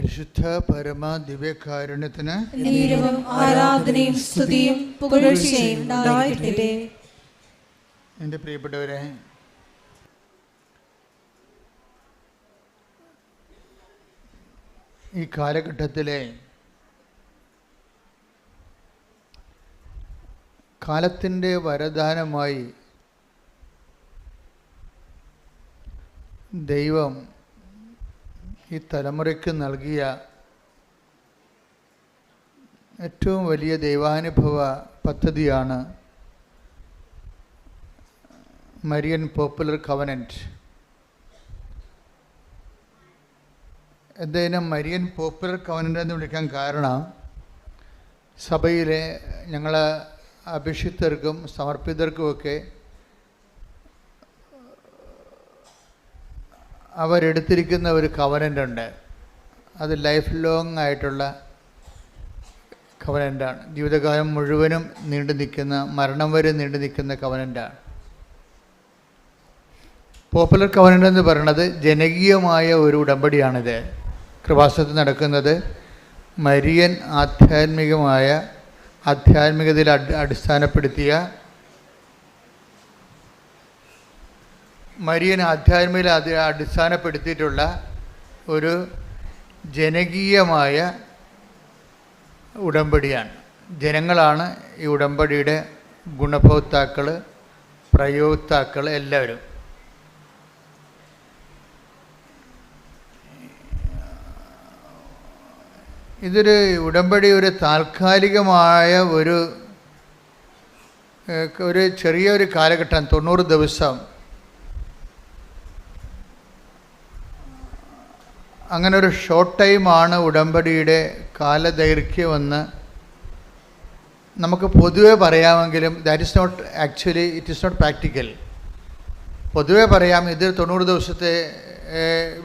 പരിശുദ്ധ പരമ ദിവ്യകാരുണ്യത്തിന് ആരാധനയും സ്തുതിയും പുകഴ്ചയും ഉണ്ടായിരിക്കട്ടെ. എൻ്റെ പ്രിയപ്പെട്ടവരെ, ഈ കാലഘട്ടത്തിലെ കാലത്തിൻ്റെ വരദാനമായി ദൈവം ഈ തലമുറയ്ക്ക് നൽകിയ ഏറ്റവും വലിയ ദൈവാനുഭവ പദ്ധതിയാണ് മരിയൻ പോപ്പുലർ കവനൻറ്റ്. എന്തിനും മരിയൻ പോപ്പുലർ കവനൻ്റ് എന്ന് വിളിക്കാൻ കാരണം, സഭയിലെ ഞങ്ങൾ അഭിഷിക്തർക്കും സമർപ്പിതർക്കുമൊക്കെ അവരെടുത്തിരിക്കുന്ന ഒരു കവനൻ്റ് ഉണ്ട്. അത് ലൈഫ് ലോങ് ആയിട്ടുള്ള കവനൻ്റാണ്. ജീവിതകാലം മുഴുവനും നീണ്ടു നിൽക്കുന്ന, മരണം വരെ നീണ്ടു നിൽക്കുന്ന കവനൻ്റാണ്. പോപ്പുലർ കവനൻ്റ് എന്ന് പറയുന്നത് ജനകീയമായ ഒരു ഉടമ്പടിയാണിത്. കൃപാസനത്തിൽ നടക്കുന്നത് മരിയൻ ആധ്യാത്മികതയിൽ അടിസ്ഥാനപ്പെടുത്തിയ മരിയൻ ആധ്യാത്മികതയിൽ അടിസ്ഥാനപ്പെടുത്തിയിട്ടുള്ള ഒരു ജനകീയമായ ഉടമ്പടിയാണ്. ജനങ്ങളാണ് ഈ ഉടമ്പടിയുടെ ഗുണഭോക്താക്കൾ, പ്രയോക്താക്കൾ എല്ലാവരും. ഇതൊരു ഉടമ്പടി ഒരു താൽക്കാലികമായ ഒരു ചെറിയൊരു കാലഘട്ടം, 90 ദിവസം, അങ്ങനെ ഒരു ഷോർട്ട് ടൈമാണ് ഉടമ്പടിയുടെ കാലദൈർഘ്യമെന്ന് നമുക്ക് പൊതുവെ പറയാമെങ്കിലും ഇറ്റ് ഈസ് നോട്ട് പ്രാക്ടിക്കൽ. പൊതുവെ പറയാം ഇത് 90 ദിവസത്തെ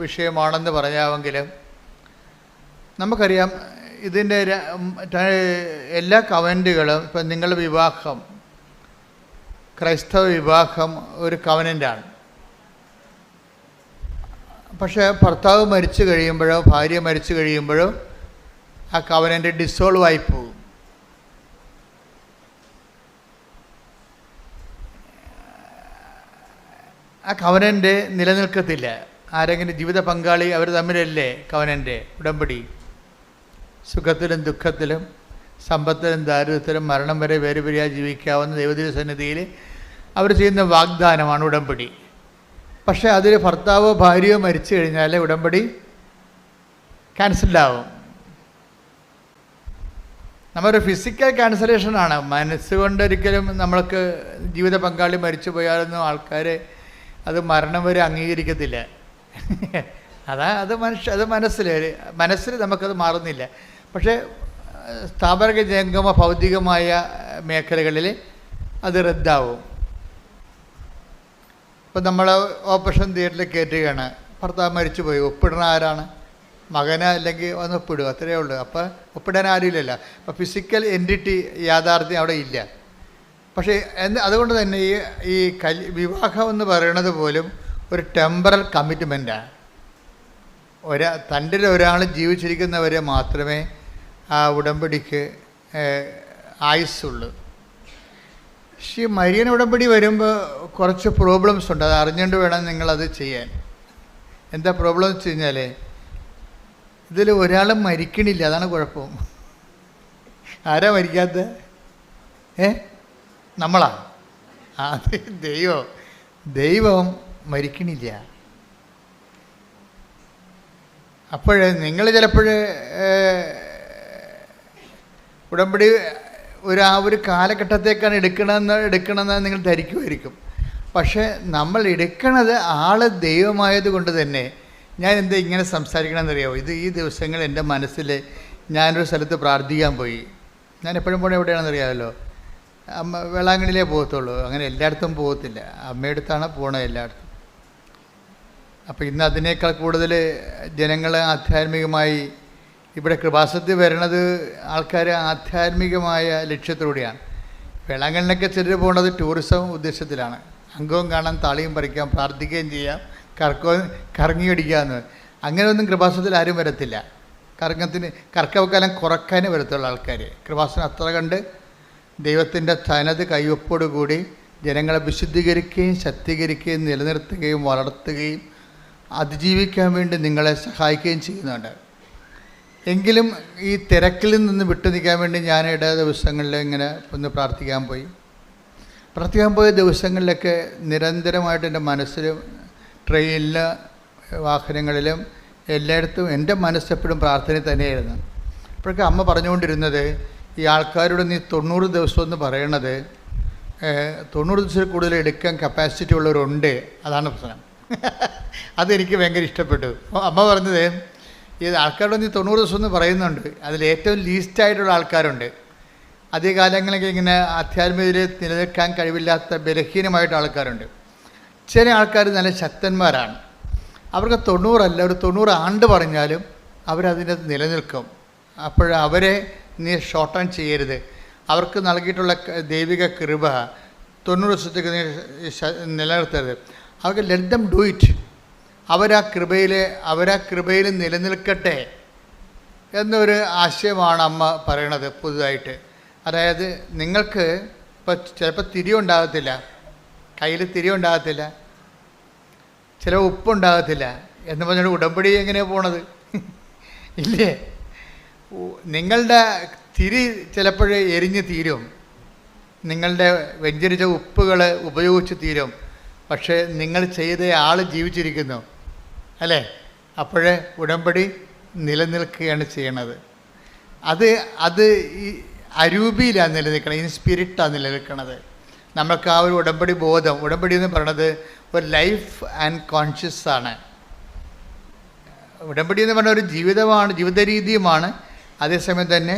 വിഷയമാണെന്ന് പറയാമെങ്കിലും നമുക്കറിയാം ഇതിൻ്റെ എല്ലാ കവനൻ്റുകളും, ഇപ്പം നിങ്ങളുടെ വിവാഹം, ക്രൈസ്തവ വിവാഹം ഒരു കവനൻ്റാണ്. പക്ഷേ ഭർത്താവ് മരിച്ചു കഴിയുമ്പോഴോ ഭാര്യ മരിച്ചു കഴിയുമ്പോഴോ ആ കവനൻ്റ് ഡിസോൾവ് ആയിപ്പോകും. ആ കവനൻ്റ് നിലനിൽക്കത്തില്ല. ആരെങ്കിലും ജീവിത പങ്കാളി അവർ തമ്മിലല്ലേ കവനൻ്റ് ഉടമ്പടി. സുഖത്തിലും ദുഃഖത്തിലും സമ്പത്തിലും ദാരിദ്ര്യത്തിലും മരണം വരെ വേരുപിരിയായി ജീവിക്കാവുന്ന ദൈവത്തിൻ്റെ സന്നിധിയിൽ അവർ ചെയ്യുന്ന വാഗ്ദാനമാണ് ഉടമ്പടി. പക്ഷേ അതിൽ ഭർത്താവോ ഭാര്യയോ മരിച്ചു കഴിഞ്ഞാൽ ഉടമ്പടി ക്യാൻസലാവും. നമ്മുടെ ഫിസിക്കൽ ക്യാൻസലേഷനാണ്. മനസ്സുകൊണ്ടൊരിക്കലും നമ്മൾക്ക് ജീവിത പങ്കാളി മരിച്ചു പോയാലൊന്നും ആൾക്കാർ അത് മരണം വരെ അംഗീകരിക്കത്തില്ല. അത് മനസ്സിൽ നമുക്കത് മാറുന്നില്ല. പക്ഷേ സ്ഥാപന ജംഗമ ഭൗതികമായ മേഖലകളിൽ അത് റദ്ദാവും. ഇപ്പം നമ്മൾ ഓപ്പറേഷൻ തിയേറ്ററിൽ കയറ്റുകയാണ്, ഭർത്താവ് മരിച്ചു പോയി, ഒപ്പിടുന്ന ആരാണ്? മകന്, അല്ലെങ്കിൽ ഒന്ന് ഒപ്പിടുക, അത്രയേ ഉള്ളൂ. അപ്പോൾ ഒപ്പിടാൻ ആരുമില്ലല്ലോ. അപ്പോൾ ഫിസിക്കൽ എൻറ്റിറ്റി യാഥാർത്ഥ്യം അവിടെ ഇല്ല. പക്ഷേ അതുകൊണ്ട് തന്നെ ഈ വിവാഹം എന്ന് പറയുന്നത് പോലും ഒരു ടെമ്പറൽ കമ്മിറ്റ്മെൻറ്റാണ്. തൻ്റെ ഒരാൾ ജീവിച്ചിരിക്കുന്നവരെ മാത്രമേ ആ ഉടമ്പടിക്ക് ആയുസ്സുള്ളൂ. പക്ഷേ മരിയൻ ഉടമ്പടി വരുമ്പോൾ കുറച്ച് പ്രോബ്ലംസ് ഉണ്ട്. അത് അറിഞ്ഞുകൊണ്ട് വേണം നിങ്ങളത് ചെയ്യാൻ. എന്താ പ്രോബ്ലം എന്ന് വെച്ച് കഴിഞ്ഞാൽ, ഇതിൽ ഒരാൾ മരിക്കണില്ല, അതാണ് കുഴപ്പം. ആരാ മരിക്കാത്ത? നമ്മളാ? അത് ദൈവം മരിക്കണില്ല. അപ്പോൾ നിങ്ങൾ ചിലപ്പോൾ ഉടമ്പടി ഒരു കാലഘട്ടത്തേക്കാണ് എടുക്കണമെന്ന് നിങ്ങൾ ധരിക്കുമായിരിക്കും. പക്ഷേ നമ്മൾ എടുക്കണത് ആൾ ദൈവമായത് കൊണ്ട് തന്നെ ഞാൻ എന്താ ഇങ്ങനെ സംസാരിക്കണമെന്നറിയാമോ? ഈ ദിവസങ്ങൾ എൻ്റെ മനസ്സിൽ ഞാനൊരു സ്ഥലത്ത് പ്രാർത്ഥിക്കാൻ പോയി. ഞാൻ എപ്പോഴും പോണേ എവിടെയാണെന്നറിയാമല്ലോ, വേളാങ്കണ്ണിയിലേ പോകത്തുള്ളൂ. അങ്ങനെ എല്ലായിടത്തും പോകത്തില്ല, അമ്മയടുത്താണ് പോണത് എല്ലായിടത്തും. അപ്പോൾ ഇന്ന് അതിനേക്കാൾ കൂടുതൽ ജനങ്ങൾ ആധ്യാത്മികമായി ഇവിടെ കൃപാസനത്തിൽ വരണത് ആൾക്കാർ ആധ്യാത്മികമായ ലക്ഷ്യത്തോടെയാണ്. വേളാങ്കണ്ണിലൊക്കെ ചിലർ പോകുന്നത് ടൂറിസം ഉദ്ദേശത്തിലാണ്. അംഗവും കാണാൻ, താളിയും പറിക്കാം, പ്രാർത്ഥിക്കുകയും ചെയ്യാം, കറങ്ങി അടിക്കാമെന്ന്. അങ്ങനെയൊന്നും കൃപാസനത്തിൽ ആരും വരത്തില്ല. കർക്കവക്കാലം കുറക്കാനേ വരത്തുള്ള ആൾക്കാർ. കൃപാസനം അത്ര കണ്ട് ദൈവത്തിൻ്റെ തനത് കൈവപ്പോടുകൂടി ജനങ്ങളെ വിശുദ്ധീകരിക്കുകയും ശക്തീകരിക്കുകയും നിലനിർത്തുകയും വളർത്തുകയും അതിജീവിക്കാൻ വേണ്ടി നിങ്ങളെ സഹായിക്കുകയും ചെയ്യുന്നുണ്ട്. എങ്കിലും ഈ തിരക്കിൽ നിന്ന് വിട്ടു നിൽക്കാൻ വേണ്ടി ഞാൻ ഇട ദിവസങ്ങളിൽ ഇങ്ങനെ ഒന്ന് പ്രാർത്ഥിക്കാൻ പോയ ദിവസങ്ങളിലൊക്കെ നിരന്തരമായിട്ട് എൻ്റെ മനസ്സിലും ട്രെയിനിലും വാഹനങ്ങളിലും എല്ലായിടത്തും എൻ്റെ മനസ്സെപ്പോഴും പ്രാർത്ഥന തന്നെയായിരുന്നു. അപ്പോഴൊക്കെ അമ്മ പറഞ്ഞുകൊണ്ടിരുന്നത്, ഈ ആൾക്കാരോട് നീ 90 ദിവസം എന്ന് പറയണത് 90 ദിവസത്തിൽ കൂടുതൽ എടുക്കാൻ കപ്പാസിറ്റി ഉള്ളവരുണ്ട്, അതാണ് പ്രശ്നം. അതെനിക്ക് ഭയങ്കര ഇഷ്ടപ്പെട്ടു. അമ്മ പറഞ്ഞത്, ഈ ആൾക്കാരോട് നീ 90 ദിവസം എന്ന് പറയുന്നുണ്ട്, അതിൽ ഏറ്റവും ലീസ്റ്റായിട്ടുള്ള ആൾക്കാരുണ്ട്. അധികകാലങ്ങളൊക്കെ ഇങ്ങനെ ആധ്യാത്മികതയിൽ നിലനിൽക്കാൻ കഴിവില്ലാത്ത ബലഹീനമായിട്ട് ആൾക്കാരുണ്ട്. ചില ആൾക്കാർ നല്ല ശക്തന്മാരാണ്. അവർക്ക് 90 അല്ല, ഒരു 90 ആണ്ട് പറഞ്ഞാലും അവരതിൻ്റെ നിലനിൽക്കും. അവരെ നീ ഷോർട്ട് ടേൺ ചെയ്യരുത്. അവർക്ക് നൽകിയിട്ടുള്ള ദൈവിക കൃപ 90 ദിവസത്തേക്ക് നീ നിലനിർത്തരുത്. അവർക്ക് ലെറ്റ് ദം ഡു ഇറ്റ്. അവരാ കൃപയിൽ നിലനിൽക്കട്ടെ എന്നൊരു ആശയമാണ് അമ്മ പറയണത് പുതുതായിട്ട്. അതായത് നിങ്ങൾക്ക് ഇപ്പോൾ ചിലപ്പോൾ തിരിയുണ്ടാകത്തില്ല, കയ്യിൽ തിരിയുണ്ടാകത്തില്ല, ചില ഉപ്പുണ്ടാകത്തില്ല എന്ന് പറഞ്ഞാൽ ഉടമ്പടി എങ്ങനെയാണ് പോണത്? ഇല്ലേ? നിങ്ങളുടെ തിരി ചിലപ്പോഴേ എരിഞ്ഞ് തീരും, നിങ്ങളുടെ വെഞ്ചരിച്ച ഉപ്പുകൾ ഉപയോഗിച്ച് തീരും. പക്ഷേ നിങ്ങൾ ചെയ്ത ആൾ ജീവിച്ചിരിക്കുന്നു, അല്ലേ? അപ്പോഴേ ഉടമ്പടി നിലനിൽക്കുകയാണ് ചെയ്യണത്. അത് ഈ അരൂപിയിലാണ് നിലനിൽക്കണത്, ഇൻ സ്പിരിറ്റാണ് നിലനിൽക്കണത്. നമ്മൾക്ക് ആ ഒരു ഉടമ്പടി ബോധം, ഉടമ്പടി എന്ന് പറയണത് ഒരു ലൈഫ് ആൻഡ് കോൺഷ്യസ് ആണ്. ഉടമ്പടി എന്ന് പറഞ്ഞ ഒരു ജീവിതമാണ്, ജീവിത രീതിയുമാണ്, അതേസമയം തന്നെ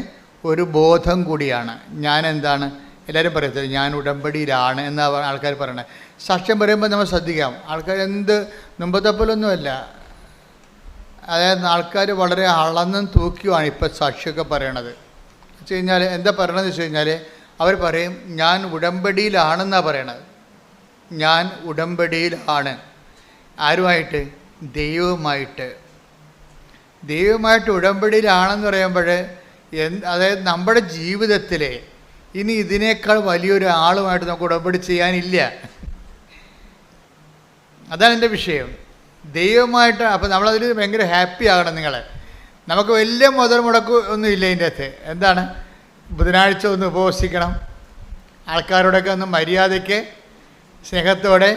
ഒരു ബോധം കൂടിയാണ്. ഞാൻ എന്താണ്, എല്ലാവരും പറയത്തില്ല ഞാൻ ഉടമ്പടിയിലാണ് എന്നാണ് ആൾക്കാർ പറയണത്. സാക്ഷ്യം പറയുമ്പോൾ നമ്മൾ ശ്രദ്ധിക്കാം, ആൾക്കാർ എന്ത് മുമ്പത്തെപ്പോലൊന്നുമല്ല. അതായത് ആൾക്കാർ വളരെ അളന്നും തൂക്കിയുമാണ് ഇപ്പം സാക്ഷിയൊക്കെ പറയണത്. വെച്ച് കഴിഞ്ഞാൽ എന്താ പറയണതെന്ന് വെച്ച് കഴിഞ്ഞാൽ അവർ പറയും ഞാൻ ഉടമ്പടിയിലാണെന്നാണ് പറയണത്. ഞാൻ ഉടമ്പടിയിലാണ്. ആരുമായിട്ട്? ദൈവമായിട്ട് ഉടമ്പടിയിലാണെന്ന് പറയുമ്പോൾ അതായത് നമ്മുടെ ജീവിതത്തിൽ ഇനി ഇതിനേക്കാൾ വലിയൊരു ആളുമായിട്ട് നമുക്ക് ഉടമ്പടി ചെയ്യാനില്ല. അതാണ് എൻ്റെ വിഷയം. ദൈവമായിട്ട് അപ്പോൾ നമ്മളതിൽ ഭയങ്കര ഹാപ്പി ആകണം. നമുക്ക് വലിയ മുതൽ മുടക്ക് ഒന്നും ഇല്ല ഇതിൻ്റെ അകത്ത്. എന്താണ്? ബുധനാഴ്ച ഒന്ന് ഉപവസിക്കണം, ആൾക്കാരോടൊക്കെ ഒന്ന് മര്യാദയ്ക്ക് സ്നേഹത്തോടെ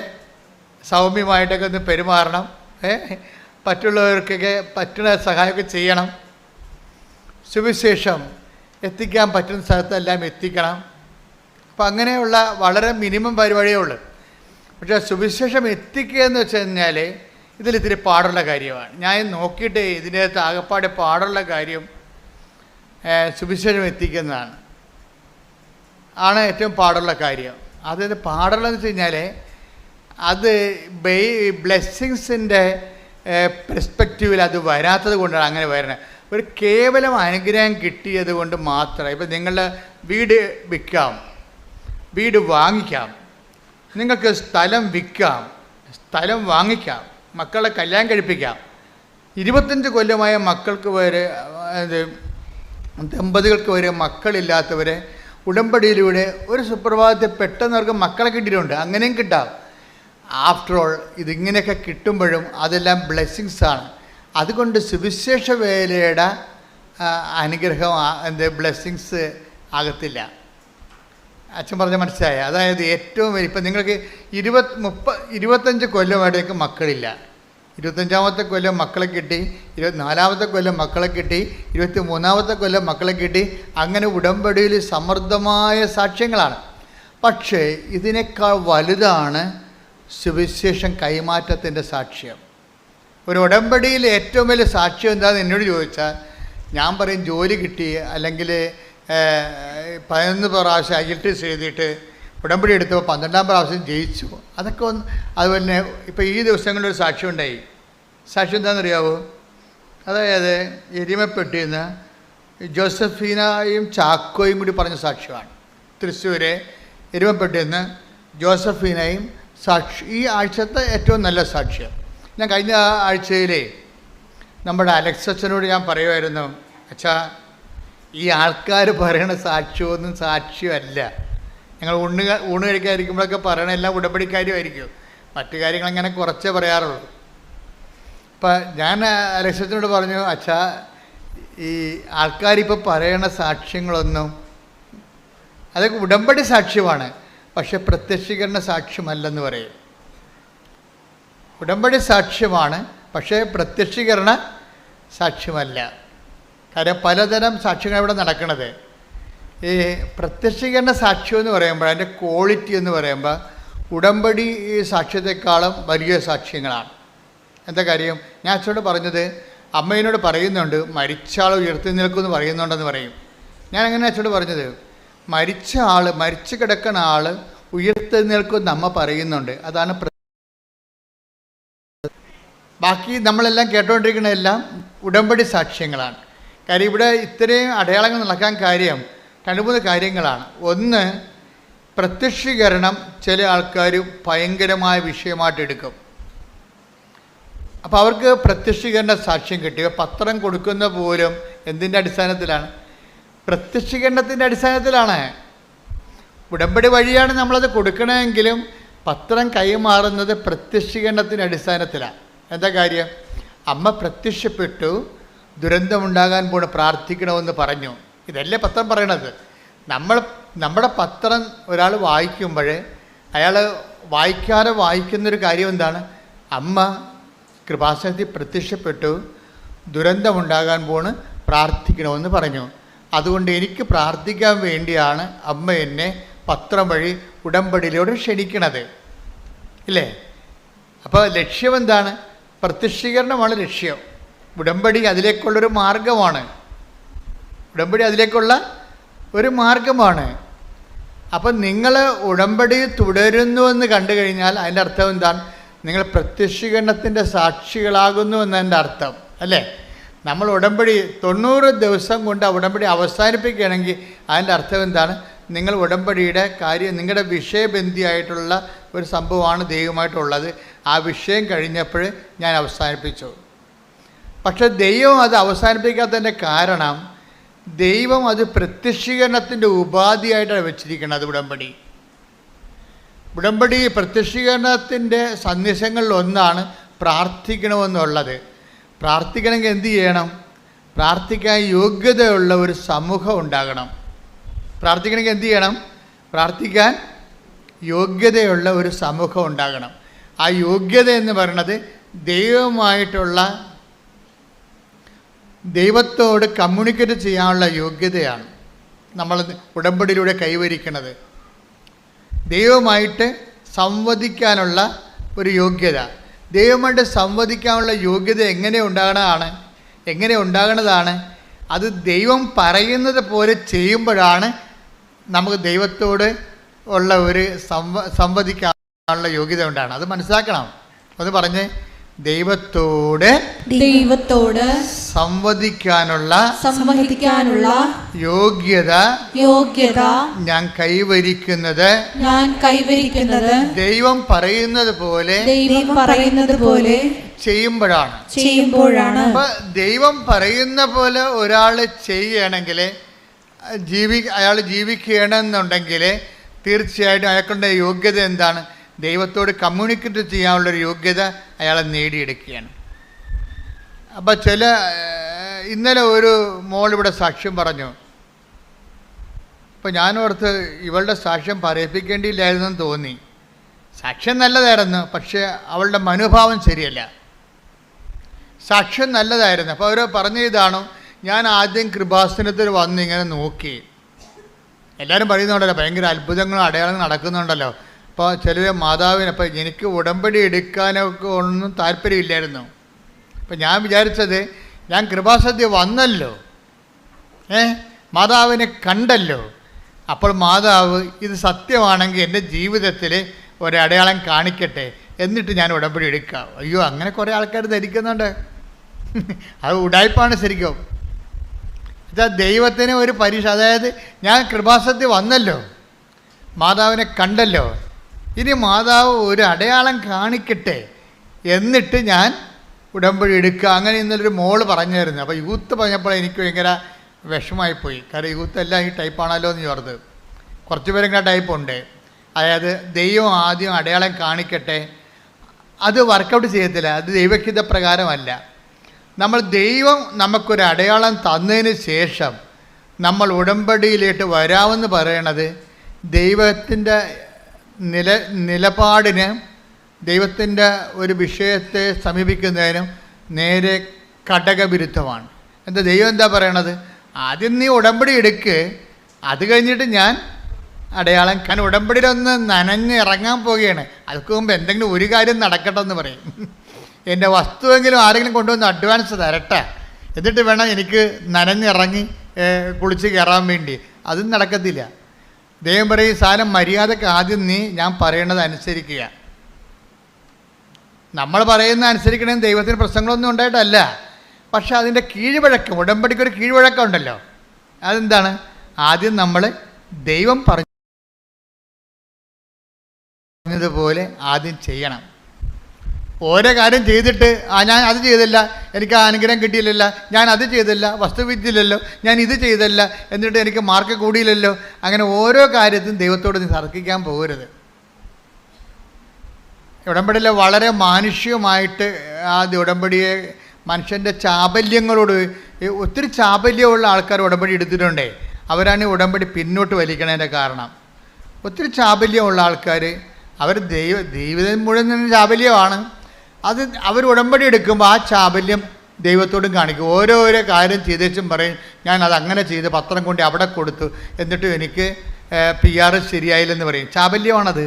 സൗമ്യമായിട്ടൊക്കെ ഒന്ന് പെരുമാറണം, മറ്റുള്ളവർക്കൊക്കെ പറ്റുന്ന സഹായമൊക്കെ ചെയ്യണം, സുവിശേഷം എത്തിക്കാൻ പറ്റുന്ന സ്ഥലത്തെല്ലാം എത്തിക്കണം. അപ്പം അങ്ങനെയുള്ള വളരെ മിനിമം പരിപാടിയേ ഉള്ളൂ. പക്ഷേ സുവിശേഷം എത്തിക്കുക എന്ന് വെച്ച് കഴിഞ്ഞാൽ ഇതിലിത്തിരി പാടുള്ള കാര്യമാണ്. ഞാൻ നോക്കിയിട്ട് ഇതിനകത്ത് ആകെപ്പാടെ പാടുള്ള കാര്യം സുവിശേഷം എത്തിക്കുന്നതാണ്, ഏറ്റവും പാടുള്ള കാര്യം. അതായത് പാടുള്ളതെന്ന് വെച്ച് കഴിഞ്ഞാൽ അത് ബ്ലെസ്സിങ്സിൻ്റെ പെർസ്പെക്റ്റീവിൽ അത് വരാത്തത് കൊണ്ടാണ് അങ്ങനെ വരുന്നത്. ഒരു കേവലം അനുഗ്രഹം കിട്ടിയത് കൊണ്ട് മാത്രം. ഇപ്പം നിങ്ങളുടെ വീട് വിൽക്കാം, വീട് വാങ്ങിക്കാം, നിങ്ങൾക്ക് സ്ഥലം വിൽക്കാം, സ്ഥലം വാങ്ങിക്കാം, മക്കളെ കല്യാണം കഴിപ്പിക്കാം. 25 കൊല്ലമായ മക്കൾക്ക് വരെ ദമ്പതികൾക്ക് വരെ മക്കളില്ലാത്തവരെ ഉടമ്പടിയിലൂടെ ഒരു സുപ്രഭാതത്തിൽ പെട്ടെന്ന് അവർക്ക് മക്കളെ കിട്ടിയിട്ടുണ്ട്. അങ്ങനെയും കിട്ടാം. ആഫ്റ്റർ ഓൾ ഇതിങ്ങനെയൊക്കെ കിട്ടുമ്പോഴും അതെല്ലാം ബ്ലെസ്സിങ്സാണ്. അതുകൊണ്ട് സുവിശേഷ വേലയുടെ അനുഗ്രഹം ബ്ലെസ്സിങ്സ് ആകത്തില്ല. അച്ഛൻ പറഞ്ഞ മനസ്സിലായ? അതായത് ഏറ്റവും വലിയ ഇപ്പം നിങ്ങൾക്ക് 25 കൊല്ലമായിട്ട് മക്കളില്ല, 25ാമത്തെ കൊല്ലം മക്കളെ കിട്ടി, 24ാമത്തെ കൊല്ലം മക്കളെ കിട്ടി, 23ാമത്തെ കൊല്ലം മക്കളെ കിട്ടി. അങ്ങനെ ഉടമ്പടിയിൽ സമൃദ്ധമായ സാക്ഷ്യങ്ങളാണ്. പക്ഷേ ഇതിനേക്കാൾ വലുതാണ് സുവിശേഷം കൈമാറ്റത്തിൻ്റെ സാക്ഷ്യം. ഒരു ഉടമ്പടിയിൽ ഏറ്റവും വലിയ സാക്ഷ്യം എന്താണെന്ന് എന്നോട് ചോദിച്ചാൽ ഞാൻ പറയും ജോലി കിട്ടി, അല്ലെങ്കിൽ 11 പ്രാവശ്യം IELTS എഴുതിയിട്ട് ഉടമ്പടി എടുത്തപ്പോൾ 12ാം പ്രാവശ്യം ജയിച്ചു. അതൊക്കെ അതുപോലെ തന്നെ ഇപ്പോൾ ഈ ദിവസങ്ങളിലൊരു സാക്ഷ്യം ഉണ്ടായി. സാക്ഷ്യം എന്താണെന്നറിയാവോ? അതായത് എരിമപ്പെട്ടിൽ നിന്ന് ജോസഫീനയും ചാക്കോയും കൂടി പറഞ്ഞ സാക്ഷ്യമാണ്. തൃശ്ശൂരെ എരിമപ്പെട്ടിൽ നിന്ന് ജോസഫീനയും ഈ ആഴ്ചത്തെ ഏറ്റവും നല്ല സാക്ഷ്യം. ഞാൻ കഴിഞ്ഞ ആഴ്ചയിലെ നമ്മുടെ അലക്സച്ചനോട് ഞാൻ പറയുമായിരുന്നു, അച്ഛാ ഈ ആൾക്കാർ പറയണ സാക്ഷ്യമൊന്നും സാക്ഷ്യമല്ല. ഞങ്ങൾ ഊണ് കഴിക്കാതിരിക്കുമ്പോഴൊക്കെ പറയണ എല്ലാം ഉടമ്പടിക്കാരുമായിരിക്കും, മറ്റു കാര്യങ്ങൾ അങ്ങനെ കുറച്ചേ പറയാറുള്ളൂ. അപ്പം ഞാൻ അലക്സച്ചനോട് പറഞ്ഞു, അച്ഛാ ഈ ആൾക്കാരിപ്പോൾ പറയണ സാക്ഷ്യങ്ങളൊന്നും അതൊക്കെ ഉടമ്പടി സാക്ഷ്യമാണ്, പക്ഷെ പ്രത്യക്ഷീകരണ സാക്ഷ്യമല്ലെന്ന് പറയും. ഉടമ്പടി സാക്ഷ്യമാണ്, പക്ഷേ പ്രത്യക്ഷീകരണ സാക്ഷ്യമല്ല. കാര്യം പലതരം സാക്ഷ്യങ്ങൾ ഇവിടെ നടക്കുന്നത്. ഈ പ്രത്യക്ഷീകരണ സാക്ഷ്യം എന്ന് പറയുമ്പോൾ അതിൻ്റെ ക്വാളിറ്റി എന്ന് പറയുമ്പോൾ ഉടമ്പടി സാക്ഷ്യത്തെക്കാളും വലിയ സാക്ഷ്യങ്ങളാണ്. എന്താ കാര്യം? ഞാൻ അച്ഛനോട് പറഞ്ഞത്, അമ്മയോട് പറയുന്നുണ്ട് മരിച്ച ആൾ ഉയർത്തി നിൽക്കുമെന്ന് പറയുന്നുണ്ടെന്ന് പറയും. ഞാൻ അങ്ങനെ അച്ഛനോട് പറഞ്ഞത്, മരിച്ച ആൾ, മരിച്ചു കിടക്കുന്ന ആൾ ഉയർത്തി നിൽക്കുമെന്ന് അമ്മ പറയുന്നുണ്ട്. അതാണ് ബാക്കി നമ്മളെല്ലാം കേട്ടുകൊണ്ടിരിക്കുന്നതെല്ലാം ഉടമ്പടി സാക്ഷ്യങ്ങളാണ്. കാര്യം ഇവിടെ ഇത്രയും അടയാളങ്ങൾ നടക്കാൻ കാര്യം 2-3 കാര്യങ്ങളാണ്. ഒന്ന്, പ്രത്യക്ഷീകരണം ചില ആൾക്കാർ ഭയങ്കരമായ വിഷയമായിട്ട് എടുക്കും. അപ്പോൾ അവർക്ക് പ്രത്യക്ഷീകരണ സാക്ഷ്യം കിട്ടുക. പത്രം കൊടുക്കുന്ന പോലും എന്തിൻ്റെ അടിസ്ഥാനത്തിലാണ്? പ്രത്യക്ഷീകരണത്തിൻ്റെ അടിസ്ഥാനത്തിലാണ്. ഉടമ്പടി വഴിയാണ് നമ്മളത് കൊടുക്കണമെങ്കിലും പത്രം കൈമാറുന്നത് പ്രത്യക്ഷീകരണത്തിൻ്റെ അടിസ്ഥാനത്തിലാണ്. എന്താ കാര്യം? അമ്മ പ്രത്യക്ഷപ്പെട്ടു, ദുരന്തമുണ്ടാകാൻ പോണ്, പ്രാർത്ഥിക്കണമെന്ന് പറഞ്ഞു. ഇതല്ലേ പത്രം പറയണത്. നമ്മുടെ പത്രം ഒരാൾ വായിക്കുമ്പോൾ അയാൾ വായിക്കാതെ വായിക്കുന്നൊരു കാര്യം എന്താണ്? അമ്മ കൃപാസനത്തിൽ പ്രത്യക്ഷപ്പെട്ടു, ദുരന്തമുണ്ടാകാൻ പോണ്, പ്രാർത്ഥിക്കണമെന്ന് പറഞ്ഞു. അതുകൊണ്ട് എനിക്ക് പ്രാർത്ഥിക്കാൻ വേണ്ടിയാണ് അമ്മ എന്നെ പത്രം വഴി ഉടമ്പടിയിലൂടെ ക്ഷണിക്കണത്, ഇല്ലേ? അപ്പോൾ ലക്ഷ്യം എന്താണ്? പ്രത്യക്ഷീകരണമാണ് ലക്ഷ്യം. ഉടമ്പടി അതിലേക്കുള്ളൊരു മാർഗമാണ്. ഉടമ്പടി അതിലേക്കുള്ള ഒരു മാർഗമാണ്. അപ്പം നിങ്ങൾ ഉടമ്പടി തുടരുന്നുവെന്ന് കണ്ടു കഴിഞ്ഞാൽ അതിൻ്റെ അർത്ഥം എന്താണ്? നിങ്ങൾ പ്രത്യക്ഷീകരണത്തിൻ്റെ സാക്ഷികളാകുന്നു എന്നതിൻ്റെ അർത്ഥം, അല്ലേ? നമ്മൾ ഉടമ്പടി 90 ദിവസം കൊണ്ട് ആ ഉടമ്പടി അവസാനിപ്പിക്കുകയാണെങ്കിൽ അതിൻ്റെ അർത്ഥം എന്താണ്? നിങ്ങൾ ഉടമ്പടിയുടെ കാര്യം, നിങ്ങളുടെ വിഷയബന്ധിയായിട്ടുള്ള ഒരു സംഭവമാണ് ദൈവമായിട്ടുള്ളത്. ആ വിഷയം കഴിഞ്ഞപ്പോൾ ഞാൻ അവസാനിപ്പിച്ചു. പക്ഷെ ദൈവം അത് അവസാനിപ്പിക്കാത്തതിൻ്റെ കാരണം, ദൈവം അത് പ്രത്യക്ഷീകരണത്തിൻ്റെ ഉപാധിയായിട്ടാണ് വെച്ചിരിക്കുന്നത്. ഉടമ്പടി പ്രത്യക്ഷീകരണത്തിൻ്റെ സന്ദേശങ്ങളിലൊന്നാണ് പ്രാർത്ഥിക്കണമെന്നുള്ളത്. പ്രാർത്ഥിക്കണമെങ്കിൽ എന്ത് ചെയ്യണം? പ്രാർത്ഥിക്കാൻ യോഗ്യതയുള്ള ഒരു സമൂഹം ഉണ്ടാകണം. പ്രാർത്ഥിക്കണമെങ്കിൽ എന്ത് ചെയ്യണം? പ്രാർത്ഥിക്കാൻ യോഗ്യതയുള്ള ഒരു സമൂഹം ഉണ്ടാകണം. ആ യോഗ്യത എന്ന് പറയുന്നത് ദൈവത്തോട് കമ്മ്യൂണിക്കേറ്റ് ചെയ്യാനുള്ള യോഗ്യതയാണ് നമ്മൾ ഉടമ്പടിയിലൂടെ കൈവരിക്കുന്നത്. ദൈവമായിട്ട് സംവദിക്കാനുള്ള ഒരു യോഗ്യത. ദൈവമായിട്ട് സംവദിക്കാനുള്ള യോഗ്യത എങ്ങനെ ഉണ്ടാകണതാണ്? അത് ദൈവം പറയുന്നത് പോലെ ചെയ്യുമ്പോഴാണ് നമുക്ക് ദൈവത്തോട് ഉള്ള ഒരു സംവദിക്കാനുള്ള യോഗ്യത ഉണ്ടാകണം. അത് മനസ്സിലാക്കണം. ഒന്ന് പറഞ്ഞ്, ദൈവത്തോട് സംവദിക്കാനുള്ള യോഗ്യത ഞാൻ കൈവരിക്കുന്നത് ദൈവം പറയുന്നത് പോലെ ചെയ്യുമ്പോഴാണ്. അപ്പൊ ദൈവം പറയുന്ന പോലെ ഒരാൾ ചെയ്യണമെങ്കിൽ, അയാൾ ജീവിക്കണമെന്നുണ്ടെങ്കിൽ തീർച്ചയായിട്ടും അയാൾക്കുള്ള യോഗ്യത എന്താണ്? ദൈവത്തോട് കമ്മ്യൂണിക്കേറ്റ് ചെയ്യാനുള്ളൊരു യോഗ്യത അയാളെ നേടിയെടുക്കുകയാണ്. അപ്പോൾ ഇന്നലെ ഒരു മോളിവിടെ സാക്ഷ്യം പറഞ്ഞു. അപ്പോൾ ഞാനോർത്ത് ഇവളുടെ സാക്ഷ്യം പറയിപ്പിക്കേണ്ടിയില്ലായിരുന്നെന്ന് തോന്നി. സാക്ഷ്യം നല്ലതായിരുന്നു, പക്ഷേ അവളുടെ മനോഭാവം ശരിയല്ല. സാക്ഷ്യം നല്ലതായിരുന്നു. അപ്പോൾ അവർ പറഞ്ഞ ഇതാണോ, ഞാൻ ആദ്യം കൃപാസനത്തിൽ വന്ന് ഇങ്ങനെ നോക്കി. എല്ലാവരും പറയുന്നുണ്ടല്ലോ ഭയങ്കര അത്ഭുതങ്ങളും അടയാളങ്ങളും നടക്കുന്നുണ്ടല്ലോ. അപ്പോൾ ചിലർ മാതാവിന്, അപ്പോൾ എനിക്ക് ഉടമ്പടി എടുക്കാനൊക്കെ ഒന്നും താല്പര്യമില്ലായിരുന്നു. അപ്പം ഞാൻ വിചാരിച്ചത്, ഞാൻ കൃപാസനത്തിൽ വന്നല്ലോ, മാതാവിനെ കണ്ടല്ലോ, അപ്പോൾ മാതാവ് ഇത് സത്യമാണെങ്കിൽ എൻ്റെ ജീവിതത്തിൽ ഒരടയാളം കാണിക്കട്ടെ, എന്നിട്ട് ഞാൻ ഉടമ്പടി എടുക്കാം. അയ്യോ, അങ്ങനെ കുറേ ആൾക്കാർ ധരിക്കുന്നുണ്ട്. അത് ഉടായ്പാണ് ശരിക്കും. എന്നുവെച്ചാൽ ദൈവത്തിന് ഒരു പരീക്ഷ. അതായത് ഞാൻ കൃപാസനത്തിൽ വന്നല്ലോ, മാതാവിനെ കണ്ടല്ലോ, ഇനി മാതാവ് ഒരു അടയാളം കാണിക്കട്ടെ, എന്നിട്ട് ഞാൻ ഉടമ്പടി എടുക്കുക, അങ്ങനെ ഇന്നലൊരു മോള് പറഞ്ഞായിരുന്നു. അപ്പോൾ യൂത്ത് പറഞ്ഞപ്പോൾ എനിക്ക് ഭയങ്കര വിഷമമായിപ്പോയി. കാരണം യൂത്ത് എല്ലാം ഈ ടൈപ്പാണല്ലോ എന്ന് ചോർത്ത്. കുറച്ച് പേരെങ്കിലും ടൈപ്പുണ്ട്. അതായത് ദൈവം ആദ്യം അടയാളം കാണിക്കട്ടെ, അത് വർക്കൗട്ട് ചെയ്യത്തില്ല. അത് ദൈവഹിത പ്രകാരമല്ല. നമ്മൾ ദൈവം നമുക്കൊരു അടയാളം തന്നതിന് ശേഷം നമ്മൾ ഉടമ്പടിയിലേക്ക് വരാമെന്ന് പറയണത് ദൈവത്തിൻ്റെ നിലപാടിന്, ദൈവത്തിൻ്റെ ഒരു വിഷയത്തെ സമീപിക്കുന്നതിനും നേരെ ഘടകവിരുദ്ധമാണ്. എന്താ ദൈവം എന്താ പറയണത്? ആദ്യം നീ ഉടമ്പടി എടുക്ക്, അത് കഴിഞ്ഞിട്ട് ഞാൻ അടയാളം. കാരണം ഉടമ്പടിയിലൊന്ന് നനഞ്ഞ് ഇറങ്ങാൻ പോവുകയാണ്. അതിന് മുമ്പ് എന്തെങ്കിലും ഒരു കാര്യം നടക്കട്ടെ എന്ന് പറയും. എൻ്റെ വസ്തുവെങ്കിലും ആരെങ്കിലും കൊണ്ടുവന്ന് അഡ്വാൻസ് തരട്ടെ, എന്നിട്ട് വേണം എനിക്ക് നനഞ്ഞിറങ്ങി കുളിച്ച് കയറാൻ വേണ്ടി. അതും നടക്കത്തില്ല. ദൈവം പറയും, സാധനം മര്യാദക്ക് ആദ്യം നീ ഞാൻ പറയണത് അനുസരിക്കുക. നമ്മൾ പറയുന്ന അനുസരിക്കണമെന്ന് ദൈവത്തിന് പ്രശ്നങ്ങളൊന്നും ഉണ്ടായിട്ടല്ല. പക്ഷെ അതിൻ്റെ കീഴ്വഴക്കം, ഉടമ്പടിക്കൊരു കീഴ്വഴക്കം ഉണ്ടല്ലോ. അതെന്താണ്? ആദ്യം നമ്മൾ ദൈവം പറഞ്ഞതുപോലെ ആദ്യം ചെയ്യണം. ഓരോ കാര്യം ചെയ്തിട്ട് ഞാൻ അത് ചെയ്തില്ല, എനിക്ക് ആ അനുഗ്രഹം കിട്ടിയില്ലല്ലോ, ഞാൻ അത് ചെയ്തില്ല, വസ്തു വിറ്റില്ലല്ലോ, ഞാൻ ഇത് ചെയ്തില്ല, എന്നിട്ട് എനിക്ക് മാർക്ക് കൂടിയില്ലല്ലോ. അങ്ങനെ ഓരോ കാര്യത്തിനും ദൈവത്തോട് നീ തർക്കിക്കാൻ പോകരുത്. ഉടമ്പടിയിൽ വളരെ മാനുഷികമായിട്ട് ആ ഉടമ്പടിയെ മനുഷ്യൻ്റെ ചാബല്യങ്ങളോട്, ഒത്തിരി ചാബല്യമുള്ള ആൾക്കാർ ഉടമ്പടി എടുത്തിട്ടുണ്ടേ. അവരാണ് ഈ ഉടമ്പടി പിന്നോട്ട് വലിക്കണതിൻ്റെ കാരണം. ഒത്തിരി ചാബല്യമുള്ള ആൾക്കാർ, അവർ ജീവിതം മുഴുവൻ ചാബല്യമാണ്. അത് അവർ ഉടമ്പടി എടുക്കുമ്പോൾ ആ ചാബല്യം ദൈവത്തോടും കാണിക്കും. ഓരോരോ കാര്യം ചെയ്തേച്ചും പറയും, ഞാൻ അതങ്ങനെ ചെയ്ത് പത്രം കൊണ്ട് അവിടെ കൊടുത്തു, എന്നിട്ടും എനിക്ക് PR ശരിയായില്ലെന്ന് പറയും. ചാബല്യമാണത്.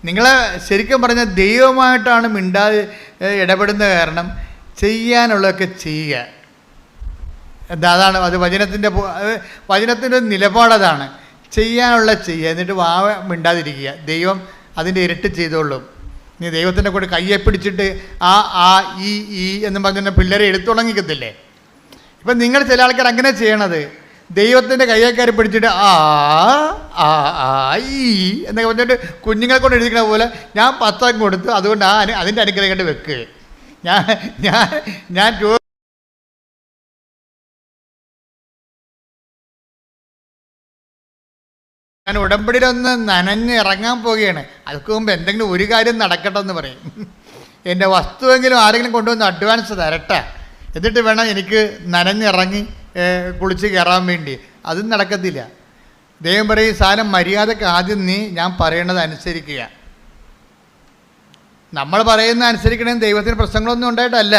നിങ്ങളെ ശരിക്കും പറഞ്ഞാൽ ദൈവമായിട്ടാണ് മിണ്ടാതെ ഇടപെടുന്ന കാരണം ചെയ്യാനുള്ളതൊക്കെ ചെയ്യുക. എന്താ അതാണ് അത് വചനത്തിൻ്റെ നിലപാടതാണ്. ചെയ്യാനുള്ള ചെയ്യുക, എന്നിട്ട് മിണ്ടാതിരിക്കുക. ദൈവം അതിൻ്റെ ഇരട്ടി ചെയ്തോളും. നീ ദൈവത്തിൻ്റെ കൂടെ കയ്യെ പിടിച്ചിട്ട് ആ ഈ എന്നും പറഞ്ഞ പിള്ളേരെ എടുത്തു തുടങ്ങിക്കത്തില്ലേ. ഇപ്പം നിങ്ങൾ ചില ആൾക്കാർ അങ്ങനെ ചെയ്യണത്, ദൈവത്തിൻ്റെ കയ്യേക്കാരി പിടിച്ചിട്ട് ഈ എന്നൊക്കെ പറഞ്ഞിട്ട് കുഞ്ഞുങ്ങളെ കൊണ്ട് എഴുതിക്കണ പോലെ ഞാൻ 10 കൊടുത്തു, അതുകൊണ്ട് അതിൻ്റെ അനുഗ്രഹം കണ്ട് വെക്ക്. ഞാൻ ഞാൻ ഉടമ്പടിയിലൊന്ന് നനഞ്ഞ് ഇറങ്ങാൻ പോവുകയാണ്. അതിന് മുമ്പ് എന്തെങ്കിലും ഒരു കാര്യം നടക്കട്ടെ എന്ന് പറയും. എൻ്റെ വസ്തുവെങ്കിലും ആരെങ്കിലും കൊണ്ടുവന്ന് അഡ്വാൻസ് തരട്ടെ, എന്നിട്ട് വേണം എനിക്ക് നനഞ്ഞിറങ്ങി കുളിച്ച് കയറാൻ വേണ്ടി. അതും നടക്കത്തില്ല. ദൈവം പറയും, സാധനം മര്യാദക്ക് ആദ്യം നീ ഞാൻ പറയണത് അനുസരിക്കുക. നമ്മൾ പറയുന്ന അനുസരിക്കണമെന്ന് ദൈവത്തിന് പ്രശ്നങ്ങളൊന്നും ഉണ്ടായിട്ടല്ല.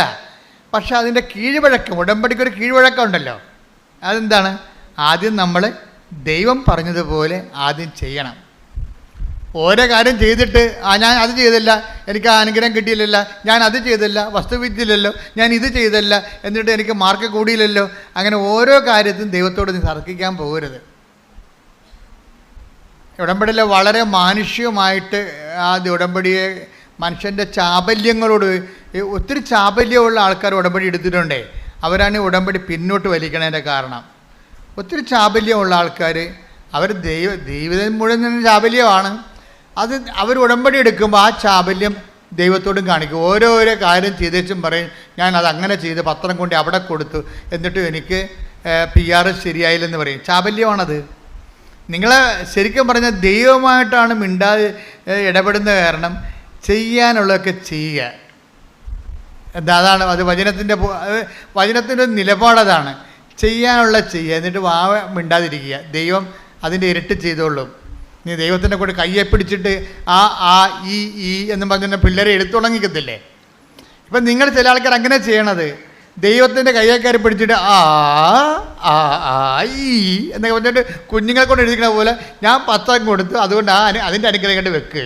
പക്ഷെ അതിൻ്റെ കീഴ്വഴക്കം, ഉടമ്പടിക്കൊരു കീഴ്വഴക്കം ഉണ്ടല്ലോ. അതെന്താണ്? ആദ്യം നമ്മൾ ദൈവം പറഞ്ഞതുപോലെ ആദ്യം ചെയ്യണം. ഓരോ കാര്യം ചെയ്തിട്ട് ഞാൻ അത് ചെയ്തില്ല, എനിക്ക് ആ അനുഗ്രഹം കിട്ടിയില്ലല്ലോ, ഞാൻ അത് ചെയ്തില്ല, വസ്തു വിറ്റില്ലല്ലോ, ഞാൻ ഇത് ചെയ്തില്ല, എന്നിട്ട് എനിക്ക് മാർക്ക് കൂടിയില്ലല്ലോ. അങ്ങനെ ഓരോ കാര്യത്തിനും ദൈവത്തോട് നീ തർക്കിക്കാൻ പോകരുത്. ഉടമ്പടിയിൽ വളരെ മാനുഷികമായിട്ട് ആ ഉടമ്പടിയെ മനുഷ്യൻ്റെ ചാബല്യങ്ങളോട്, ഒത്തിരി ചാബല്യമുള്ള ആൾക്കാർ ഉടമ്പടി എടുത്തിട്ടുണ്ടേ. അവരാണ് ഈ ഉടമ്പടി പിന്നോട്ട് വലിക്കണതിൻ്റെ കാരണം. ഒത്തിരി ചാബല്യമുള്ള ആൾക്കാർ, അവർ ജീവിതം മുഴുവൻ ചാബല്യമാണ്. അത് അവർ ഉടമ്പടി എടുക്കുമ്പോൾ ആ ചാബല്യം ദൈവത്തോടും കാണിക്കും. ഓരോരോ കാര്യം ചെയ്തേച്ചും പറയും, ഞാൻ അതങ്ങനെ ചെയ്ത് പത്രം കൊണ്ട് അവിടെ കൊടുത്തു, എന്നിട്ടും എനിക്ക് PR ശരിയായില്ലെന്ന് പറയും. ചാബല്യമാണത്. നിങ്ങളെ ശരിക്കും പറഞ്ഞാൽ ദൈവമായിട്ടാണ് മിണ്ടാതെ ഇടപെടുന്ന കാരണം ചെയ്യാനുള്ളതൊക്കെ ചെയ്യുക. എന്താ അതാണ് അത് വചനത്തിൻ്റെ നിലപാടതാണ്. ചെയ്യാനുള്ള ചെയ്യുക, എന്നിട്ട് മിണ്ടാതിരിക്കുക. ദൈവം അതിൻ്റെ ഇരട്ടി ചെയ്തോളും. നീ ദൈവത്തിൻ്റെ കൂടെ കയ്യെ പിടിച്ചിട്ട് ഈ എന്നും പറഞ്ഞ പിള്ളേരെ എടുത്തു തുടങ്ങിക്കത്തില്ലേ. ഇപ്പം നിങ്ങൾ ചില ആൾക്കാർ അങ്ങനെ ചെയ്യണത്, ദൈവത്തിൻ്റെ കയ്യേക്കാരി പിടിച്ചിട്ട് ഈ എന്നൊക്കെ പറഞ്ഞിട്ട് കുഞ്ഞുങ്ങളെ കൊണ്ട് എഴുതിക്കണ പോലെ ഞാൻ 10 കൊടുത്തു, അതുകൊണ്ട് അതിൻ്റെ അനുഗ്രഹം കണ്ട് വെക്ക്.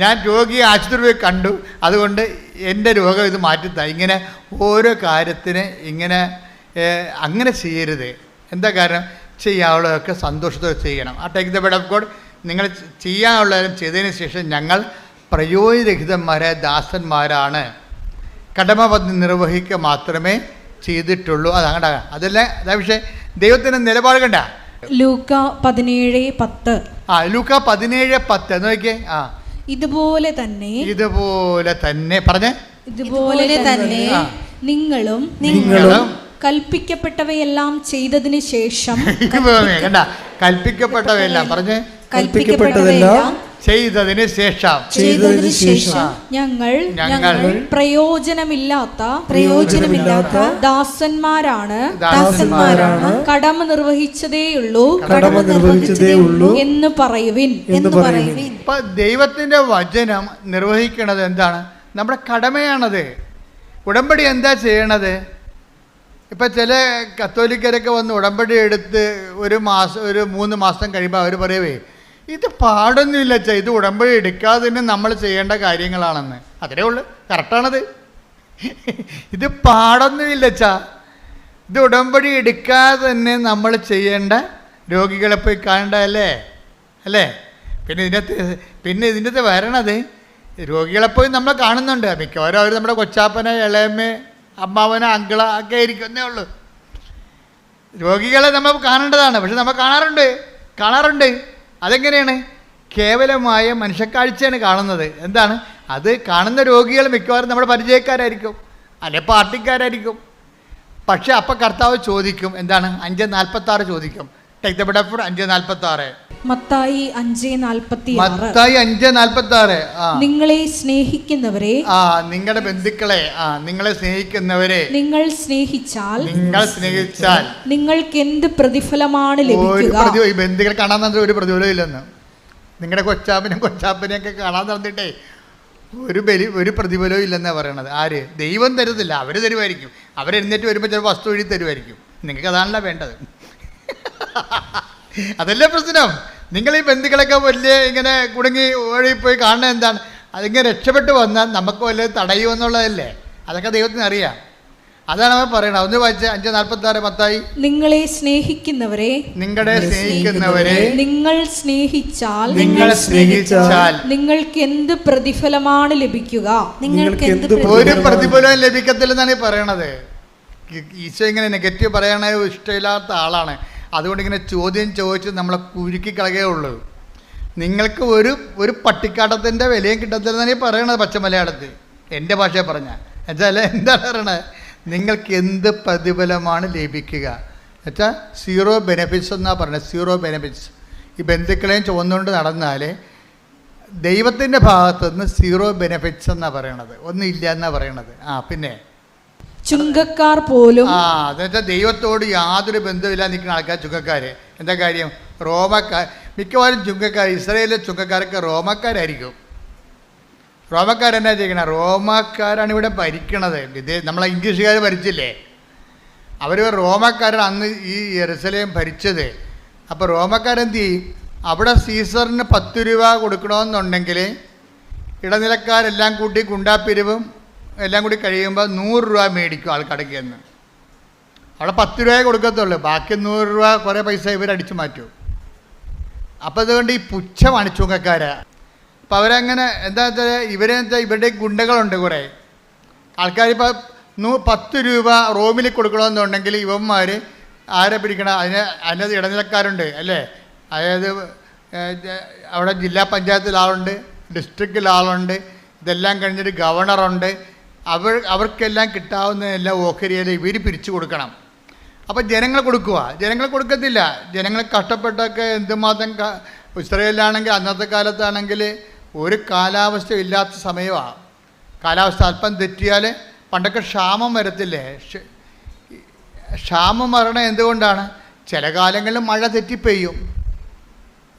ഞാൻ രോഗിയെ ആശുപത്രി പോയി കണ്ടു, അതുകൊണ്ട് എൻ്റെ രോഗം ഇത് മാറ്റിത്താ. ഇങ്ങനെ ഓരോ കാര്യത്തിന് ഇങ്ങനെ അങ്ങനെ ചെയ്യരുത്. എന്താ കാരണം? ചെയ്യാനുള്ളതൊക്കെ സന്തോഷത്തോടെ ചെയ്യണം. ആ take the word of God. നിങ്ങൾ ചെയ്യാനുള്ളതും ചെയ്തതിന് ശേഷം ഞങ്ങൾ പ്രയോജനരഹിതന്മാരായ ദാസന്മാരാണ്, കടമബദ്ധ നിർവഹിക്കുക മാത്രമേ ചെയ്തിട്ടുള്ളൂ. അതങ്ങട അതല്ല അതാ വിഷയം. ദൈവത്തിൻ്റെ നിലപാട് കണ്ട ലൂക്ക 17:10. ലൂക്ക 17:10 നോക്കിയേ. ഇതുപോലെ തന്നെ പറഞ്ഞേ. ഇതുപോലെ തന്നെ ആ. നിങ്ങളും കൽപ്പിക്കപ്പെട്ടവയെല്ലാം ചെയ്തതിന് ശേഷം കണ്ട, കൽപ്പിക്കപ്പെട്ടവയെല്ലാം പറഞ്ഞ് കൽപ്പിക്കപ്പെട്ടതെല്ലാം ചെയ്തതിന് ശേഷം ഞങ്ങൾ പ്രയോജനമില്ലാത്ത ദാസന്മാരാണ് കടമ നിർവഹിച്ചതേയുള്ളൂ എന്ന് പറയുവിൻ. ഇപ്പൊ ദൈവത്തിന്റെ വചനം നിർവഹിക്കണത് എന്താണ്? നമ്മുടെ കടമയാണത്. ഉടമ്പടി എന്താ ചെയ്യണത്? ഇപ്പം ചില കത്തോലിക്കരൊക്കെ വന്ന് ഉടമ്പടി എടുത്ത് ഒരു 3 മാസം കഴിയുമ്പോൾ അവർ പറയുവേ, ഇത് പാടൊന്നുമില്ല അച്ഛാ, ഇത് ഉടമ്പടി എടുക്കാതെ തന്നെ നമ്മൾ ചെയ്യേണ്ട കാര്യങ്ങളാണെന്ന്. അത്രേ ഉള്ളു, കറക്റ്റാണത്. ഇത് പാടൊന്നുമില്ല അച്ഛാ, ഇത് ഉടമ്പടി എടുക്കാതെ തന്നെ നമ്മൾ ചെയ്യേണ്ട, രോഗികളെ പോയി കാണണ്ടല്ലേ അല്ലേ? പിന്നെ ഇതിൻ്റെ വരണത് രോഗികളെപ്പോയി നമ്മൾ കാണുന്നുണ്ട്. മിക്കവാറും അവർ നമ്മുടെ കൊച്ചാപ്പന, ഇളയമ്മ, അമ്മാവന, അങ്കിള ഒക്കെ ആയിരിക്കുന്നേ ഉള്ളൂ. രോഗികളെ നമ്മൾ കാണേണ്ടതാണ്, പക്ഷെ നമ്മൾ കാണാറുണ്ട്. അതെങ്ങനെയാണ്? കേവലമായ മനുഷ്യക്കാഴ്ചയാണ് കാണുന്നത്. എന്താണ് അത്? കാണുന്ന രോഗികൾ മിക്കവാറും നമ്മുടെ പരിചയക്കാരായിരിക്കും, അല്ലെ പാർട്ടിക്കാരായിരിക്കും. പക്ഷെ അപ്പം കർത്താവ് ചോദിക്കും, എന്താണ്? 5:46 ചോദിക്കും. Take the word of 5:46. Mathai 5:46. Mathai 5:46. നിങ്ങളെ സ്നേഹിക്കുന്നവരെ, നിങ്ങളുടെ ബന്ധുക്കളെ, നിങ്ങളെ സ്നേഹിക്കുന്നവരെ നിങ്ങൾ സ്നേഹിച്ചാൽ നിങ്ങൾക്ക് എന്ത് പ്രതിഫലമാണ് ലഭിക്കുക? ഈ ബന്ധുക്കളെ കാണാൻ നടന്നിട്ട് ഒരു പ്രതിഫലം ഇല്ലെന്ന്. നിങ്ങളുടെ കൊച്ചാപ്പനെയൊക്കെ കാണാൻ നടന്നിട്ടേ ഒരു പ്രതിഫലവും ഇല്ലെന്നാണ് പറയണത്. ആര്? ദൈവം തരുന്നില്ല, അവർ തരുമായിരിക്കും. അവരെഴുന്നേറ്റ് വരുമ്പോൾ ചിലപ്പോൾ വസ്തു എഴുതി തരുമായിരിക്കും. നിങ്ങൾക്ക് അതാണല്ലോ വേണ്ടത്. അതല്ലേ പ്രശ്നം. നിങ്ങൾ ഈ ബന്ധുക്കളൊക്കെ വലിയ ഇങ്ങനെ കുടുങ്ങി ഓടിപ്പോയി കാണുന്നത് എന്താണ്? അതിങ്ങനെ രക്ഷപ്പെട്ട് വന്നാൽ നമുക്ക് വല്ല തടയുമെന്നുള്ളതല്ലേ? അതൊക്കെ ദൈവത്തിന് അറിയാം. അതാണ് അവൻ പറയണത്. ഒന്ന് വായിച്ച 5:46 മത്തായി. നിങ്ങളെ സ്നേഹിക്കുന്നവരെ നിങ്ങൾ സ്നേഹിച്ചാൽ നിങ്ങൾക്ക് എന്ത് പ്രതിഫലമാണ് ലഭിക്കുക? ഒരു പ്രതിഫലവും ലഭിക്കത്തില്ലെന്നാണ് ഈ പറയണത്. ഈശോ ഇങ്ങനെ നെഗറ്റീവ് പറയണ ഇഷ്ടമില്ലാത്ത ആളാണ്. അതുകൊണ്ട് ഇങ്ങനെ ചോദ്യം ചോദിച്ച് നമ്മളെ കുരുക്കി കളയുകയുള്ളൂ. നിങ്ങൾക്ക് ഒരു പട്ടിക്കാട്ടത്തിൻ്റെ വിലയും കിട്ടത്തില്ലെന്നാണ് ഈ പറയണത് പച്ചമലയാളത്തിൽ, എൻ്റെ ഭാഷയിൽ പറഞ്ഞാൽ. എന്നുവെച്ചാൽ എന്താണ് പറയണത്? നിങ്ങൾക്ക് എന്ത് പ്രതിഫലമാണ് ലഭിക്കുക എന്നുവെച്ചാൽ സീറോ ബെനിഫിറ്റ്സ് എന്നാണ് പറയുന്നത്. Zero benefits. ഈ ബന്ധുക്കളെയും ചുവന്നുകൊണ്ട് നടന്നാൽ ദൈവത്തിൻ്റെ ഭാഗത്തുനിന്ന് സീറോ ബെനിഫിറ്റ്സ് എന്നാണ് പറയണത്, ഒന്നും ഇല്ല എന്നാണ് പറയണത്. പിന്നെ ചുങ്കക്കാർ പോലും എന്നുവെച്ചാൽ ദൈവത്തോട് യാതൊരു ബന്ധമില്ല നിൽക്കുന്ന ആൾക്കാർ ചുങ്കക്കാർ. എന്താ കാര്യം? റോമക്കാർ. മിക്കവാറും ചുങ്കക്കാർ, ഇസ്രായേലിലെ ചുങ്കക്കാരൊക്കെ റോമക്കാരായിരിക്കും. റോമക്കാരെന്നാ ചെയ്യണം? റോമക്കാരാണ് ഇവിടെ ഭരിക്കണത്. നമ്മളെ ഇംഗ്ലീഷുകാർ ഭരിച്ചില്ലേ, അവർ റോമക്കാരാണ് അന്ന് ഈ യെരുശലേം ഭരിച്ചത്. അപ്പോൾ റോമക്കാരെന്ത് ചെയ്യും? അവിടെ സീസറിന് 10 രൂപ കൊടുക്കണമെന്നുണ്ടെങ്കിൽ ഇടനിലക്കാരെല്ലാം കൂട്ടി ഗുണ്ടാപ്പിരിവും എല്ലാം കൂടി കഴിയുമ്പോൾ 100 രൂപ മേടിക്കും ആൾക്കടയ്ക്ക് എന്ന്. അവിടെ 10 രൂപയെ കൊടുക്കത്തുള്ളൂ, ബാക്കി 100 രൂപ കുറേ പൈസ ഇവരടിച്ചു മാറ്റും. അപ്പോൾ അതുകൊണ്ട് ഈ പുച്ഛമാണ് ചുങ്കക്കാരെ. അപ്പോൾ അവരങ്ങനെ എന്താ വെച്ചാൽ ഇവരുടെ ഗുണ്ടകളുണ്ട് കുറേ ആൾക്കാർ. ഇപ്പോൾ 10 രൂപ റോമിൽ കൊടുക്കണമെന്നുണ്ടെങ്കിൽ ഇവന്മാർ ആരെ പിടിക്കണം? അതിനകത്ത് ഇടനിലക്കാരുണ്ട് അല്ലേ? അതായത് അവിടെ ജില്ലാ പഞ്ചായത്തിൽ ആളുണ്ട്, ഡിസ്ട്രിക്റ്റിൽ ആളുണ്ട്, ഇതെല്ലാം കഴിഞ്ഞിട്ട് ഗവർണറുണ്ട്. അവർക്കെല്ലാം കിട്ടാവുന്നതെല്ലാം ഓഹരിയിൽ ഇവർ പിരിച്ചു കൊടുക്കണം. അപ്പോൾ ജനങ്ങൾ കൊടുക്കത്തില്ല. ജനങ്ങൾ കഷ്ടപ്പെട്ടൊക്കെ എന്തുമാത്രം ഇസ്രായേലിലാണെങ്കിൽ അന്നത്തെ കാലത്താണെങ്കിൽ ഒരു കാലാവസ്ഥ ഇല്ലാത്ത സമയമാണ്. കാലാവസ്ഥ അല്പം തെറ്റിയാൽ പണ്ടൊക്കെ ക്ഷാമം വരത്തില്ലേ? ക്ഷാമം വരണ എന്തുകൊണ്ടാണ്? ചില കാലങ്ങളിൽ മഴ തെറ്റിപ്പെയ്യും.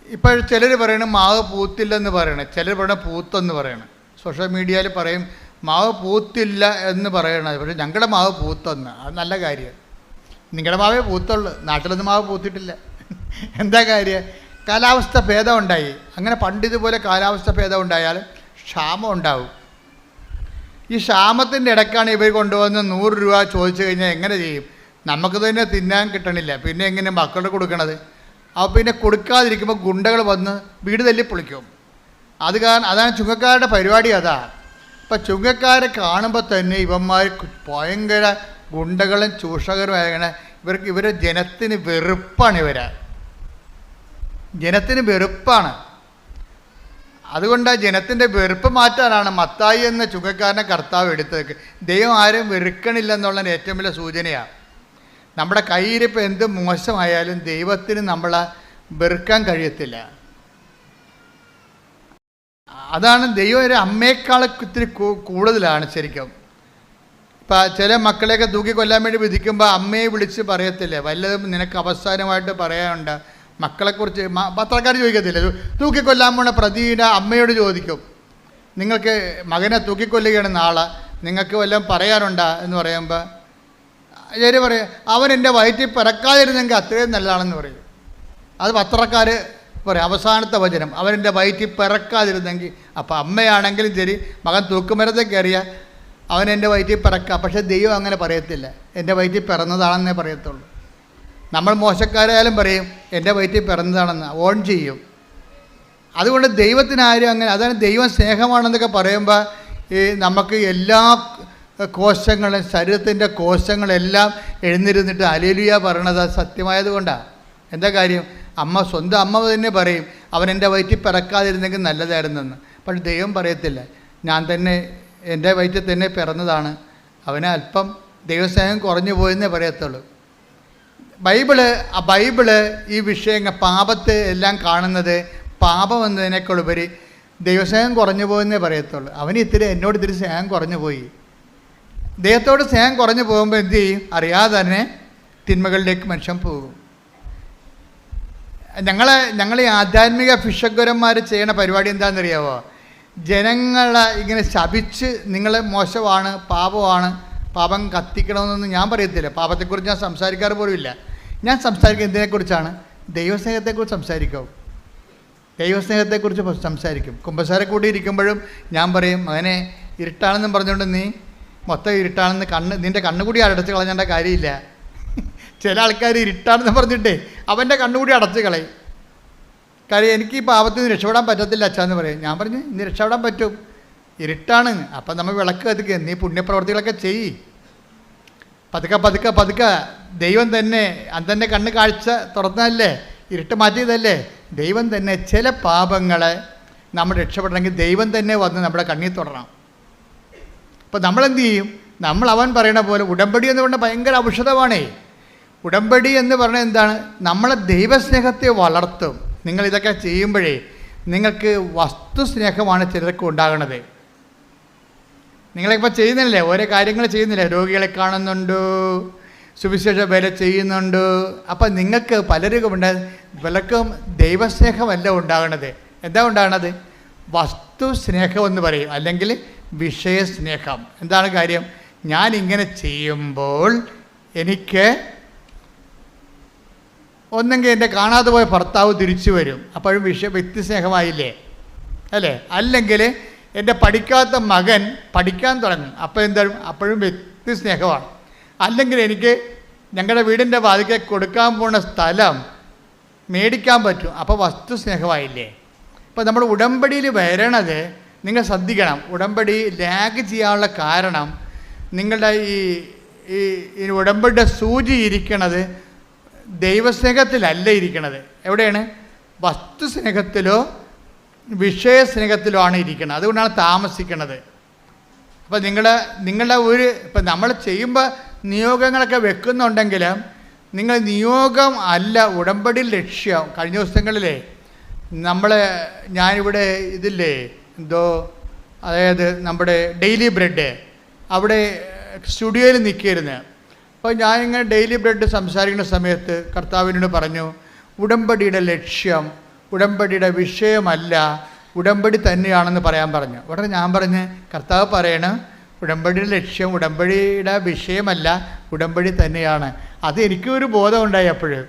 ഇപ്പോൾ ചിലർ പറയണം മാവ് പൂത്തില്ലെന്ന് പറയണം, ചിലർ പറയണ പൂത്തെന്ന് പറയണം. സോഷ്യൽ മീഡിയയിൽ പറയും മാവ് പൂത്തില്ല എന്ന് പറയണത്, പക്ഷേ ഞങ്ങളുടെ മാവ് പൂത്തെന്ന്. അത് നല്ല കാര്യം. നിങ്ങളുടെ മാവേ പൂത്തുള്ളൂ, നാട്ടിലൊന്നും മാവ് പൂത്തിട്ടില്ല. എന്താ കാര്യം? കാലാവസ്ഥ ഭേദം ഉണ്ടായി. അങ്ങനെ പണ്ടിതുപോലെ കാലാവസ്ഥ ഭേദം ഉണ്ടായാൽ ക്ഷാമം ഉണ്ടാവും. ഈ ക്ഷാമത്തിൻ്റെ ഇടയ്ക്കാണ് ഇവർ കൊണ്ടുവന്ന് 100 രൂപ ചോദിച്ചു കഴിഞ്ഞാൽ എങ്ങനെ ചെയ്യും? നമുക്ക് തന്നെ തിന്നാൻ കിട്ടണില്ല, പിന്നെ എങ്ങനെ മക്കളുടെ കൊടുക്കണത്? അപ്പോൾ പിന്നെ കൊടുക്കാതിരിക്കുമ്പോൾ ഗുണ്ടകൾ വന്ന് വീട് തല്ലി പൊളിക്കും. അതാണ് ചുങ്കക്കാരുടെ പരിപാടി. ഇപ്പം ചുങ്കക്കാരെ കാണുമ്പോൾ തന്നെ ഇവന്മാർ ഭയങ്കര ഗുണ്ടകളും ചൂഷകരുമായങ്ങനെ ഇവരുടെ ജനത്തിന് വെറുപ്പാണ്. ജനത്തിന് വെറുപ്പാണ്. അതുകൊണ്ട് ജനത്തിൻ്റെ വെറുപ്പ് മാറ്റാനാണ് മത്തായി എന്ന ചുങ്കക്കാരനെ കർത്താവ് എടുത്തത്. ദൈവം ആരും വെറുക്കണില്ലെന്നുള്ളതിന് ഏറ്റവും വലിയ സൂചനയാണ്. നമ്മുടെ കയ്യിരിപ്പ് എന്ത് മോശമായാലും ദൈവത്തിന് നമ്മളെ വെറുക്കാൻ കഴിയത്തില്ല. അതാണ് ദൈവം ഒരു അമ്മയെക്കാൾ ഇത്തിരി കൂടുതലാണ് ശരിക്കും. ഇപ്പം ചില മക്കളെയൊക്കെ തൂക്കിക്കൊല്ലാൻ വേണ്ടി വിധിക്കുമ്പോൾ അമ്മയെ വിളിച്ച് പറയത്തില്ലേ, വല്ലതും നിനക്ക് അവസാനമായിട്ട് പറയാനുണ്ട്. മക്കളെക്കുറിച്ച് പത്രക്കാർ ചോദിക്കത്തില്ല, തൂക്കിക്കൊല്ലാൻ പോണ പ്രതിയുടെ അമ്മയോട് ചോദിക്കും, നിങ്ങൾക്ക് മകനെ തൂക്കിക്കൊല്ലുകയാണ് നാളെ, നിങ്ങൾക്ക് വല്ലതും പറയാനുണ്ടോ എന്ന് പറയുമ്പോൾ ശരി പറയും, അവൻ എൻ്റെ വയറ്റിൽ പിറക്കാതിരുന്നെങ്കിൽ അത്രയും നല്ലതാണെന്ന് പറയും. അത് പത്രക്കാർ പറയും, അവസാനത്തെ വചനം, അവനെൻ്റെ വയറ്റിൽ പിറക്കാതിരുന്നെങ്കിൽ. അപ്പോൾ അമ്മയാണെങ്കിലും ശരി, മകൻ തൂക്കുമരത്തിൽ കയറിയ അവൻ എൻ്റെ വയറ്റിൽ പിറക്കാം. പക്ഷേ ദൈവം അങ്ങനെ പറയത്തില്ല, എൻ്റെ വയറ്റിൽ പിറന്നതാണെന്നേ പറയത്തുള്ളൂ. നമ്മൾ മോശക്കാരായാലും പറയും എൻ്റെ വയറ്റിൽ പിറന്നതാണെന്ന്, ഓൺ ചെയ്യും. അതുകൊണ്ട് ദൈവത്തിനാരും അങ്ങനെ, അതാണ് ദൈവം സ്നേഹമാണെന്നൊക്കെ പറയുമ്പോൾ ഈ നമുക്ക് എല്ലാ കോശങ്ങളും, ശരീരത്തിൻ്റെ കോശങ്ങളെല്ലാം എഴുന്നിരുന്നിട്ട് ഹല്ലേലൂയ പറയണത് സത്യമായത് കൊണ്ടാണ്. എന്താ കാര്യം? സ്വന്തം അമ്മ തന്നെ പറയും അവൻ എൻ്റെ വയറ്റിൽ പിറക്കാതിരുന്നെങ്കിൽ നല്ലതായിരുന്നെന്ന്. പക്ഷെ ദൈവം പറയത്തില്ല, ഞാൻ തന്നെ എൻ്റെ വയറ്റിൽ തന്നെ പിറന്നതാണ്, അവനെ അല്പം ദൈവസ്നേഹം കുറഞ്ഞു പോയെന്നേ പറയത്തുള്ളൂ. ബൈബിള് ഈ വിഷയങ്ങൾ പാപത്തെ എല്ലാം കാണുന്നത് പാപം എന്നതിനേക്കാളുപരി ദൈവസ്നേഹം കുറഞ്ഞു പോയെന്നേ പറയത്തുള്ളൂ. അവന് എന്നോട് ഇത്തിരി സ്നേഹം കുറഞ്ഞു പോയി. ദൈവത്തോട് സ്നേഹം കുറഞ്ഞു പോകുമ്പോൾ എന്ത് ചെയ്യും? അറിയാതെ തന്നെ തിന്മകളിലേക്ക് മനുഷ്യൻ പോകും. ഞങ്ങൾ ഈ ആധ്യാത്മിക ഫിഷഗ്വരന്മാർ ചെയ്യണ പരിപാടി എന്താണെന്നറിയാമോ? ജനങ്ങളെ ഇങ്ങനെ ശപിച്ച് നിങ്ങൾ മോശമാണ്, പാപമാണ്, പാപം കത്തിക്കണമെന്നൊന്നും ഞാൻ പറയത്തില്ല. പാപത്തെക്കുറിച്ച് ഞാൻ സംസാരിക്കാറ് പോലുമില്ല. ഞാൻ സംസാരിക്കുക എന്തിനെക്കുറിച്ചാണ്? ദൈവസ്നേഹത്തെക്കുറിച്ച് സംസാരിക്കും. ദൈവസ്നേഹത്തെക്കുറിച്ച് സംസാരിക്കും. കുമ്പസാര കൂടി ഇരിക്കുമ്പോഴും ഞാൻ പറയും, മകനെ ഇരുട്ടാണെന്നും പറഞ്ഞുകൊണ്ട് നീ മൊത്തം ഇരുട്ടാണെന്ന് നിൻ്റെ കണ്ണുകൂടി അടച്ച് കളഞ്ഞേണ്ട കാര്യമില്ല. ചില ആൾക്കാർ ഇരുട്ടാണെന്ന് പറഞ്ഞിട്ടേ അവൻ്റെ കണ്ണുകൂടി അടച്ച് കളയും. കാര്യം എനിക്ക് ഈ പാപത്തിൽ നിന്ന് രക്ഷപ്പെടാൻ പറ്റത്തില്ല അച്ഛാന്ന് പറയും. ഞാൻ പറഞ്ഞു, ഇന്ന് രക്ഷപ്പെടാൻ പറ്റും, ഇരുട്ടാണ്. അപ്പം നമ്മൾ വിളക്ക് കത്തിക്കുക, നീ പുണ്യപ്രവർത്തികളൊക്കെ ചെയ്യ്. പതുക്കെ ദൈവം തന്നെ അന്തൻ്റെ കണ്ണ് കാഴ്ച തുറന്നതല്ലേ, ഇരുട്ട് മാറ്റിയതല്ലേ. ദൈവം തന്നെ ചില പാപങ്ങളെ നമ്മൾ രക്ഷപ്പെടണമെങ്കിൽ ദൈവം തന്നെ വന്ന് നമ്മുടെ കണ്ണിൽ തൊടണം. അപ്പോൾ നമ്മളെന്ത് ചെയ്യും? നമ്മൾ അവൻ പറയണ പോലെ ഉടമ്പടി എന്ന് പറഞ്ഞാൽ ഭയങ്കര ഔഷധമാണേ. ഉടമ്പടി എന്ന് പറഞ്ഞാൽ എന്താണ്? നമ്മളെ ദൈവസ്നേഹത്തെ വളർത്തും. നിങ്ങളിതൊക്കെ ചെയ്യുമ്പോഴേ നിങ്ങൾക്ക് വസ്തുസ്നേഹമാണ് ചിലർക്ക് ഉണ്ടാകണത്. നിങ്ങളിപ്പോൾ ചെയ്യുന്നില്ലേ, ഓരോ കാര്യങ്ങൾ ചെയ്യുന്നില്ലേ, രോഗികളെ കാണുന്നുണ്ട്, സുവിശേഷ വേല ചെയ്യുന്നുണ്ട്. അപ്പം നിങ്ങൾക്ക് പലർക്കും ദൈവസ്നേഹമല്ല ഉണ്ടാകണത്. എന്താ ഉണ്ടാകണത്? വസ്തുസ്നേഹം എന്ന് പറയും, അല്ലെങ്കിൽ വിഷയസ്നേഹം. എന്താണ് കാര്യം? ഞാനിങ്ങനെ ചെയ്യുമ്പോൾ എനിക്ക് ഒന്നെങ്കിൽ എൻ്റെ കാണാതെ പോയ ഭർത്താവ് തിരിച്ചു വരും, അപ്പോഴും വ്യക്തിസ്നേഹമായില്ലേ അല്ലേ? അല്ലെങ്കിൽ എൻ്റെ പഠിക്കാത്ത മകൻ പഠിക്കാൻ തുടങ്ങും, അപ്പോൾ എന്തായാലും അപ്പോഴും വ്യക്തിസ്നേഹമാണ്. അല്ലെങ്കിൽ എനിക്ക് ഞങ്ങളുടെ വീടിൻ്റെ വാതിക്കൽ കൊടുക്കാൻ പോകുന്ന സ്ഥലം മേടിക്കാൻ പറ്റും, അപ്പോൾ വസ്തുസ്നേഹമായില്ലേ? അപ്പോൾ നമ്മൾ ഉടമ്പടിയിൽ വരണത് നിങ്ങൾ ശ്രദ്ധിക്കണം. ഉടമ്പടി ലാഗ് ചെയ്യാനുള്ള കാരണം നിങ്ങളുടെ ഈ ഉടമ്പടിയുടെ സൂചി ഇരിക്കണത് ദൈവസ്നേഹത്തിലല്ല ഇരിക്കണത്. എവിടെയാണ്? വസ്തുസ്നേഹത്തിലോ വിഷയസ്നേഹത്തിലോ ആണ് ഇരിക്കുന്നത്. അതുകൊണ്ടാണ് താമസിക്കുന്നത്. അപ്പോൾ ഇപ്പം നമ്മൾ ചെയ്യുമ്പോൾ നിയോഗങ്ങളൊക്കെ വെക്കുന്നുണ്ടെങ്കിൽ നിങ്ങൾ നിയോഗം അല്ല ഉടമ്പടി ലക്ഷ്യം. കഴിഞ്ഞ ദിവസങ്ങളിലേ ഞാനിവിടെ ഇതില്ലേ അതായത് നമ്മുടെ ഡെയിലി ബ്രെഡ് അവിടെ സ്റ്റുഡിയോയിൽ നിൽക്കിയിരുന്നു. അപ്പോൾ ഞാനിങ്ങനെ ഡെയിലി ബ്രെഡ് സംസാരിക്കുന്ന സമയത്ത് കർത്താവിനോട് പറഞ്ഞു, ഉടമ്പടിയുടെ ലക്ഷ്യം ഉടമ്പടിയുടെ വിഷയമല്ല, ഉടമ്പടി തന്നെയാണെന്ന് പറയാൻ പറഞ്ഞു. ഉടനെ ഞാൻ പറഞ്ഞ്, കർത്താവ് പറയണ ഉടമ്പടിയുടെ ലക്ഷ്യം ഉടമ്പടിയുടെ വിഷയമല്ല, ഉടമ്പടി തന്നെയാണ്. അത് എനിക്കൊരു ബോധം ഉണ്ടായി. അപ്പോഴ്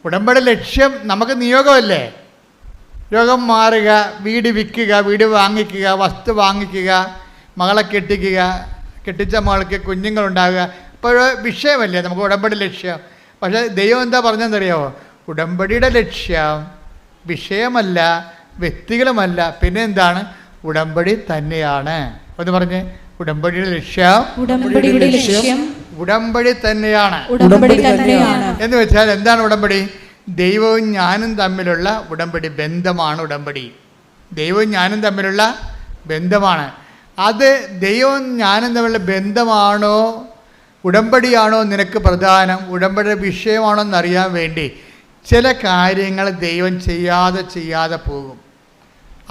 ഉടമ്പടി ലക്ഷ്യം നമുക്ക് നിയോഗമല്ലേ? രോഗം മാറുക, വീട് വിൽക്കുക, വീട് വാങ്ങിക്കുക, വസ്തു വാങ്ങിക്കുക, മകളെ കെട്ടിച്ച മകൾക്ക് കുഞ്ഞുങ്ങളുണ്ടാകുക. ഇപ്പോൾ വിഷയമല്ലേ നമുക്ക് ഉടമ്പടി ലക്ഷ്യം? പക്ഷേ ദൈവം എന്താ പറഞ്ഞതെന്നറിയാമോ? ഉടമ്പടിയുടെ ലക്ഷ്യം വിഷയമല്ല, വ്യക്തികളുമല്ല, പിന്നെ എന്താണ്? ഉടമ്പടി തന്നെയാണ്. ഒന്ന് പറഞ്ഞ്, ഉടമ്പടിയുടെ ലക്ഷ്യം ഉടമ്പടി തന്നെയാണ്. എന്ന് വെച്ചാൽ എന്താണ് ഉടമ്പടി? ദൈവവും ഞാനും തമ്മിലുള്ള ഉടമ്പടി ബന്ധമാണ് ഉടമ്പടി. ദൈവവും ഞാനും തമ്മിലുള്ള ബന്ധമാണ്. അത് ദൈവവും ഞാനും തമ്മിലുള്ള ബന്ധമാണോ, ഉടമ്പടിയാണോ നിനക്ക് പ്രധാനം, ഉടമ്പടിയുടെ വിഷയമാണോ എന്നറിയാൻ വേണ്ടി ചില കാര്യങ്ങൾ ദൈവം ചെയ്യാതെ പോകും.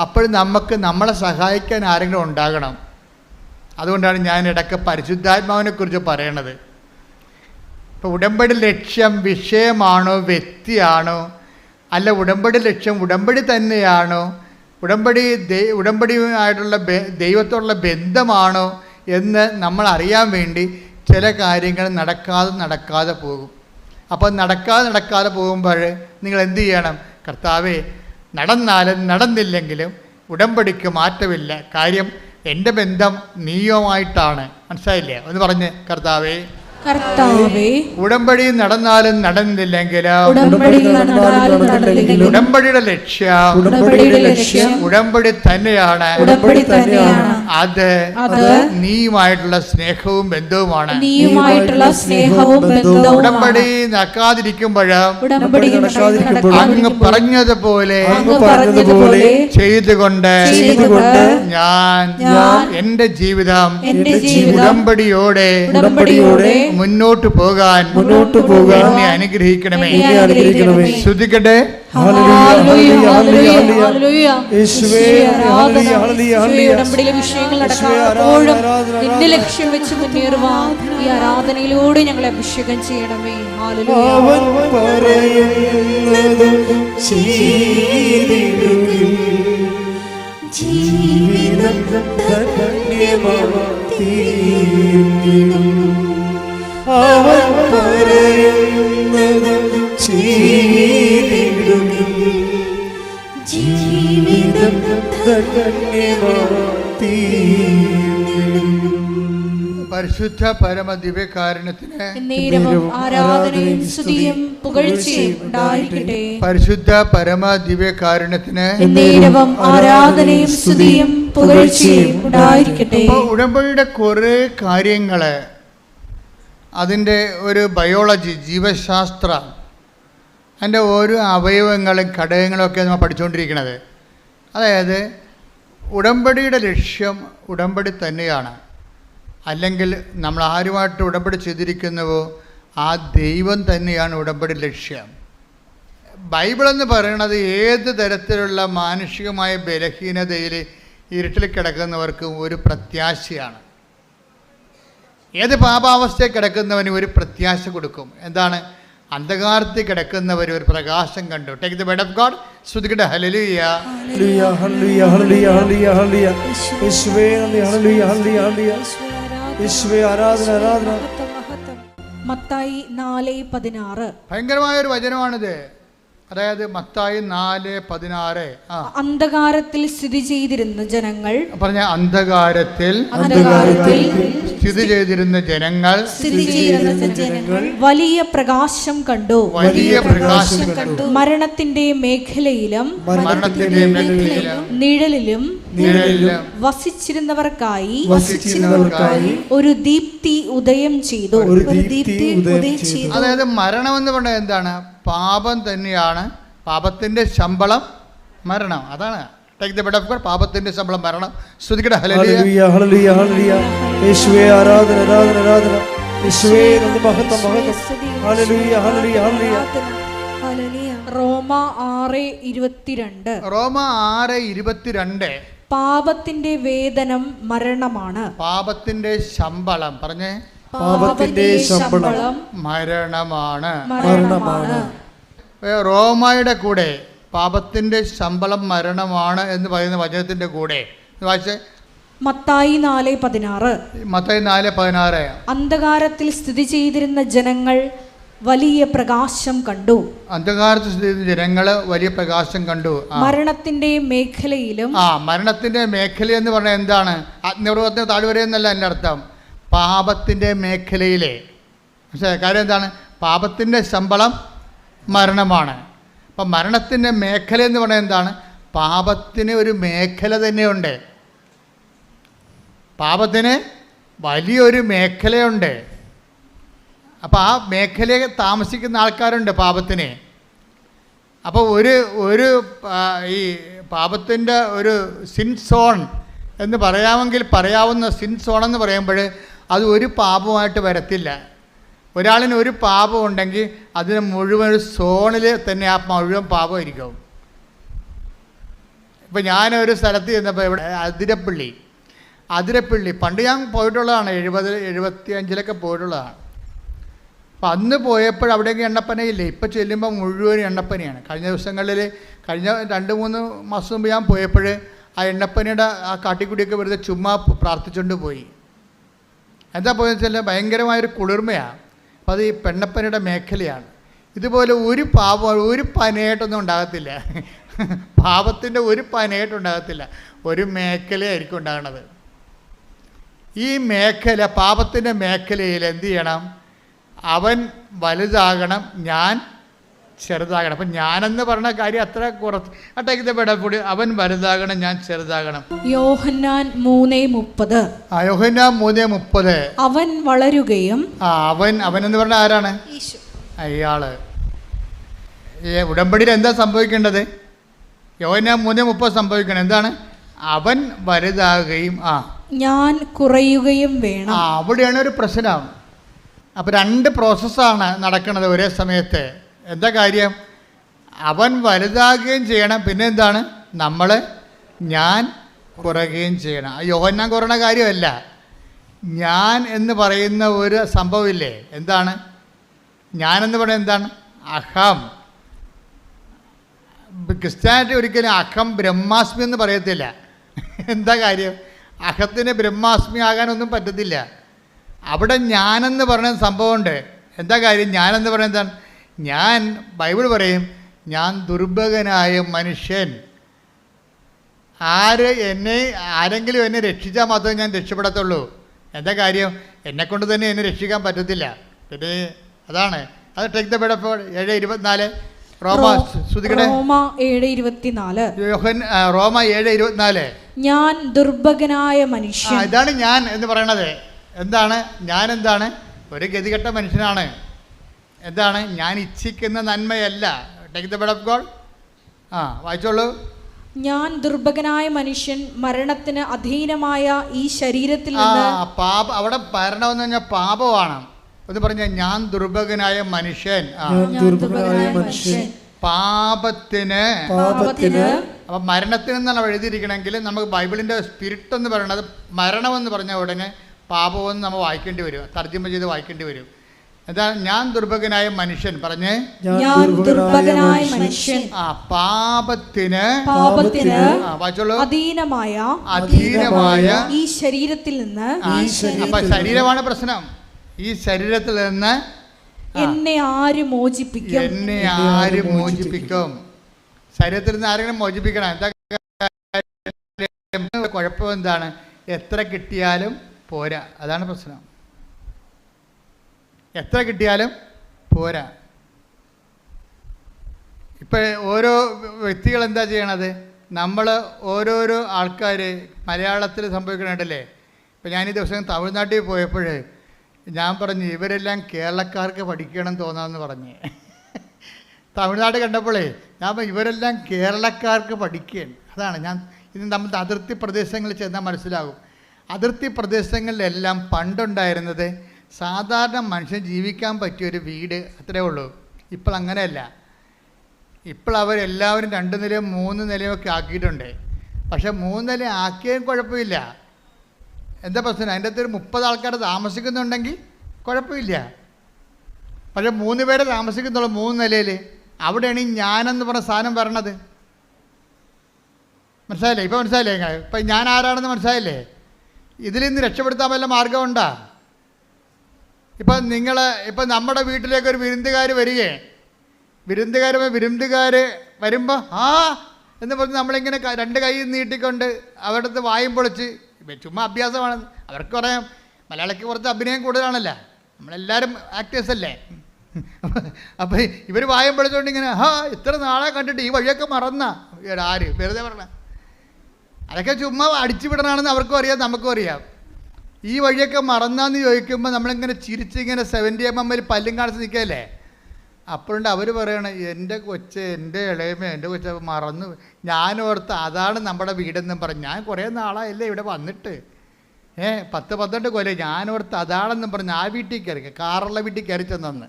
അപ്പോൾ നമുക്ക് നമ്മളെ സഹായിക്കാൻ ആരെങ്കിലും ഉണ്ടാകണം. അതുകൊണ്ടാണ് ഞാൻ ഇടയ്ക്ക് പരിശുദ്ധാത്മാവിനെക്കുറിച്ച് പറയണത്. ഇപ്പോൾ ഉടമ്പടി ലക്ഷ്യം വിഷയമാണോ, വ്യക്തിയാണോ, അല്ല ഉടമ്പടി ലക്ഷ്യം ഉടമ്പടി തന്നെയാണോ, ഉടമ്പടിയുമായിട്ടുള്ള ദൈവത്തോടുള്ള ബന്ധമാണോ എന്ന് നമ്മൾ അറിയാൻ വേണ്ടി ചില കാര്യങ്ങൾ നടക്കാതെ പോകും. അപ്പോൾ നടക്കാതെ പോകുമ്പോൾ നിങ്ങൾ എന്ത് ചെയ്യണം? കർത്താവേ, നടന്നാലും നടന്നില്ലെങ്കിലും ഉടമ്പടിക്ക് മാറ്റമില്ല. കാര്യം എൻ്റെ ബന്ധം നീയുമായിട്ടാണ്. മനസ്സിലായില്ലേ? ഒന്ന് പറഞ്ഞ്, കർത്താവേ, ഉടമ്പടി നടന്നാലും നടന്നില്ലെങ്കിലും ഉടമ്പടിയുടെ ലക്ഷ്യം ഉടമ്പടി തന്നെയാണ്. അത് നീയുമായിട്ടുള്ള സ്നേഹവും ബന്ധവുമാണ്. ഉടമ്പടി നടക്കാതിരിക്കുമ്പോഴും അങ്ങ് പറഞ്ഞതുപോലെ ചെയ്തുകൊണ്ട് ഞാൻ എൻ്റെ ജീവിതം ഉടമ്പടിയോടെ മുന്നോട്ട് പോകാൻ എന്നെ അനുഗ്രഹിക്കണമേ. ശ്രുതിക്കട്ടെ. ഉടമ്പടിയിലെ വിഷയങ്ങൾ നടക്കാപ്പോഴും നിന്റെ ലക്ഷ്യം വെച്ച് മുന്നേറുവാൻ ഈ ആരാധനയിലൂടെ ഞങ്ങളെ അഭിഷേകം ചെയ്യണമേ. ജീവിതം അവൻ പറയുന്നത് ചെയ്തിടുകിൽ ജീവിതം പരിശുദ്ധ പരമ ദിവ്യകാരുണ്യത്തിന് ആരാധനയും സ്തുതിയും പുകഴ്ചയും ഉണ്ടായിരിക്കട്ടെ. പരിശുദ്ധ പരമ ദിവ്യകാരുണ്യത്തിന് ആരാധനയും സ്തുതിയും പുകഴ്ചയും ഉണ്ടായിരിക്കട്ടെ. ഉടമ്പടിയുടെ കുറേ കാര്യങ്ങള്, അതിൻ്റെ ഒരു ബയോളജി, ജീവശാസ്ത്രം, അതിൻ്റെ ഓരോ അവയവങ്ങളും ഘടകങ്ങളൊക്കെ നമ്മൾ പഠിച്ചുകൊണ്ടിരിക്കുന്നത്. അതായത് ഉടമ്പടിയുടെ ലക്ഷ്യം ഉടമ്പടി തന്നെയാണ്. അല്ലെങ്കിൽ നമ്മൾ ആരുമായിട്ട് ഉടമ്പടി ചെയ്തിരിക്കുന്നുവോ ആ ദൈവം തന്നെയാണ് ഉടമ്പടി ലക്ഷ്യം. ബൈബിളെന്ന് പറയുന്നത് ഏത് തരത്തിലുള്ള മാനുഷികമായ ബലഹീനതയിൽ ഇരുട്ടിൽ കിടക്കുന്നവർക്കും ഒരു പ്രത്യാശയാണ്. ഏത് പാപാവസ്ഥയിൽ കിടക്കുന്നവന് ഒരു പ്രത്യാശ കൊടുക്കും. എന്താണ്? അന്ധകാരത്തിൽ കിടക്കുന്നവർ ഒരു പ്രകാശം കണ്ടു. Take the word of God. സ്തുതിക്കട്ടെ. Hallelujah, hallelujah, hallelujah, hallelujah, hallelujah, യേശുവേ നന്ദി, ഹല്ലേലൂയ, ഹല്ലേലൂയ, ഹല്ലേലൂയ, യേശുവേ ആരാധന, ആരാധന. മത്തായി 4:16 ഭയങ്കരമായ ഒരു വചനമാണിത്. അതായത് മത്തായി 4:16. അന്ധകാരത്തിൽ സ്ഥിതി ചെയ്തിരുന്ന ജനങ്ങൾ, പറഞ്ഞ അന്ധകാരത്തിൽ സ്ഥിതി ചെയ്തിരുന്ന ജനങ്ങൾ വലിയ പ്രകാശം കണ്ടു. മരണത്തിന്റെ മേഖലയിലും നിഴലിലും വസിച്ചിരുന്നവർക്കായി ഒരു ദീപ്തി ഉദയം ചെയ്തു. അതായത് മരണം എന്ന് പറഞ്ഞാൽ എന്താണ്? പാപം തന്നെയാണ്. പാപത്തിന്റെ ശമ്പളം മരണം. അതാണ് take the word of God. പാപത്തിന്റെ ശമ്പളം മരണം. സ്തുതിക്കട്ടെ. ഹല്ലേലൂയ, ഹല്ലേലൂയ, ഹല്ലേലൂയ, യേശുവേ ആരാധന, ആരാധന, ആരാധന, യേശുവേ നന്ദി, മഹത്വം, മഹത്വം. Hallelujah, hallelujah, hallelujah. റോമ 6:22. റോമ 6:22. പാപത്തിന്റെ വേതനം മരണമാണ്. പാപത്തിന്റെ ശമ്പളം, പറഞ്ഞേ, പാപത്തിന്റെ ശമ്പളം മരണമാണ്. മരണമാണ്. റോമയുടെ കൂടെ പാപത്തിന്റെ ശമ്പളം മരണമാണ് എന്ന് പറയുന്ന വചനത്തിന്റെ കൂടെ വായിച്ചേ. മത്തായി 4:16. മത്തായി 4:16. അന്ധകാരത്തിൽ സ്ഥിതി ചെയ്തിരുന്ന ജനങ്ങൾ വലിയ പ്രകാശം കണ്ടു. അന്ധകാരത്തിൽ സ്ഥിതി ചെയ്തിരുന്ന ജനങ്ങൾ വലിയ പ്രകാശം കണ്ടു. മരണത്തിന്റെ മേഖലയിലും. മരണത്തിന്റെ മേഖല എന്ന് പറഞ്ഞാൽ എന്താണ്? അഗ്നിപർവ്വതത്തിന് താഴ്വര എന്നല്ല എൻ്റെ അർത്ഥം. പാപത്തിന്റെ മേഖലയിലെ കാര്യം എന്താണ്? പാപത്തിന്റെ ശമ്പളം മരണമാണ്. അപ്പം മരണത്തിൻ്റെ മേഖല എന്ന് പറഞ്ഞാൽ എന്താണ്? പാപത്തിന് ഒരു മേഖല തന്നെയുണ്ട്. പാപത്തിന് വലിയൊരു മേഖലയുണ്ട്. അപ്പോൾ ആ മേഖലയിൽ താമസിക്കുന്ന ആൾക്കാരുണ്ട് പാപത്തിന്. അപ്പോൾ ഒരു ഈ പാപത്തിൻ്റെ ഒരു സിൻ സോൺ എന്ന് പറയാവുന്ന സിൻ സോൺ എന്ന് പറയുമ്പോൾ അത് ഒരു പാപമായിട്ട് വരത്തില്ല. ഒരാളിന് ഒരു പാപം ഉണ്ടെങ്കിൽ അതിന് മുഴുവൻ ഒരു സോണിൽ തന്നെ ആ മുഴുവൻ പാപമായിരിക്കും. ഇപ്പം ഞാനൊരു സ്ഥലത്ത് ചെന്നപ്പോൾ ഇവിടെ അതിരപ്പള്ളി പണ്ട് ഞാൻ പോയിട്ടുള്ളതാണ്, 75 പോയിട്ടുള്ളതാണ്. അപ്പം അന്ന് പോയപ്പോൾ അവിടേക്ക് എണ്ണപ്പനയില്ലേ. ഇപ്പം ചെല്ലുമ്പോൾ മുഴുവൻ എണ്ണപ്പനയാണ്. കഴിഞ്ഞ ദിവസങ്ങളിൽ കഴിഞ്ഞ 2-3 മാസം മുമ്പ് ഞാൻ പോയപ്പോൾ ആ എണ്ണപ്പനയുടെ ആ കാട്ടിക്കുടിയൊക്കെ വെറുതെ ചുമ്മാ പ്രാർത്ഥിച്ചുകൊണ്ട് പോയി. എന്താ പോയെന്ന് വെച്ചാൽ ഭയങ്കരമായൊരു കുളിർമയാണ്. അപ്പം അത് ഈ പെണ്ണപ്പനയുടെ മേഖലയാണ്. ഇതുപോലെ ഒരു പനയായിട്ടൊന്നും ഉണ്ടാകത്തില്ല. പാപത്തിൻ്റെ ഒരു പനയായിട്ടുണ്ടാകത്തില്ല, ഒരു മേഖലയായിരിക്കും ഉണ്ടാകുന്നത്. ഈ മേഖല, പാപത്തിൻ്റെ മേഖലയിൽ എന്ത് ചെയ്യണം? അവൻ വലുതാകണം, ഞാൻ ചെറുതാകണം. അപ്പം ഞാനെന്ന് പറഞ്ഞ കാര്യം അത്ര കുറച്ച് അട്ടേക്കപ്പെടപ്പൂടി. അവൻ വലുതാകണം, ഞാൻ ചെറുതാകണം. യോഹന്നാൻ 3:30. യോഹന്നാൻ 3:30. അവൻ വളരുകയും. അവൻ എന്ന് പറഞ്ഞാൽ ആരാണ്? അയാള്. ഉടമ്പടിയിൽ എന്താ സംഭവിക്കേണ്ടത്? യോഹന്നാൻ 3:30 സംഭവിക്കണം. എന്താണ്? അവൻ വലുതാകുകയും ഞാൻ കുറയുകയും വേണം. അവിടെയാണ് ഒരു പ്രശ്നം. അപ്പോൾ 2 പ്രോസസ്സാണ് നടക്കുന്നത് ഒരേ സമയത്ത്. എന്താ കാര്യം? അവൻ വലുതാകുകയും ചെയ്യണം, പിന്നെ എന്താണ്? ഞാൻ കുറയുകയും ചെയ്യണം. യോഹന്നാൻ കുറയുന്ന കാര്യമല്ല, ഞാൻ എന്ന് പറയുന്ന ഒരു സംഭവമില്ലേ. എന്താണ് ഞാനെന്ന് പറയുന്നത്? എന്താണ്? അഹം. ക്രിസ്ത്യാനിറ്റി ഒരിക്കലും അഹം ബ്രഹ്മാസ്മി എന്ന് പറയത്തില്ല. എന്താ കാര്യം? അഹത്തിന് ബ്രഹ്മാസ്മി ആകാനൊന്നും പറ്റത്തില്ല. അവിടെ ഞാനെന്ന് പറയുന്ന സംഭവമുണ്ട്. എന്താ കാര്യം? ഞാനെന്ന് പറയുന്നത് എന്താണ്? ഞാൻ, ബൈബിൾ പറയും, ഞാൻ ദുർഭകനായ മനുഷ്യൻ. ആരെങ്കിലും എന്നെ രക്ഷിച്ചാൽ മാത്രമേ ഞാൻ രക്ഷപ്പെടത്തുള്ളൂ. എന്താ കാര്യം? എന്നെക്കൊണ്ട് തന്നെ എന്നെ രക്ഷിക്കാൻ പറ്റത്തില്ല. പിന്നെ അതാണ് അത്. Take the word of 7:24. റോമ 7:24. ഞാൻ ദുർഭകനായ മനുഷ്യൻ. ഇതാണ് ഞാൻ എന്ന് പറയണത്. എന്താണ് ഞാൻ? എന്താണ്? ഒരു ഗതികെട്ട മനുഷ്യനാണ്. എന്താണ്? ഞാൻ ഇച്ഛിക്കുന്ന നന്മയല്ല. Take the word of God. വായിച്ചോളൂ. ഞാൻ ദുർഭകനായ മനുഷ്യൻ, മരണത്തിന് അധീനമായ ഈ ശരീരത്തിൽ നിന്ന്. അവിടെ മരണമെന്ന് പറഞ്ഞാൽ പാപമാണ്. എന്ന് പറഞ്ഞാൽ ഞാൻ ദുർഭകനായ മനുഷ്യൻ. പാപത്തിന്. അപ്പം മരണത്തിന് എന്നാണ് എഴുതിയിരിക്കണമെങ്കിൽ നമുക്ക് ബൈബിളിൻ്റെ സ്പിരിറ്റ് എന്ന് പറയുന്നത് മരണമെന്ന് പറഞ്ഞ ഉടനെ പാപമെന്ന് നമ്മൾ വായിക്കേണ്ടി വരും, തർജ്ജമ ചെയ്ത് വായിക്കേണ്ടി വരും. എന്താ? ഞാൻ ദുർഭകനായ മനുഷ്യൻ. പറഞ്ഞേ, പാപത്തിന് അധീനമായ ഈ ശരീരത്തിൽ നിന്ന്. അപ്പൊ ശരീരമാണ് പ്രശ്നം. ഈ ശരീരത്തിൽ നിന്ന് എന്നെ ആര് മോചിപ്പിക്കും? ശരീരത്തിൽ നിന്ന് ആരെങ്കിലും മോചിപ്പിക്കണം. എന്താ കുഴപ്പം? എന്താണ്? എത്ര കിട്ടിയാലും പോരാ. അതാണ് പ്രശ്നം. എത്ര കിട്ടിയാലും പോരാ. ഇപ്പം ഓരോ വ്യക്തികൾ എന്താ ചെയ്യണത്? നമ്മൾ ഓരോരോ ആൾക്കാർ മലയാളത്തിൽ സംഭവിക്കണുണ്ടല്ലേ. ഇപ്പം ഞാൻ ഈ ദിവസം തമിഴ്നാട്ടിൽ പോയപ്പോൾ ഞാൻ പറഞ്ഞു, ഇവരെല്ലാം കേരളക്കാർക്ക് പഠിക്കണം തോന്നാമെന്ന് പറഞ്ഞ്. തമിഴ്നാട് കണ്ടപ്പോഴേ ഞാൻ ഇവരെല്ലാം കേരളക്കാർക്ക് പഠിക്കുകയാണ്. അതാണ് ഇത് നമ്മൾ അതിർത്തി പ്രദേശങ്ങളിൽ ചെന്നാൽ മനസ്സിലാകും. അതിർത്തി പ്രദേശങ്ങളിലെല്ലാം പണ്ടുണ്ടായിരുന്നത് സാധാരണ മനുഷ്യൻ ജീവിക്കാൻ പറ്റിയൊരു വീട്, അത്രേ ഉള്ളൂ. ഇപ്പോൾ അങ്ങനെയല്ല. ഇപ്പോൾ അവരെല്ലാവരും 2 നിലയും 3 നിലയും ഒക്കെ ആക്കിയിട്ടുണ്ട്. പക്ഷേ 3 നില ആക്കിയാലും കുഴപ്പമില്ല. എന്താ പ്രശ്നം? അതിൻ്റെ അകത്ത് ഒരു 30 ആൾക്കാർ താമസിക്കുന്നുണ്ടെങ്കിൽ കുഴപ്പമില്ല. പക്ഷേ 3 പേരെ താമസിക്കുന്നുള്ളൂ 3 നിലയിൽ. അവിടെയാണ് ഈ ഞാനെന്ന് പറഞ്ഞ സാധനം വരണത്. മനസ്സിലായില്ലേ? ഇപ്പം മനസ്സിലായില്ലേ? ഇപ്പം ഞാൻ ആരാണെന്ന് മനസ്സിലായില്ലേ? ഇതിൽ നിന്ന് രക്ഷപ്പെടുത്താൻ വല്ല മാർഗമുണ്ടോ? ഇപ്പം നമ്മുടെ വീട്ടിലേക്ക് ഒരു വിരുന്നുകാർ വരികയാണ്. വിരുന്നുകാർ വരുമ്പോൾ എന്ന് പറഞ്ഞ് നമ്മളിങ്ങനെ 2 കൈ നീട്ടിക്കൊണ്ട് അവരുടെ അടുത്ത് വായും പൊളിച്ച്, ചുമ്മാ അഭ്യാസമാണ്. അവർക്ക് പറയാം, മലയാളിക്ക് കുറച്ച് അഭിനയം കൂടുതലാണല്ലോ, നമ്മളെല്ലാവരും ആക്ടേഴ്സ് അല്ലേ. അപ്പം ഇവർ വായം പൊളിച്ചുകൊണ്ട് ഇങ്ങനെ ഇത്ര നാളെ കണ്ടിട്ട് ഈ വഴിയൊക്കെ മറന്നാ ആര് വെറുതെ പറഞ്ഞ, അതൊക്കെ ചുമ്മാ അടിച്ചു വിടണമെന്ന് അവർക്കും അറിയാം, നമുക്കും അറിയാം. ഈ വഴിയൊക്കെ മറന്നാന്ന് ചോദിക്കുമ്പോൾ നമ്മളിങ്ങനെ ചിരിച്ചിങ്ങനെ 70mm പല്ലും കാണിച്ച് നിൽക്കുകയല്ലേ. അപ്പോഴുണ്ട് അവർ പറയണ എൻ്റെ കൊച്ച്, എൻ്റെ ഇളയമ, എൻ്റെ കൊച്ച് മറന്നു. ഞാനോർത്ത് അതാണ് നമ്മുടെ വീടെന്നും പറഞ്ഞു. ഞാൻ കുറേ നാളായല്ലേ ഇവിടെ വന്നിട്ട്, 10-12 കൊല്ലം. ഞാനോർത്ത് അതാണെന്നും പറഞ്ഞ് ആ വീട്ടിൽ കയറി, കാറുള്ള വീട്ടിൽ കയറി ചെന്നു.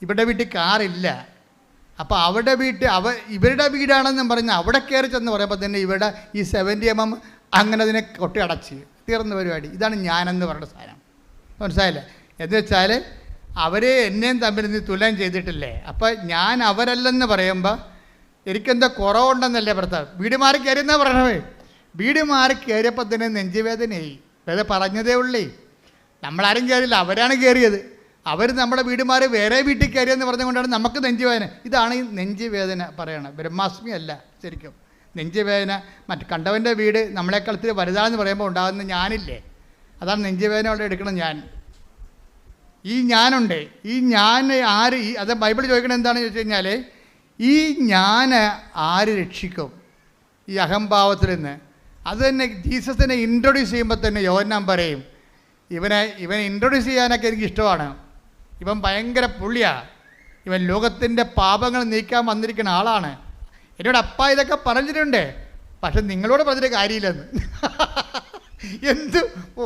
ഇവിടെ വീട്ടിൽ കാറില്ല. അപ്പോൾ അവിടെ ഇവരുടെ വീടാണെന്നും പറഞ്ഞ് അവിടെ കയറി ചെന്ന് പറയുമ്പോൾ തന്നെ ഇവിടെ ഈ 70mm അങ്ങനെ അതിനെ കൊട്ടി അടച്ച് തീർന്ന പരിപാടി. ഇതാണ് ഞാനെന്ന് പറയുന്ന സാധനം. മനസ്സിലായില്ലേ? എന്ന് വെച്ചാൽ അവർ എന്നെയും തമ്മിൽ നീ തുലനം ചെയ്തിട്ടില്ലേ. അപ്പം ഞാൻ അവരല്ലെന്ന് പറയുമ്പോൾ എനിക്കെന്താ കുറവുണ്ടെന്നല്ലേ ഭർത്താവ്. വീട് മാറി കയറിയെന്നാ പറയണവേ. വീട് മാറി കയറിയപ്പോൾ തന്നെ നെഞ്ചുവേദനയായി. വേറെ പറഞ്ഞതേ ഉള്ളേ. നമ്മളാരും കയറിയില്ല, അവരാണ് കയറിയത്. അവർ നമ്മുടെ വീട് മാറി വേറെ വീട്ടിൽ കയറിയെന്ന് പറഞ്ഞുകൊണ്ടാണ് നമുക്ക് നെഞ്ചുവേദന. ഇതാണ് ഈ നെഞ്ചുവേദന പറയണത്. ബ്രഹ്മാസ്മി അല്ല ശരിക്കും നെഞ്ചുവേദന. കണ്ടവൻ്റെ വീട് നമ്മളെക്കാൾ ഇത്തിരി വലുതാണെന്ന് പറയുമ്പോൾ ഉണ്ടാകുന്ന ഞാനില്ലേ, അതാണ് നെഞ്ചുവേദന അവിടെ എടുക്കണം. ഈ ഞാനുണ്ട്. ഈ ഞാൻ ആര്? അത് ബൈബിൾ ചോദിക്കണത് എന്താണെന്ന് ചോദിച്ചു കഴിഞ്ഞാൽ, ഈ ഞാൻ ആര് രക്ഷിക്കും ഈ അഹംഭാവത്തിൽ നിന്ന്? അത് തന്നെ ജീസസിനെ ഇൻട്രൊഡ്യൂസ് ചെയ്യുമ്പോൾ തന്നെ യോഹന്നാൻ പറയും, ഇവനെ ഇൻട്രൊഡ്യൂസ് ചെയ്യാനൊക്കെ എനിക്ക് ഇഷ്ടമാണ്. ഇവൻ ഭയങ്കര പുള്ളിയാണ്. ഇവൻ ലോകത്തിൻ്റെ പാപങ്ങൾ നീക്കാൻ വന്നിരിക്കുന്ന ആളാണ്. എന്നോട് അപ്പ ഇതൊക്കെ പറഞ്ഞിട്ടുണ്ട്, പക്ഷെ നിങ്ങളോട് പറഞ്ഞിട്ട് കാര്യമില്ലെന്ന്. എന്ത്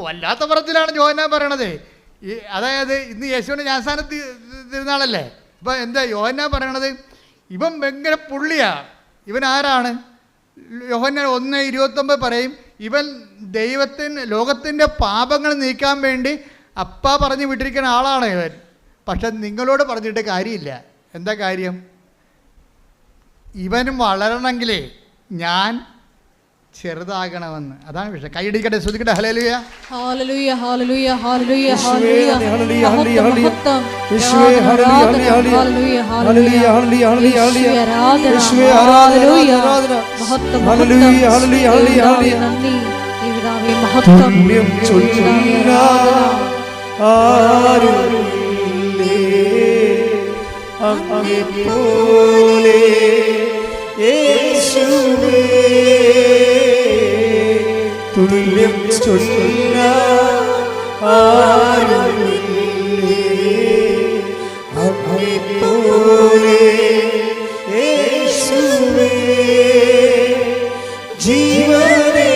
വല്ലാത്ത പറച്ചിലാണ് യോഹന്നാൻ പറയണത്. അതായത് ഇന്ന് യേശുവിൻ്റെ ജ്ഞാനസ്നാനത്തിൽ തിരുനാളല്ലേ. ഇപ്പം എന്താ യോഹന്നാൻ പറയണത്? ഇവൻ ഭയങ്കര പുള്ളിയാണ്. ഇവൻ ആരാണ്? യോഹന്നാൻ 1:29 പറയും, ഇവൻ ലോകത്തിൻ്റെ പാപങ്ങൾ നീക്കാൻ വേണ്ടി അപ്പ പറഞ്ഞു വിട്ടിരിക്കുന്ന ആളാണ് ഇവൻ. പക്ഷെ നിങ്ങളോട് പറഞ്ഞിട്ട് കാര്യമില്ല. എന്താ കാര്യം? ഇവനും വളരണമെങ്കിലേ ഞാൻ ചെറുതാകണമെന്ന്. അതാണ് വിഷയം. കൈയടിക്കട്ടെ, ശ്രദ്ധിക്കട്ടെ. Hallelujah, hallelujah, hallelujah, hallelujah, hallelujah, hallelujah, hallelujah, hallelujah, തുല്യം ചൊല്ല ആരുമില്ലേ അങ്ങെപ്പോലെ യേശുവേ. ജീവനേ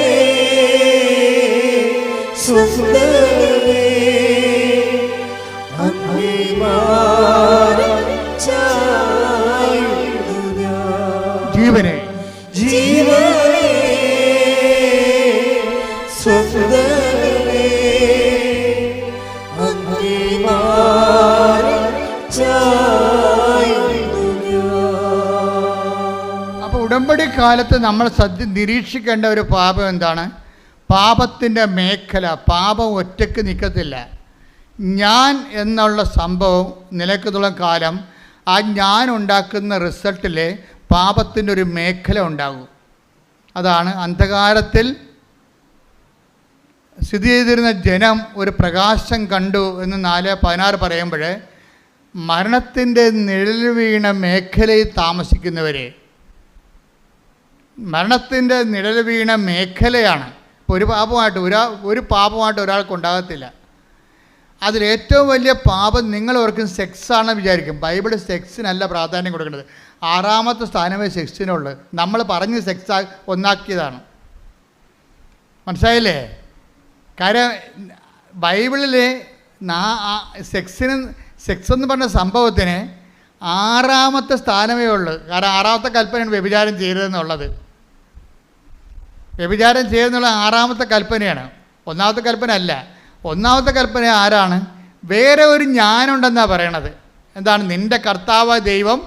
സ്വന്തമേ അങ്ങേ മാറിൽ ചായുന്നു ഞാൻ. ജീവനേ അപ്പോൾ ഉടമ്പടി കാലത്ത് നമ്മൾ നിരീക്ഷിക്കേണ്ട ഒരു പാപം എന്താണ്? പാപത്തിൻ്റെ മേഖല. പാപം ഒറ്റയ്ക്ക് നിൽക്കത്തില്ല. ഞാൻ എന്നുള്ള സംഭവം നിലനിൽക്കുന്നിടത്തോളം കാലം ആ ഞാൻ ഉണ്ടാക്കുന്ന റിസൾട്ടിൽ പാപത്തിൻ്റെ ഒരു മേഖല ഉണ്ടാകും. അതാണ് അന്ധകാരത്തിൽ സ്ഥിതി ചെയ്തിരുന്ന ജനം ഒരു പ്രകാശം കണ്ടു എന്ന് 4:16 പറയുമ്പോൾ മരണത്തിൻ്റെ നിഴൽ വീണ മേഖലയിൽ താമസിക്കുന്നവർ, മരണത്തിൻ്റെ നിഴൽ വീണ മേഖലയാണ്. ഒരു പാപമായിട്ട് ഒരാൾക്കുണ്ടാകത്തില്ല. അതിലേറ്റവും വലിയ പാപം നിങ്ങൾ ഓർക്കും സെക്സാണെന്ന് വിചാരിക്കും. ബൈബിൾ സെക്സിനല്ല പ്രാധാന്യം കൊടുക്കുന്നത്. 6ാമത്തെ സ്ഥാനമേ സെക്സിനുള്ളൂ. നമ്മൾ പറഞ്ഞ് സെക്സ് ഒന്നാക്കിയതാണ്. മനസ്സിലായില്ലേ? കാര്യം ബൈബിളിൽ സെക്സ് എന്ന് പറഞ്ഞ സംഭവത്തിന് 6ാമത്തെ സ്ഥാനമേ ഉള്ളൂ. കാരണം 6ാമത്തെ കൽപ്പനയാണ് വ്യഭിചാരം ചെയ്തതെന്നുള്ളത്. വ്യഭിചാരം ചെയ്തെന്നുള്ള 6ാമത്തെ കൽപ്പനയാണ്. 1ാമത്തെ കൽപ്പന അല്ല. 1ാമത്തെ കൽപ്പന ആരാണ്? വേറെ ഒരു ഞാനുണ്ടെന്നാണ് പറയണത്. എന്താണ്? നിന്റെ കർത്താവ് ദൈവം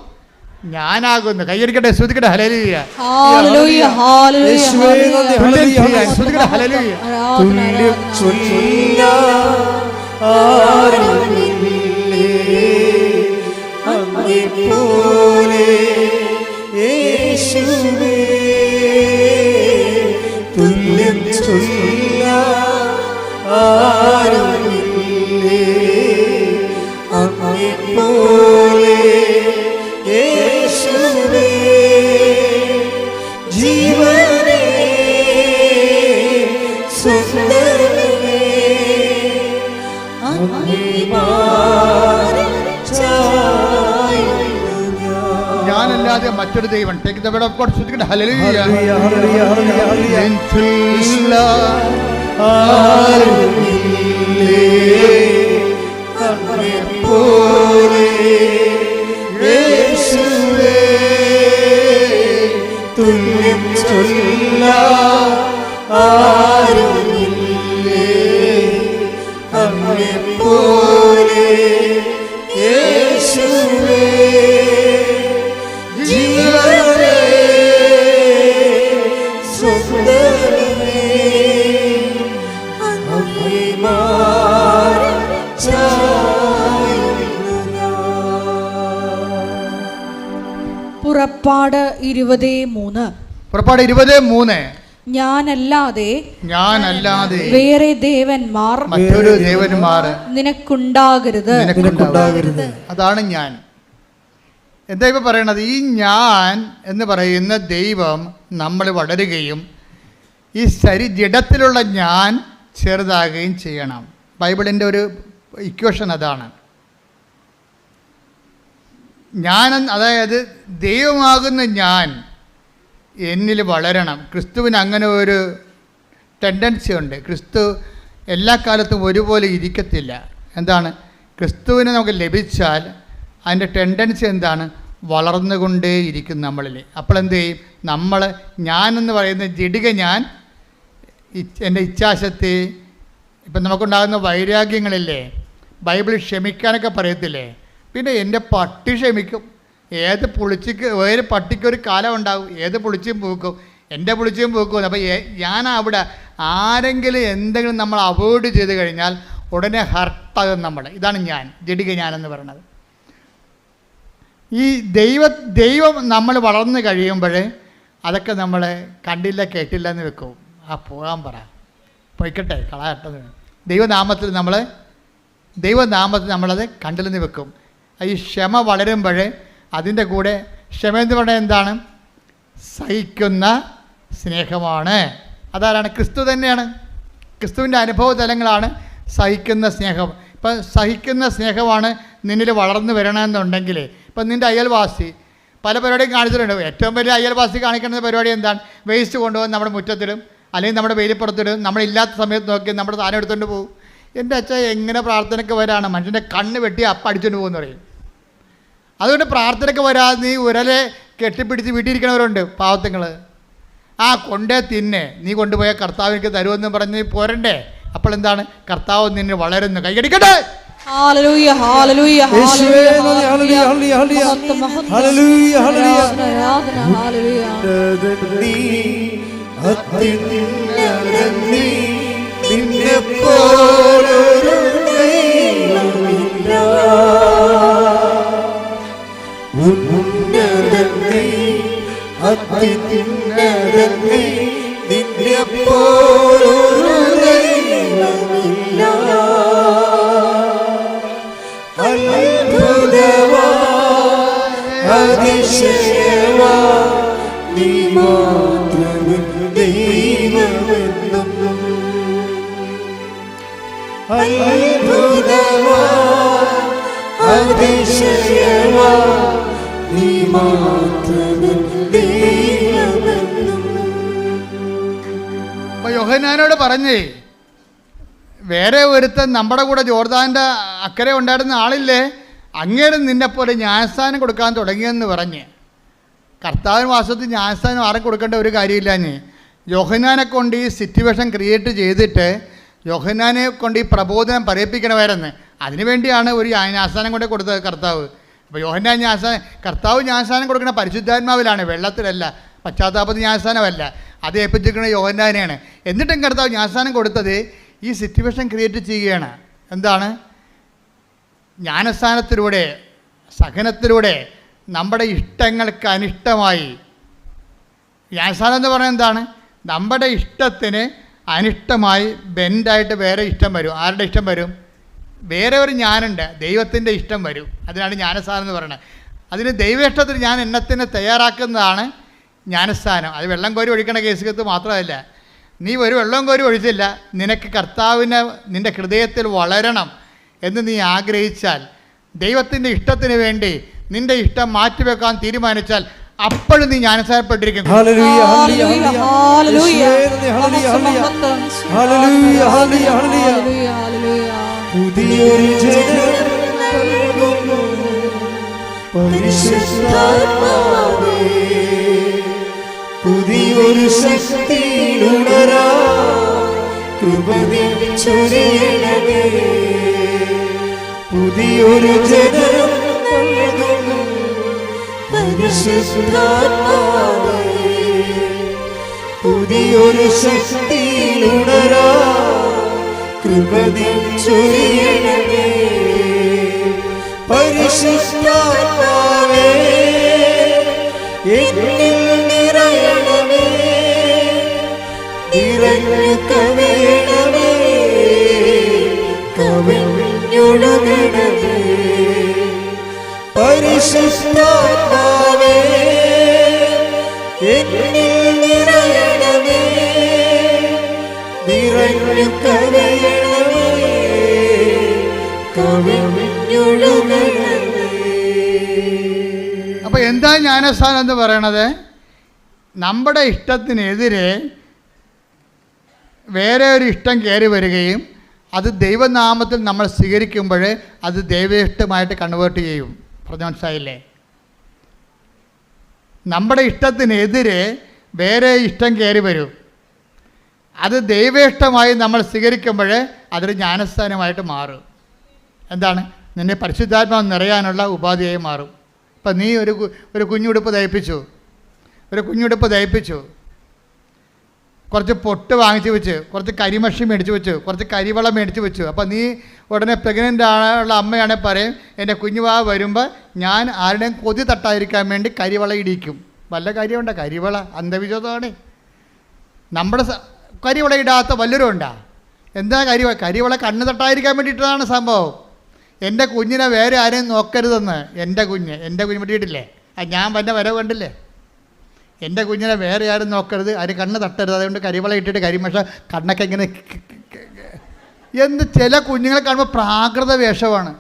ഞാനാകുന്നു. കൈയടിക്കട്ടെ, ശ്രദ്ധിക്കട്ടെ. ഹല്ലേലൂയ, ഹല്ലേലൂയ, ഹല്ലേലൂയ, ശ്രദ്ധിക്കട്ടെ. ഹല്ലേലൂയ. തുല്യം ചൊല്ല ആരുമില്ലേ അങ്ങെപ്പോലെ യേശുവേ. തുല്യം ചൊല്ല ആരുമില്ലേ അങ്ങെപ്പോലെ യേശുവേ. ജീവനേ സ്വന്തമേ അങ്ങേ മാറിൽ ചായുന്നു അല്ലാതെ മറ്റൊരു ദൈവം. Take the word of God. ശ്രദ്ധിക്കട്ടെ. ഹല്ലേലൂയ ഹല്ലേലൂയ ഹല്ലേലൂയ ഹല്ലേലൂയ എനിക്കില്ല ആരുമില്ലേ അങ്ങെപ്പോലെ യേശുവേ തുല്യം ചൊല്ലാൻ ആരുമില്ലേ അങ്ങെപ്പോലെ യേശുവേ ജീവനേ സുന്ദരമേ അങ്ങേ മാറി ചായുന്നു ഞാൻ. പുറപ്പാട് 20:3. പുറപ്പാട് 20:3. ഞാനല്ലാതെ വേറെ ദേവന്മാർ മറ്റൊരു ദേവന്മാർ നിനക്കുണ്ടാകരുത്. അതാണ് ഞാൻ. എന്താ ഇപ്പം പറയണത്? ഈ ഞാൻ എന്ന് പറയുന്ന ദൈവം നമ്മൾ വളരുകയും ഈ ജഡത്തിലുള്ള ഞാൻ ചെറുതാകുകയും ചെയ്യണം. ബൈബിളിൻ്റെ ഒരു ഇക്വേഷൻ അതാണ്. അതായത് ദൈവമാകുന്ന ഞാൻ എന്നിൽ വളരണം. ക്രിസ്തുവിന് അങ്ങനെ ഒരു ടെൻഡൻസി ഉണ്ട്. ക്രിസ്തു എല്ലാ കാലത്തും ഒരുപോലെ ഇരിക്കത്തില്ല. എന്താണ്? ക്രിസ്തുവിനെ നമുക്ക് ലഭിച്ചാൽ അതിൻ്റെ ടെൻഡൻസി എന്താണ്? വളർന്നുകൊണ്ടേയിരിക്കും നമ്മളിൽ. അപ്പോൾ എന്ത് ചെയ്യും? നമ്മൾ ഞാനെന്ന് പറയുന്ന ജഡിക ഞാൻ, എൻ്റെ ഇച്ഛാശക്തി, ഇപ്പം നമുക്കുണ്ടാകുന്ന വൈരാഗ്യങ്ങളില്ലേ, ബൈബിളിൽ ക്ഷമിക്കാനൊക്കെ പറയത്തില്ലേ? പിന്നെ എൻ്റെ പട്ടി ക്ഷമിക്കും. ഏത് പട്ടിക്കൊരു കാലം ഉണ്ടാകും. ഏത് പുളിച്ചും പൂക്കും. എൻ്റെ പുളിച്ചും പൂക്കും. അപ്പോൾ ഞാൻ അവിടെ ആരെങ്കിലും എന്തെങ്കിലും നമ്മൾ അവോയ്ഡ് ചെയ്ത് കഴിഞ്ഞാൽ ഉടനെ ഹർട്ടാകും നമ്മൾ. ഇതാണ് ഞാൻ, ജഡിക ഞാനെന്ന് പറയുന്നത്. ഈ ദൈവം നമ്മൾ വളർന്നു കഴിയുമ്പോൾ അതൊക്കെ നമ്മൾ കണ്ടില്ല കേട്ടില്ല എന്ന് വെക്കും. പോകാൻ പറ, പൊയ്ക്കട്ടെ, കളയട്ടത്. ദൈവനാമത്തിൽ നമ്മളത് കണ്ടില്ലെന്ന് വെക്കും. ഈ ക്ഷമ വളരുമ്പോൾ അതിൻ്റെ കൂടെ ക്ഷമ എന്ന് പറഞ്ഞാൽ എന്താണ്? സഹിക്കുന്ന സ്നേഹമാണ്. അതാരാണ്? ക്രിസ്തു തന്നെയാണ്. ക്രിസ്തുവിൻ്റെ അനുഭവ തലങ്ങളാണ് സഹിക്കുന്ന സ്നേഹം. ഇപ്പം സഹിക്കുന്ന സ്നേഹമാണ് നിന്നിൽ വളർന്നു വരണമെന്നുണ്ടെങ്കിൽ, ഇപ്പം നിൻ്റെ അയൽവാസി പല പരിപാടിയും കാണിച്ചിട്ടുണ്ട്. ഏറ്റവും വലിയ അയൽവാസി കാണിക്കുന്ന പരിപാടി എന്താണ്? വേസ്റ്റ് കൊണ്ടുപോകും നമ്മുടെ മുറ്റത്തിടും, അല്ലെങ്കിൽ നമ്മുടെ വെയിലിപ്പുറത്തിടും. നമ്മളില്ലാത്ത സമയത്ത് നോക്കി നമ്മുടെ സാധനം എടുത്തുകൊണ്ട് പോകും. എൻ്റെ അച്ഛൻ എങ്ങനെ പ്രാർത്ഥനയ്ക്ക് വരാണ്? മനുഷ്യൻ്റെ കണ്ണ് വെട്ടി അപ്പം അടിച്ചുകൊണ്ട് പോകുമെന്ന് പറയും. അതുകൊണ്ട് പ്രാർത്ഥനയ്ക്ക് വരാതെ നീ ഉരലെ കെട്ടിപ്പിടിച്ച് വീട്ടിയിരിക്കണവരുണ്ട് പാവത്തങ്ങൾ. കൊണ്ടേ തിന്നെ, നീ കൊണ്ടുപോയ കർത്താവ് എനിക്ക് തരുമെന്ന് പറഞ്ഞ് പോരണ്ടേ? അപ്പോൾ എന്താണ്? കർത്താവ് നിന്നെ വളരുന്നു. കൈയടിക്കട്ടെ. ഹല്ലേലൂയ ഹല്ലേലൂയ യേശുവേ നന്ദി. Hallelujah hallelujah hallelujah hallelujah hallelujah. നിന്നെപ്പോലൊരു ദൈവമില്ല. ഉന്നതനീ അത്യുന്നതനീ നിന്നെപ്പോലൊരു ദൈവമില്ല. അത്ഭുതവാ അതിശയവാ നീ മാത്രം ദൈവമെന്നും. അത്ഭുതവാ അതിശയവാ നീ മാത്രം ദൈവമെന്നും. അപ്പോൾ യോഹന്നാനോട് പറഞ്ഞേ, വേറെ ഒരുത്തൻ നമ്മുടെ കൂടെ ജോർദാൻ്റെ അക്കരെ ഉണ്ടായിരുന്ന ആളില്ലേ, അങ്ങേര് നിന്നെപ്പോലെ ജ്ഞാനസ്ഥാനം കൊടുക്കാൻ തുടങ്ങിയെന്ന് പറഞ്ഞ്. കർത്താവിന് വാസ്തവത്തിൽ ജ്ഞാനസ്ഥാനം ആരെ കൊടുക്കേണ്ട ഒരു കാര്യമില്ലാഞ്ഞ് യോഹന്നാനെ കൊണ്ട് ഈ സിറ്റുവേഷൻ ക്രിയേറ്റ് ചെയ്തിട്ട് യോഹന്നാനെ കൊണ്ട് ഈ പ്രബോധനം പറയിപ്പിക്കണമായിരുന്നു. അതിനുവേണ്ടിയാണ് ഒരു ജ്ഞാനസ്ഥാനം കൊണ്ട് കൊടുത്തത് കർത്താവ്. അപ്പോൾ കർത്താവ് ജ്ഞാനസ്ഥാനം കൊടുക്കുന്ന പരിശുദ്ധാത്മാവിലാണ്, വെള്ളത്തിലല്ല, പശ്ചാത്താപത്തിൽ ജ്ഞാനസ്ഥാനമല്ല. അത് ഏൽപ്പിച്ചിരിക്കുന്ന യോഹന്നാനെയാണ്. എന്നിട്ടും കർത്താവ് ജ്ഞാനസ്ഥാനം കൊടുത്തത് ഈ സിറ്റുവേഷൻ ക്രിയേറ്റ് ചെയ്യുകയാണ്. എന്താണ്? ജ്ഞാനസ്ഥാനത്തിലൂടെ, സഹനത്തിലൂടെ നമ്മുടെ ഇഷ്ടങ്ങൾക്ക് അനിഷ്ടമായി. ജ്ഞാനസ്ഥാനം എന്ന് പറഞ്ഞാൽ എന്താണ്? നമ്മുടെ ഇഷ്ടത്തിന് അനിഷ്ടമായി ബെൻഡായിട്ട് വേറെ ഇഷ്ടം വരും. ആരുടെ ഇഷ്ടം വരും? വേറെ ഒരു ഞാനുണ്ട്, ദൈവത്തിൻ്റെ ഇഷ്ടം വരും. അതിനാണ് ജ്ഞാനസ്ഥാനം എന്ന് പറയുന്നത്. അതിന് ദൈവ ഇഷ്ടത്തിന് ഞാൻ എണ്ണത്തിന് തയ്യാറാക്കുന്നതാണ് ജ്ഞാനസ്ഥാനം. അത് വെള്ളം കോരി ഒഴിക്കണ കേസുകത്ത് മാത്രമല്ല. നീ ഒരു വെള്ളം കോരി ഒഴിച്ചില്ല, നിനക്ക് കർത്താവിനെ നിൻ്റെ ഹൃദയത്തിൽ വളരണം എന്ന് നീ ആഗ്രഹിച്ചാൽ, ദൈവത്തിൻ്റെ ഇഷ്ടത്തിന് വേണ്ടി നിൻ്റെ ഇഷ്ടം മാറ്റിവെക്കാൻ തീരുമാനിച്ചാൽ അപ്പോഴും നീ ജ്ഞാനസ്നാനപ്പെട്ടിരിക്കുന്നു. Hallelujah hallelujah hallelujah hallelujah hallelujah പുതിയൊരു ജനം നൽകുന്നു പരിശുദ്ധാത്മാവേ, പുതിയൊരു ശക്തിയിലുണരാ കൃപ നീ ചൊരിയണമേ. പുതിയൊരു ജനം നൽകുന്നു പരിശുദ്ധാത്മാവേ, പുതിയൊരു ശക്തിയിലുണരാ കൃപ നീ ചൊരിയണമേ. പരിശുദ്ധാത്മാവേ എന്നിൽ നിറയണമേ, നിറഞ്ഞു കവിയണമേ, കവിഞ്ഞൊഴുകണമേ. പരിശുദ്ധാത്മാവേ എന്നിൽ നിറയണമേ, നിറഞ്ഞു കവിയണമേ, കവിഞ്ഞൊഴുകണമേ. അപ്പൊ എന്താ ജ്ഞാനസ്നാനം എന്ന് പറയണത്? നമ്മുടെ ഇഷ്ടത്തിനെതിരെ വേറെ ഒരു ഇഷ്ടം കയറി വരികയും അത് ദൈവനാമത്തിൽ നമ്മൾ സ്വീകരിക്കുമ്പോൾ അത് ദൈവേഷ്ടമായിട്ട് കൺവേർട്ട് ചെയ്യും. പറഞ്ഞ മനസ്സിലായില്ലേ? നമ്മുടെ ഇഷ്ടത്തിനെതിരെ വേറെ ഇഷ്ടം കയറി വരും, അത് ദൈവേഷ്ടമായി നമ്മൾ സ്വീകരിക്കുമ്പോൾ അതൊരു ജ്ഞാനസ്ഥാനമായിട്ട് മാറും. എന്താണ്? നിന്നെ പരിശുദ്ധാത്മാവ് നിറയാനുള്ള ഉപാധിയായി മാറും. ഇപ്പം നീ ഒരു കുഞ്ഞുടുപ്പ് തയ്പ്പിച്ചു, കുറച്ച് പൊട്ട് വാങ്ങിച്ച് വെച്ച്, കുറച്ച് കരിമഷി മേടിച്ച് വെച്ചു, കുറച്ച് കരിവളം മേടിച്ച് വെച്ചു. അപ്പോൾ നീ ഉടനെ പ്രഗ്നൻ്റ് ആണുള്ള അമ്മയാണെങ്കിൽ പറയും, എൻ്റെ കുഞ്ഞുവാ വരുമ്പോൾ ഞാൻ ആരുടെയും കൊതി തട്ടാതിരിക്കാൻ വേണ്ടി കരിവള ഇടിക്കും. വല്ല കാര്യമുണ്ടോ? കരിവള അന്ധവിശ്വാസമാണ്. നമ്മുടെ കരിവള ഇടാത്ത വല്ലവരും ഉണ്ടാ? എന്താ കരിവള കണ്ണ് തട്ടാതിരിക്കാൻ വേണ്ടിയിട്ടതാണ് സംഭവം. എൻ്റെ കുഞ്ഞിനെ വേറെ ആരെയും നോക്കരുതെന്ന്. എൻ്റെ കുഞ്ഞ് പറ്റിയിട്ടില്ലേ? ഞാൻ എൻ്റെ വരവ് കണ്ടില്ലേ? എൻ്റെ കുഞ്ഞിനെ വേറെ ആരും നോക്കരുത്, ആരും കണ്ണ് തട്ടരുത്, അതുകൊണ്ട് കരിവള ഇട്ടിട്ട് കരിമഷ കണ്ണൊക്കെ ഇങ്ങനെ എന്ത്. ചില കുഞ്ഞുങ്ങളെ കാണുമ്പോൾ പ്രാകൃത വേഷമാണ്.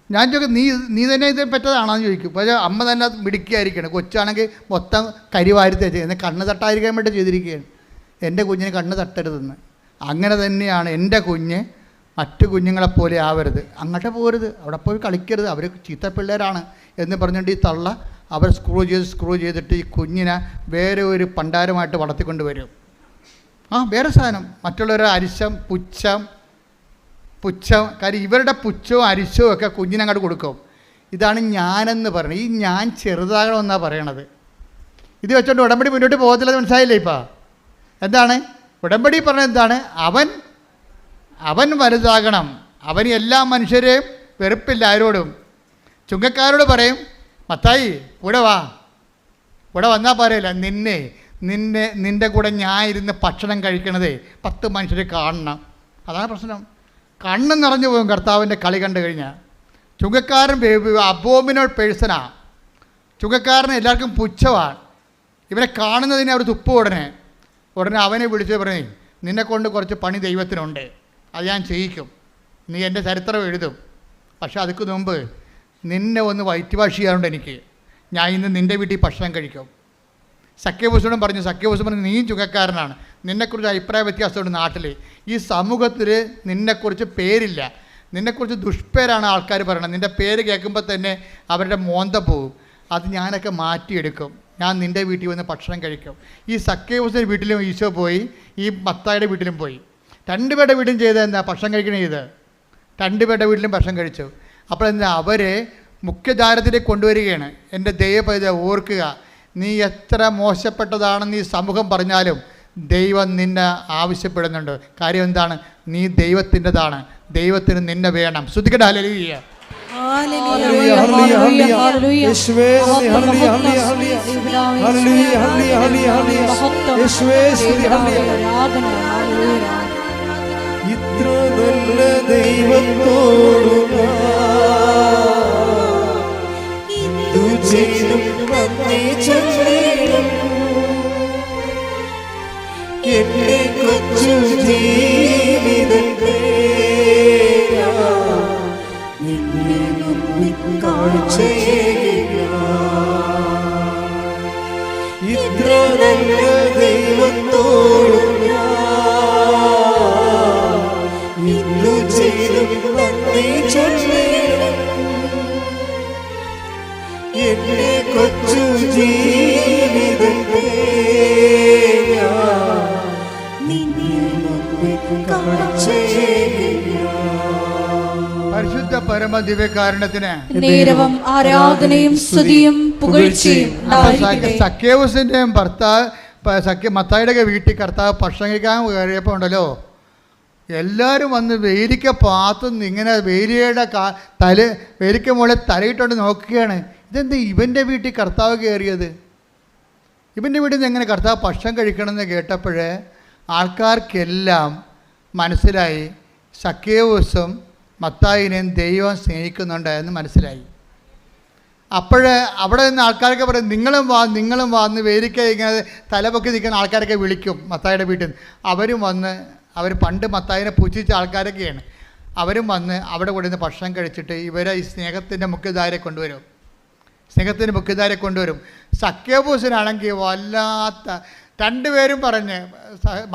ഞാൻ ചോദിക്കും, നീ തന്നെ ഇത് പറ്റതാണെന്ന് ചോദിക്കും. പക്ഷേ അമ്മ തന്നെ അത് മിടുക്കിയായിരിക്കണം. കൊച്ചാണെങ്കിൽ മൊത്തം കരിവാരി തേച്ച് എന്നെ കണ്ണ് തട്ടാതിരിക്കാൻ വേണ്ടി ചെയ്തിരിക്കുകയാണ്. എൻ്റെ കുഞ്ഞിന് കണ്ണ് തട്ടരുതെന്ന്. അങ്ങനെ തന്നെയാണ് എൻ്റെ കുഞ്ഞ് മറ്റു കുഞ്ഞുങ്ങളെപ്പോലെ ആവരുത്, അങ്ങോട്ട് പോകരുത്, അവിടെ പോയി കളിക്കരുത്, അവർ ചീത്ത പിള്ളേരാണ് എന്ന് പറഞ്ഞുകൊണ്ട് ഈ തള്ള അവർ സ്ക്രൂ ചെയ്തിട്ട് ഈ കുഞ്ഞിനെ വേറെ ഒരു പണ്ടാരമായിട്ട് വളർത്തിക്കൊണ്ട് വരും. വേറെ സാധനം, മറ്റുള്ളവരുടെ അരിശം പുച്ഛം. കാര്യം ഇവരുടെ പുച്ഛവും അരിശവും ഒക്കെ കുഞ്ഞിനങ്ങോട്ട് കൊടുക്കും. ഇതാണ് ഞാനെന്ന് പറയുന്നത്. ഈ ഞാൻ ചെറുതാകണമെന്നാണ് പറയണത്. ഇത് വെച്ചോണ്ട് ഉടമ്പടി മുന്നോട്ട് പോകത്തില്ല. മനസ്സിലായില്ലേ? ഇപ്പം എന്താണ് ഉടമ്പടി പറഞ്ഞത്? എന്താണ്? അവൻ വലുതാകണം. അവന് എല്ലാ മനുഷ്യരെയും വെറുപ്പില്ല ആരോടും. ചുങ്കക്കാരോട് പറയും, മത്തായി ഇവിടെ വന്നാൽ പറയില്ല, നിൻ്റെ കൂടെ ഞാൻ ഇരുന്ന് ഭക്ഷണം കഴിക്കണതേ 10 മനുഷ്യരെ കാണണം. അതാണ് പ്രശ്നം. കണ്ണ് നിറഞ്ഞു പോകും കർത്താവിൻ്റെ കളി കണ്ടു കഴിഞ്ഞാൽ. ചുങ്കക്കാരൻ അബോമിനൽ പേഴ്സണാണ്. ചുങ്കക്കാരന് എല്ലാവർക്കും പുച്ഛമാണ്. ഇവനെ കാണുന്നതിന് അവർ തുപ്പും. ഉടനെ അവനെ വിളിച്ച് പറയും, നിന്നെക്കൊണ്ട് കുറച്ച് പണി ദൈവത്തിനുണ്ട്, അത് ഞാൻ ചെയ്യിക്കും, നീ എൻ്റെ ചരിത്രം എഴുതും. പക്ഷേ അതിക്ക് മുമ്പ് നിന്നെ ഒന്ന് വയറ്റ് വാഷ് ചെയ്യാറുണ്ട് എനിക്ക്. ഞാൻ ഇന്ന് നിൻ്റെ വീട്ടിൽ ഭക്ഷണം കഴിക്കും. സഖ്യഭൂഷണൻ പറഞ്ഞു, നീ ചുങ്കക്കാരനാണ്, നിന്നെക്കുറിച്ച് അഭിപ്രായ വ്യത്യാസമുണ്ട് നാട്ടിൽ. ഈ സമൂഹത്തിൽ നിന്നെക്കുറിച്ച് പേരില്ല, നിന്നെക്കുറിച്ച് ദുഷ്പേരാണ് ആൾക്കാർ പറയണത്. നിൻ്റെ പേര് കേൾക്കുമ്പോൾ തന്നെ അവരുടെ മോന്ത പോവും. അത് ഞാനൊക്കെ മാറ്റിയെടുക്കും. ഞാൻ നിൻ്റെ വീട്ടിൽ വന്ന് ഭക്ഷണം കഴിക്കും. ഈ സഖ്യഭൂഷണൻ്റെ വീട്ടിലും ഈശോ പോയി, ഈ മത്തായിയുടെ വീട്ടിലും പോയി. 2 പേരുടെ വീട്ടിലും ചെയ്തത് എന്താ? ഭക്ഷണം കഴിക്കണേ ചെയ്ത് 2 പേരുടെ വീട്ടിലും ഭക്ഷണം കഴിച്ചു. അപ്പോൾ എന്താ? അവരെ മുഖ്യധാരത്തിലേക്ക് കൊണ്ടുവരികയാണ്. എൻ്റെ ദൈവപൈത ഓർക്കുക, നീ എത്ര മോശപ്പെട്ടതാണെന്ന് ഈ സമൂഹം പറഞ്ഞാലും ദൈവം നിന്നെ ആവശ്യപ്പെടുന്നുണ്ട്. കാര്യം എന്താണ്? നീ ദൈവത്തിൻ്റെതാണ്, ദൈവത്തിന് നിന്നെ വേണം. ശ്രുതിക്കട്ടെ ഹല്ലേലൂയ. ഇത്ര നല്ല ദൈവത്തോടു എന്റെ കൊച്ചു ജീവിതത്തെ കാഴ്ച നീ ചൊല്ലിടും എന്റെ കൊച്ചു ജീവിതത്തെ പരിശുദ്ധ പരമ ദിവ്യകാരുണ്യത്തിന് നേരവും ആരാധനയും സ്തുതിയും പുകഴ്ചയും ഉണ്ടായിരിക്കട്ടെ. സക്കേവുസിന്റെയും മത്തായിയുടെ വീട്ടിൽ കർത്താവ് ഭക്ഷണം കഴിക്കാൻ കയറിയപ്പോൾ ഉണ്ടല്ലോ, എല്ലാവരും വന്ന് വേലിക്ക പാത്തുനിന്ന് ഇങ്ങനെ വേലിക്ക മുകളിൽ തലയിട്ടുകൊണ്ട് നോക്കുകയാണ്. ഇതെന്ത് ഇവൻ്റെ വീട്ടിൽ കർത്താവ് കയറിയത്? ഇവൻ്റെ വീട്ടിൽ നിന്ന് എങ്ങനെ കർത്താവ് ഭക്ഷണം കഴിക്കണമെന്ന് കേട്ടപ്പോഴേ ആൾക്കാർക്കെല്ലാം മനസ്സിലായി സക്കേവുസും മത്തായിനെയും ദൈവം സ്നേഹിക്കുന്നുണ്ട് എന്ന് മനസ്സിലായി. അപ്പോഴേ അവിടെ നിന്ന് ആൾക്കാരൊക്കെ പറയും, നിങ്ങളും വാ എന്ന് വേലിക്ക ഇങ്ങനെ തലപൊക്കി നിൽക്കുന്ന ആൾക്കാരൊക്കെ വിളിക്കും മത്തായിയുടെ വീട്ടിൽ നിന്ന്. അവരും വന്ന്, അവർ പണ്ട് മത്തായിനെ പുച്ഛിച്ച ആൾക്കാരൊക്കെയാണ്, അവരും വന്ന് അവിടെ കൂടെ നിന്ന് ഭക്ഷണം കഴിച്ചിട്ട് ഇവരെ ഈ സ്നേഹത്തിൻ്റെ മുഖ്യധാരയെ കൊണ്ടുവരും. സക്കേവൂസിനാണെങ്കിൽ വല്ലാത്ത രണ്ടുപേരും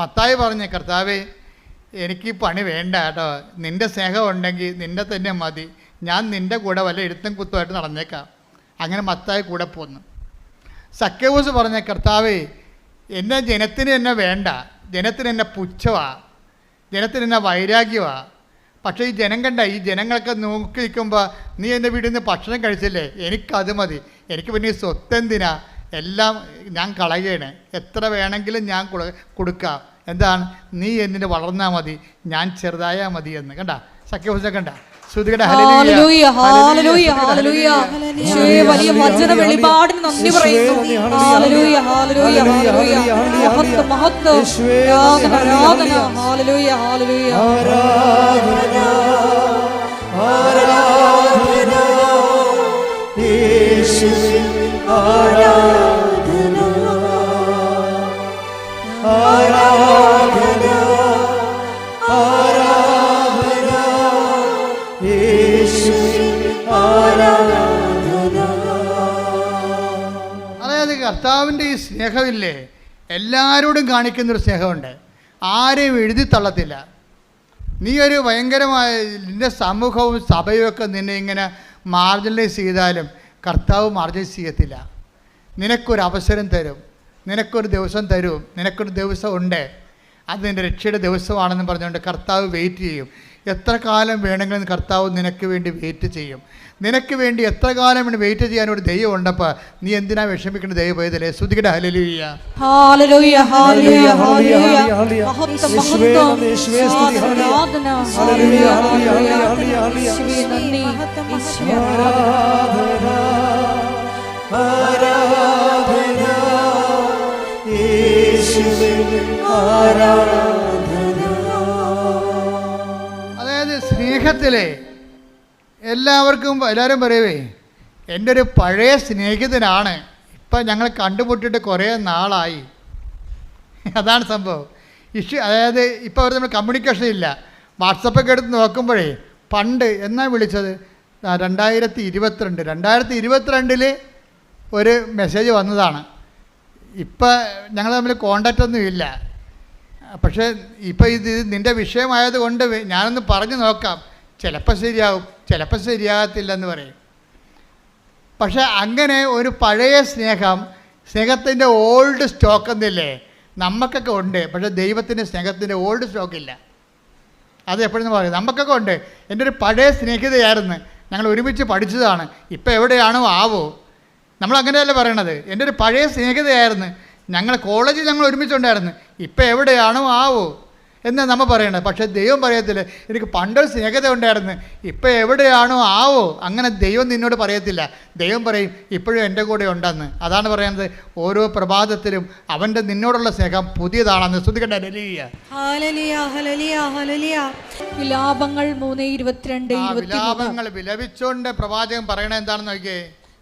മത്തായി പറഞ്ഞ്, കർത്താവേ എനിക്ക് പണി വേണ്ട കേട്ടോ, നിൻ്റെ സ്നേഹം ഉണ്ടെങ്കിൽ നിൻ്റെ തന്നെ മതി, ഞാൻ നിൻ്റെ കൂടെ വല്ല എഴുത്തും കുത്തുമായിട്ട് നടന്നേക്കാം. അങ്ങനെ മത്തായി കൂടെ പോന്നു. സക്കേവൂസ് പറഞ്ഞ, കർത്താവേ എന്നെ ജനത്തിന് എന്നെ വേണ്ട, ജനത്തിന് എന്നെ പുച്ഛമാണ്, ജനത്തിന് എന്നെ വൈരാഗ്യമാണ്. പക്ഷേ ഈ ജനം കണ്ട, ഈ ജനങ്ങളൊക്കെ നോക്കി നിൽക്കുമ്പോൾ നീ എൻ്റെ വീട്ടിൽ നിന്ന് ഭക്ഷണം കഴിച്ചില്ലേ, എനിക്കത് മതി, എനിക്ക് പിന്നെ ഈ സ്വത്തെന്തിനാ, എല്ലാം ഞാൻ കളയുകയാണ്, എത്ര വേണമെങ്കിലും ഞാൻ കൊടുക്കാം, എന്താണ് നീ എന്നിട്ട് വളർന്നാൽ മതി, ഞാൻ ചെറുതായാൽ മതി എന്ന്. കണ്ട സഖ്യഭൂഷ കണ്ട ശ്രുതികടെ ഹല്ലേലൂയ ഹല്ലേലൂയ ഹല്ലേലൂയ. യേശുവേ വലിയ വചന വെളിപാടിന് നന്ദി പറയുന്നു. Hallelujah hallelujah hallelujah. മഹത്വം മഹത്വം ആരാധന. Hallelujah hallelujah. ആരാധന ആരാധന യേശുവേ ആരാധന ആരാധന ആരാധന യേശുവേ ആരാധന. അതായത് കർത്താവിൻ്റെ ഈ സ്നേഹമില്ലേ, എല്ലാവരോടും കാണിക്കുന്നൊരു സ്നേഹമുണ്ട്, ആരെയും എഴുതി തള്ളത്തില്ല. നീ ഒരു ഭയങ്കരമായ നിൻ്റെ സമൂഹവും സഭയും ഒക്കെ നിന്നെ ഇങ്ങനെ മാർജിനലൈസ് ചെയ്താലും കർത്താവ് മാർജിനലൈസ് ചെയ്യത്തില്ല. നിനക്കൊരു അവസരം തരും, നിനക്കൊരു ദിവസം തരും, നിനക്കൊരു ദിവസം ഉണ്ട്, അത് നിൻ്റെ രക്ഷയുടെ ദിവസമാണെന്ന് പറഞ്ഞുകൊണ്ട് കർത്താവ് വെയിറ്റ് ചെയ്യും. എത്ര കാലം വേണമെങ്കിലും കർത്താവ് നിനക്ക് വേണ്ടി വെയിറ്റ് ചെയ്യും. നിനക്ക് വേണ്ടി എത്ര കാലം വേണ്ടി വെയിറ്റ് ചെയ്യാൻ ഒരു ദൈവം ഉണ്ടപ്പോൾ നീ എന്തിനാ വിഷമിക്കേണ്ട? ദൈവം പോയതല്ലേ. ശ്രുതികടെ ഹല്ലേലൂയ ഹല്ലേലൂയ ഹല്ലേലൂയ ഹല്ലേലൂയ. മഹത്വം മഹത്വം ആരാധന. Hallelujah hallelujah. യേശുവേ നന്ദി. യേശുവേ ആരാധന ആരാധന യേശുവേ ആരാധന. അതായത് സ്നേഹത്തിലെ എല്ലാവരും പറയുവേ, എൻ്റെ ഒരു പഴയ സ്നേഹിതനാണ്, ഇപ്പം ഞങ്ങൾ കണ്ടുമുട്ടിയിട്ട് കുറേ നാളായി. അതാണ് സംഭവം. അതായത് ഇപ്പോൾ അവർ നമ്മൾ കമ്മ്യൂണിക്കേഷൻ ഇല്ല. വാട്സപ്പൊക്കെ എടുത്ത് നോക്കുമ്പോഴേ പണ്ട് എന്നാ വിളിച്ചത് 2022 ഒരു മെസ്സേജ് വന്നതാണ്. ഇപ്പം ഞങ്ങൾ തമ്മിൽ കോണ്ടാക്റ്റ് ഒന്നും ഇല്ല. പക്ഷേ ഇപ്പം ഇത് നിൻ്റെ വിഷയമായത് കൊണ്ട് ഞാനൊന്ന് പറഞ്ഞു നോക്കാം, ചിലപ്പോൾ ശരിയാവും, ചിലപ്പോൾ ശരിയാകത്തില്ലെന്ന് പറയും. പക്ഷേ അങ്ങനെ ഒരു പഴയ സ്നേഹത്തിൻ്റെ ഓൾഡ് സ്റ്റോക്ക് എന്നില്ലേ നമുക്കൊക്കെ ഉണ്ട്. പക്ഷേ ദൈവത്തിൻ്റെ സ്നേഹത്തിൻ്റെ ഓൾഡ് സ്റ്റോക്കില്ല. അത് എപ്പോഴെന്ന് പറയും, നമുക്കൊക്കെ ഉണ്ട്. എൻ്റെ ഒരു പഴയ സ്നേഹിതയായിരുന്നു, ഞങ്ങൾ ഒരുമിച്ച് പഠിച്ചതാണ്, ഇപ്പം എവിടെയാണോ ആവോ. നമ്മളങ്ങനെയല്ല പറയണത്. എൻ്റെ ഒരു പഴയ സ്നേഹിതയായിരുന്നു, കോളേജിൽ ഞങ്ങൾ ഒരുമിച്ചുണ്ടായിരുന്നു, ഇപ്പം എവിടെയാണോ ആവോ എന്നാണ് നമ്മൾ പറയണത്. പക്ഷേ ദൈവം പറയത്തില്ല, എനിക്ക് പണ്ടൊരു സ്നേഹിത ഉണ്ടായിരുന്നു, ഇപ്പം എവിടെയാണോ ആവോ. അങ്ങനെ ദൈവം നിന്നോട് പറയത്തില്ല. ദൈവം പറയും, ഇപ്പോഴും എൻ്റെ കൂടെ ഉണ്ടെന്ന്. അതാണ് പറയുന്നത്, ഓരോ പ്രഭാതത്തിലും അവൻ്റെ നിന്നോടുള്ള സ്നേഹം പുതിയതാണെന്ന്. ശ്രുതികട്ടെ ഹല്ലേലൂയ ഹല്ലേലൂയ ഹല്ലേലൂയ ഹല്ലേലൂയ. വിലാപങ്ങൾ 3:22 വിലാപങ്ങൾ വിലപിച്ചുകൊണ്ട് പ്രവാചകൻ പറയണത് എന്താണെന്ന് നോക്കിയേ.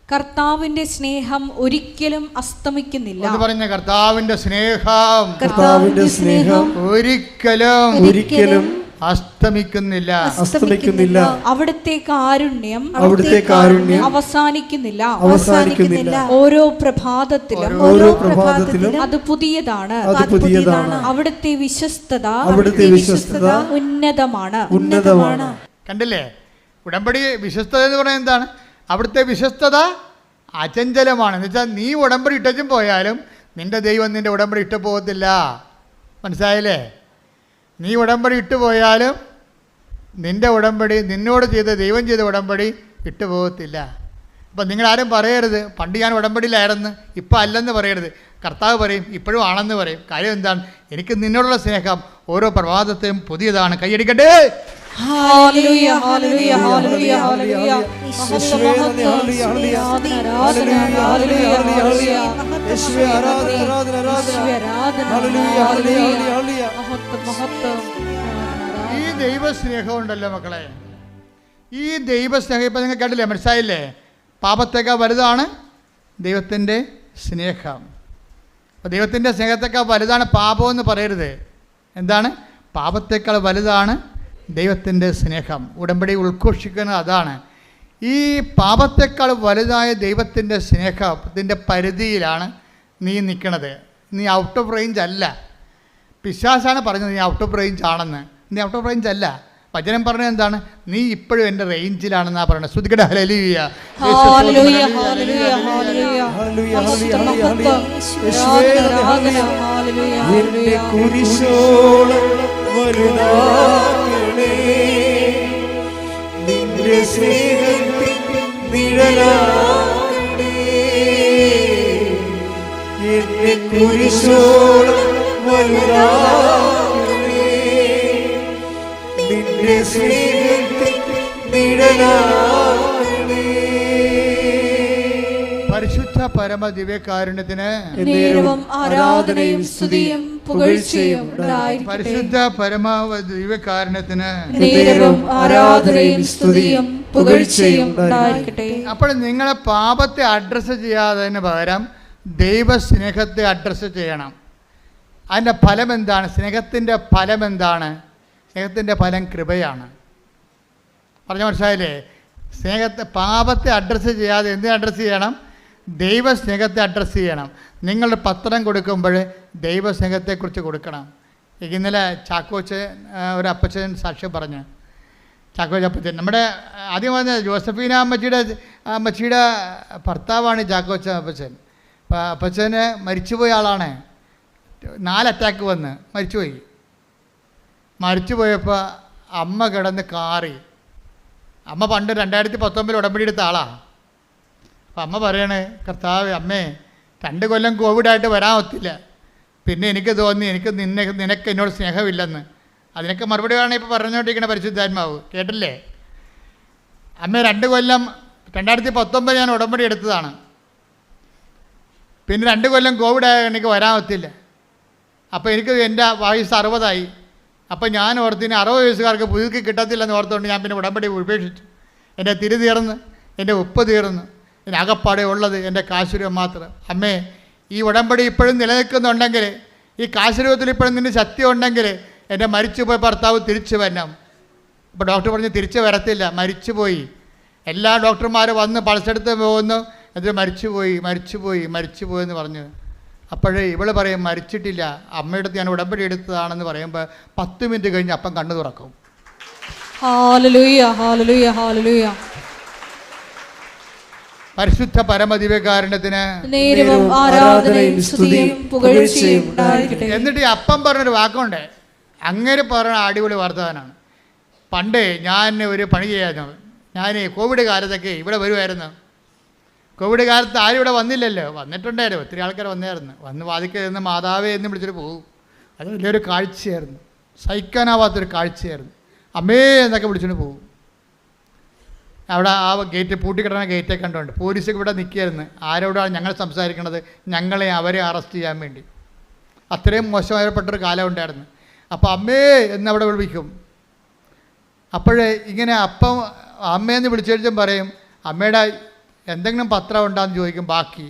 കർത്താവിന്റെ സ്നേഹം ഒരിക്കലും അസ്തമിക്കുന്നില്ല. പറഞ്ഞ കർത്താവിന്റെ സ്നേഹം ഒരിക്കലും അസ്തമിക്കുന്നില്ല. അവിടുത്തെ കാരുണ്യം അവസാനിക്കുന്നില്ല. ഓരോ പ്രഭാതത്തിലും അത് പുതിയതാണ്. അവിടുത്തെ വിശ്വസ്തത ഉന്നതമാണ്. കണ്ടില്ലേ, ഉടമ്പടി വിശ്വസ്തത എന്ന് പറയുന്നത് എന്താണ്? അവിടുത്തെ വിശ്വസ്തത അചഞ്ചലമാണ്. എന്ന് വെച്ചാൽ നീ ഉടമ്പടി ഇട്ടും പോയാലും നിൻ്റെ ദൈവം നിൻ്റെ ഉടമ്പടി ഇട്ട് പോകത്തില്ല. മനസ്സിലായില്ലേ? നീ ഉടമ്പടി ഇട്ട് പോയാലും നിൻ്റെ ഉടമ്പടി, നിന്നോട് ചെയ്ത ദൈവം ചെയ്ത ഉടമ്പടി ഇട്ട് പോകത്തില്ല. അപ്പം നിങ്ങളാരും പറയരുത് പണ്ട് ഞാൻ ഉടമ്പടിയിലായിരുന്നു ഇപ്പം അല്ലെന്ന് പറയരുത്. കർത്താവ് പറയും ഇപ്പോഴും ആണെന്ന് പറയും. കാര്യം എന്താണ്? എനിക്ക് നിന്നോടുള്ള സ്നേഹം ഓരോ പ്രഭാതത്തെയും പുതിയതാണ്. കൈയടിക്കട്ടെ. ഹല്ലേലൂയ ഹല്ലേലൂയ ഹല്ലേലൂയ ഹല്ലേലൂയ യേശുവേ നന്ദി, ഹല്ലേലൂയ ഹല്ലേലൂയ ഹല്ലേലൂയ ഹല്ലേലൂയ യേശുവേ ആരാധന ആരാധന ആരാധന ഹല്ലേലൂയ ഹല്ലേലൂയ ഹല്ലേലൂയ മഹത്വം. ഈ ദൈവസ്നേഹം ഉണ്ടല്ലോ മക്കളെ, ഈ ദൈവസ്നേഹം ഇപ്പം നിങ്ങൾ കേട്ടില്ലേ? മനസ്സിലായില്ലേ? പാപത്തേക്കാൾ വലുതാണ് ദൈവത്തിൻ്റെ സ്നേഹം. അപ്പോൾ ദൈവത്തിൻ്റെ സ്നേഹത്തേക്കാൾ വലുതാണ് പാപമെന്ന് പറയരുത്. എന്താണ്? പാപത്തേക്കാൾ വലുതാണ് ദൈവത്തിൻ്റെ സ്നേഹം. ഉടമ്പടി ഉദ്ഘോഷിക്കുന്നത് അതാണ്. ഈ പാപത്തേക്കാൾ വലുതായ ദൈവത്തിൻ്റെ സ്നേഹത്തിൻ്റെ പരിധിയിലാണ് നീ നിൽക്കണത്. നീ ഔട്ട് ഓഫ് റേഞ്ച് അല്ല. പിശാചാണ് പറഞ്ഞത് നീ ഔട്ട് ഓഫ് റേഞ്ച് ആണെന്ന്. നീ ഔട്ട് ഓഫ് റേഞ്ച് അല്ല. വചനം പറഞ്ഞത് എന്താണ്? നീ ഇപ്പോഴും എൻ്റെ റേഞ്ചിലാണെന്നാണ് പറയുന്നത്. ശ്രുതിക്കട്ടെ hallelujah hallelujah hallelujah hallelujah hallelujah hallelujah യേശുവേ നന്ദി, ഹല്ലേലൂയ എന്നെ കുരിശോളം വലുതാക്കണേ, നിന്റെ സ്നേഹത്തിൽ നിഴലാക്കണേ, എന്നെ കുരിശോളം വലുതാക്കണേ, നിന്റെ സ്നേഹത്തിൽ നിഴലാക്കണേ. പരിശുദ്ധ പരമ ദിവ്യകാരുണ്യത്തിന് നേരവും ആരാധനയും സ്തുതിയും പുകഴ്ചയും ഉണ്ടായിരിക്കട്ടെ. പരിശുദ്ധ പരമ ദിവ്യകാരുണ്യത്തിന് നേരവും ആരാധനയും സ്തുതിയും പുകഴ്ചയും ഉണ്ടായിരിക്കട്ടെ. അപ്പോൾ നിങ്ങളെ പാപത്തെ അഡ്രസ്സ് ചെയ്യാത്തതിന് പകരം ദൈവസ്നേഹത്തെ അഡ്രസ്സ് ചെയ്യണം. അതിൻ്റെ ഫലം എന്താണ്? സ്നേഹത്തിൻ്റെ ഫലം എന്താണ്? സ്നേഹത്തിൻ്റെ ഫലം കൃപയാണ്. പറഞ്ഞ മനസ്സിലായില്ലേ? പാപത്തെ അഡ്രസ്സ് ചെയ്യാതെ എന്തിനെ അഡ്രസ്സ് ചെയ്യണം? ദൈവസ്നേഹത്തെ അഡ്രസ്സ് ചെയ്യണം. നിങ്ങളുടെ പത്രം കൊടുക്കുമ്പോൾ ദൈവസ്നേഹത്തെക്കുറിച്ച് കൊടുക്കണം. ഇന്നലെ ചാക്കോച്ച് ഒരു അപ്പച്ചൻ സാക്ഷ്യം പറഞ്ഞു. ചാക്കോച്ച് അപ്പച്ചൻ നമ്മുടെ ആദ്യം പറഞ്ഞ ജോസഫീന അമ്മച്ചിയുടെ ഭർത്താവാണ് ചാക്കോച്ച അപ്പച്ചൻ. അപ്പോൾ അപ്പച്ചന് മരിച്ചുപോയ ആളാണ്. 4 അറ്റാക്ക് വന്ന് മരിച്ചുപോയി. മരിച്ചുപോയപ്പോൾ അമ്മ കിടന്ന് കാറി. അമ്മ പണ്ട് 2019 ഉടമ്പടി എടുത്ത ആളാണ്. അപ്പം അമ്മ പറയണേ, കർത്താവ് അമ്മേ 2 കൊല്ലം കോവിഡായിട്ട് വരാൻ ഒത്തില്ല. പിന്നെ എനിക്ക് തോന്നി നിനക്ക് എന്നോട് സ്നേഹമില്ലെന്ന്. അതിനൊക്കെ മറുപടി വേണം ഇപ്പോൾ പറഞ്ഞുകൊണ്ടിരിക്കുന്ന പരിശുദ്ധാത്മാവ്. കേട്ടില്ലേ? അമ്മ 2 കൊല്ലം 2019 ഞാൻ ഉടമ്പടി എടുത്തതാണ്. പിന്നെ 2 കൊല്ലം കോവിഡായ എനിക്ക് വരാൻ ഒത്തില്ല. അപ്പോൾ എനിക്ക് എൻ്റെ വയസ്സ് 60ആയി. അപ്പോൾ ഞാൻ ഓർത്തിന് 60 വയസ്സുകാർക്ക് പുതുക്കി കിട്ടത്തില്ലെന്ന് ഓർത്തുകൊണ്ട് ഞാൻ പിന്നെ ഉടമ്പടി ഉപേക്ഷിച്ചു. എൻ്റെ തിരി തീർന്ന്, എൻ്റെ ഉപ്പ് തീർന്ന്, എൻ്റെ അകപ്പാടെ ഉള്ളത് എൻ്റെ കാശുരൂപം മാത്രം. അമ്മേ, ഈ ഉടമ്പടി ഇപ്പോഴും നിലനിൽക്കുന്നുണ്ടെങ്കിൽ, ഈ കാശുരൂപത്തിൽ ഇപ്പോഴും നിൻ്റെ ശക്തി ഉണ്ടെങ്കിൽ എൻ്റെ മരിച്ചുപോയ ഭർത്താവ് തിരിച്ചു വരണം. അപ്പോൾ ഡോക്ടർ പറഞ്ഞ് തിരിച്ചു വരത്തില്ല, മരിച്ചുപോയി. എല്ലാ ഡോക്ടർമാരും വന്ന് പൾസെടുത്ത് പോകുന്നു, എന്നിട്ട് മരിച്ചുപോയി എന്ന് പറഞ്ഞു. അപ്പോഴേ ഇവൾ പറയും മരിച്ചിട്ടില്ല, അമ്മയുടെ ഞാൻ ഉടമ്പടി എടുത്തതാണെന്ന് പറയുമ്പോൾ 10 മിനിറ്റ് കഴിഞ്ഞ് അപ്പം കണ്ണു തുറക്കും. Hallelujah hallelujah hallelujah. പരിശുദ്ധ പരമദിവ്യകാരുണ്യത്തിന് നേരവും ആരാധനയും സ്തുതിയും പുകഴ്ചയും ഉണ്ടായിരിക്കട്ടെ. എന്നിട്ട് ഈ അപ്പം പറഞ്ഞൊരു വാക്കുണ്ട്. അങ്ങനെ പറഞ്ഞ അടിപൊളി വർത്തമാനാണ്. പണ്ട് ഞാൻ ഒരു പണി ചെയ്യായിരുന്നു. ഞാൻ കോവിഡ് കാലത്തൊക്കെ ഇവിടെ വരുമായിരുന്നു. കോവിഡ് കാലത്ത് ആരും ഇവിടെ വന്നില്ലല്ലോ. വന്നിട്ടുണ്ടായിരുന്നു, ഒത്തിരി ആൾക്കാർ വന്നായിരുന്നു. വന്ന് വാതിക്കൽ നിന്ന് മാതാവേ എന്ന് വിളിച്ചിട്ട് പോകും. അത് വലിയൊരു കാഴ്ചയായിരുന്നു, സഹിക്കാനാവാത്തൊരു കാഴ്ചയായിരുന്നു. അമ്മേ എന്നൊക്കെ വിളിച്ചിട്ട് പോകും. അവിടെ ആ ഗേറ്റ് പൂട്ടിക്കിടന്ന ഗേറ്റേ കണ്ടുകൊണ്ട് പോലീസൊക്കെ ഇവിടെ നിൽക്കുകയായിരുന്നു. ആരോടാണ് ഞങ്ങൾ സംസാരിക്കണത്? അവരെ അറസ്റ്റ് ചെയ്യാൻ വേണ്ടി. അത്രയും മോശമായപ്പെട്ടൊരു കാലം ഉണ്ടായിരുന്നു. അപ്പോൾ അമ്മേ എന്നവിടെ വിളിക്കും. അപ്പോഴേ ഇങ്ങനെ അപ്പം അമ്മയെന്ന് വിളിച്ചെഴുതും പറയും, അമ്മയുടെ എന്തെങ്കിലും പത്രം ഉണ്ടാകുന്ന ചോദിക്കും ബാക്കി.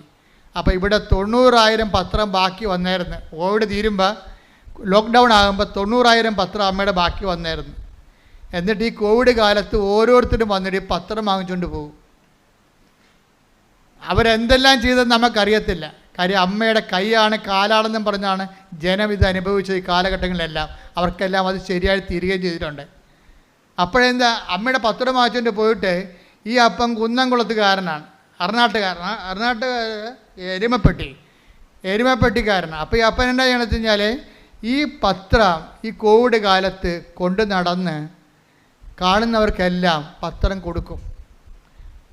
അപ്പോൾ ഇവിടെ 90,000 പത്രം ബാക്കി വന്നായിരുന്നു. കോവിഡ് തീരുമ്പോൾ ലോക്ക്ഡൗൺ ആകുമ്പോൾ 90,000 പത്രം അമ്മയുടെ ബാക്കി വന്നായിരുന്നു. എന്നിട്ട് ഈ കോവിഡ് കാലത്ത് ഓരോരുത്തരും വന്നിട്ട് ഈ പത്രം വാങ്ങിച്ചുകൊണ്ട് പോകും. അവരെന്തെല്ലാം ചെയ്തെന്ന് നമുക്കറിയത്തില്ല. കാര്യം അമ്മയുടെ കൈയാണ് കാലാണെന്നും പറഞ്ഞാണ് ജനം ഇത് അനുഭവിച്ചത്. ഈ കാലഘട്ടങ്ങളിലെല്ലാം അവർക്കെല്ലാം അത് ശരിയായി തീരുകയും ചെയ്തിട്ടുണ്ട്. അപ്പോഴെന്താ അമ്മയുടെ പത്രം വാങ്ങിച്ചുകൊണ്ട് പോയിട്ട് ഈ അപ്പം കുന്നംകുളത്തുകാരനാണ്, അർണാട്ടുകാർ എരുമപ്പെട്ടിക്കാരനാണ്. അപ്പോൾ ഈ അപ്പൻ എന്താ ചെയ്യണമെന്ന് വെച്ച് കഴിഞ്ഞാൽ ഈ പത്രം ഈ കോവിഡ് കാലത്ത് കൊണ്ട് നടന്ന് കാണുന്നവർക്കെല്ലാം പത്രം കൊടുക്കും.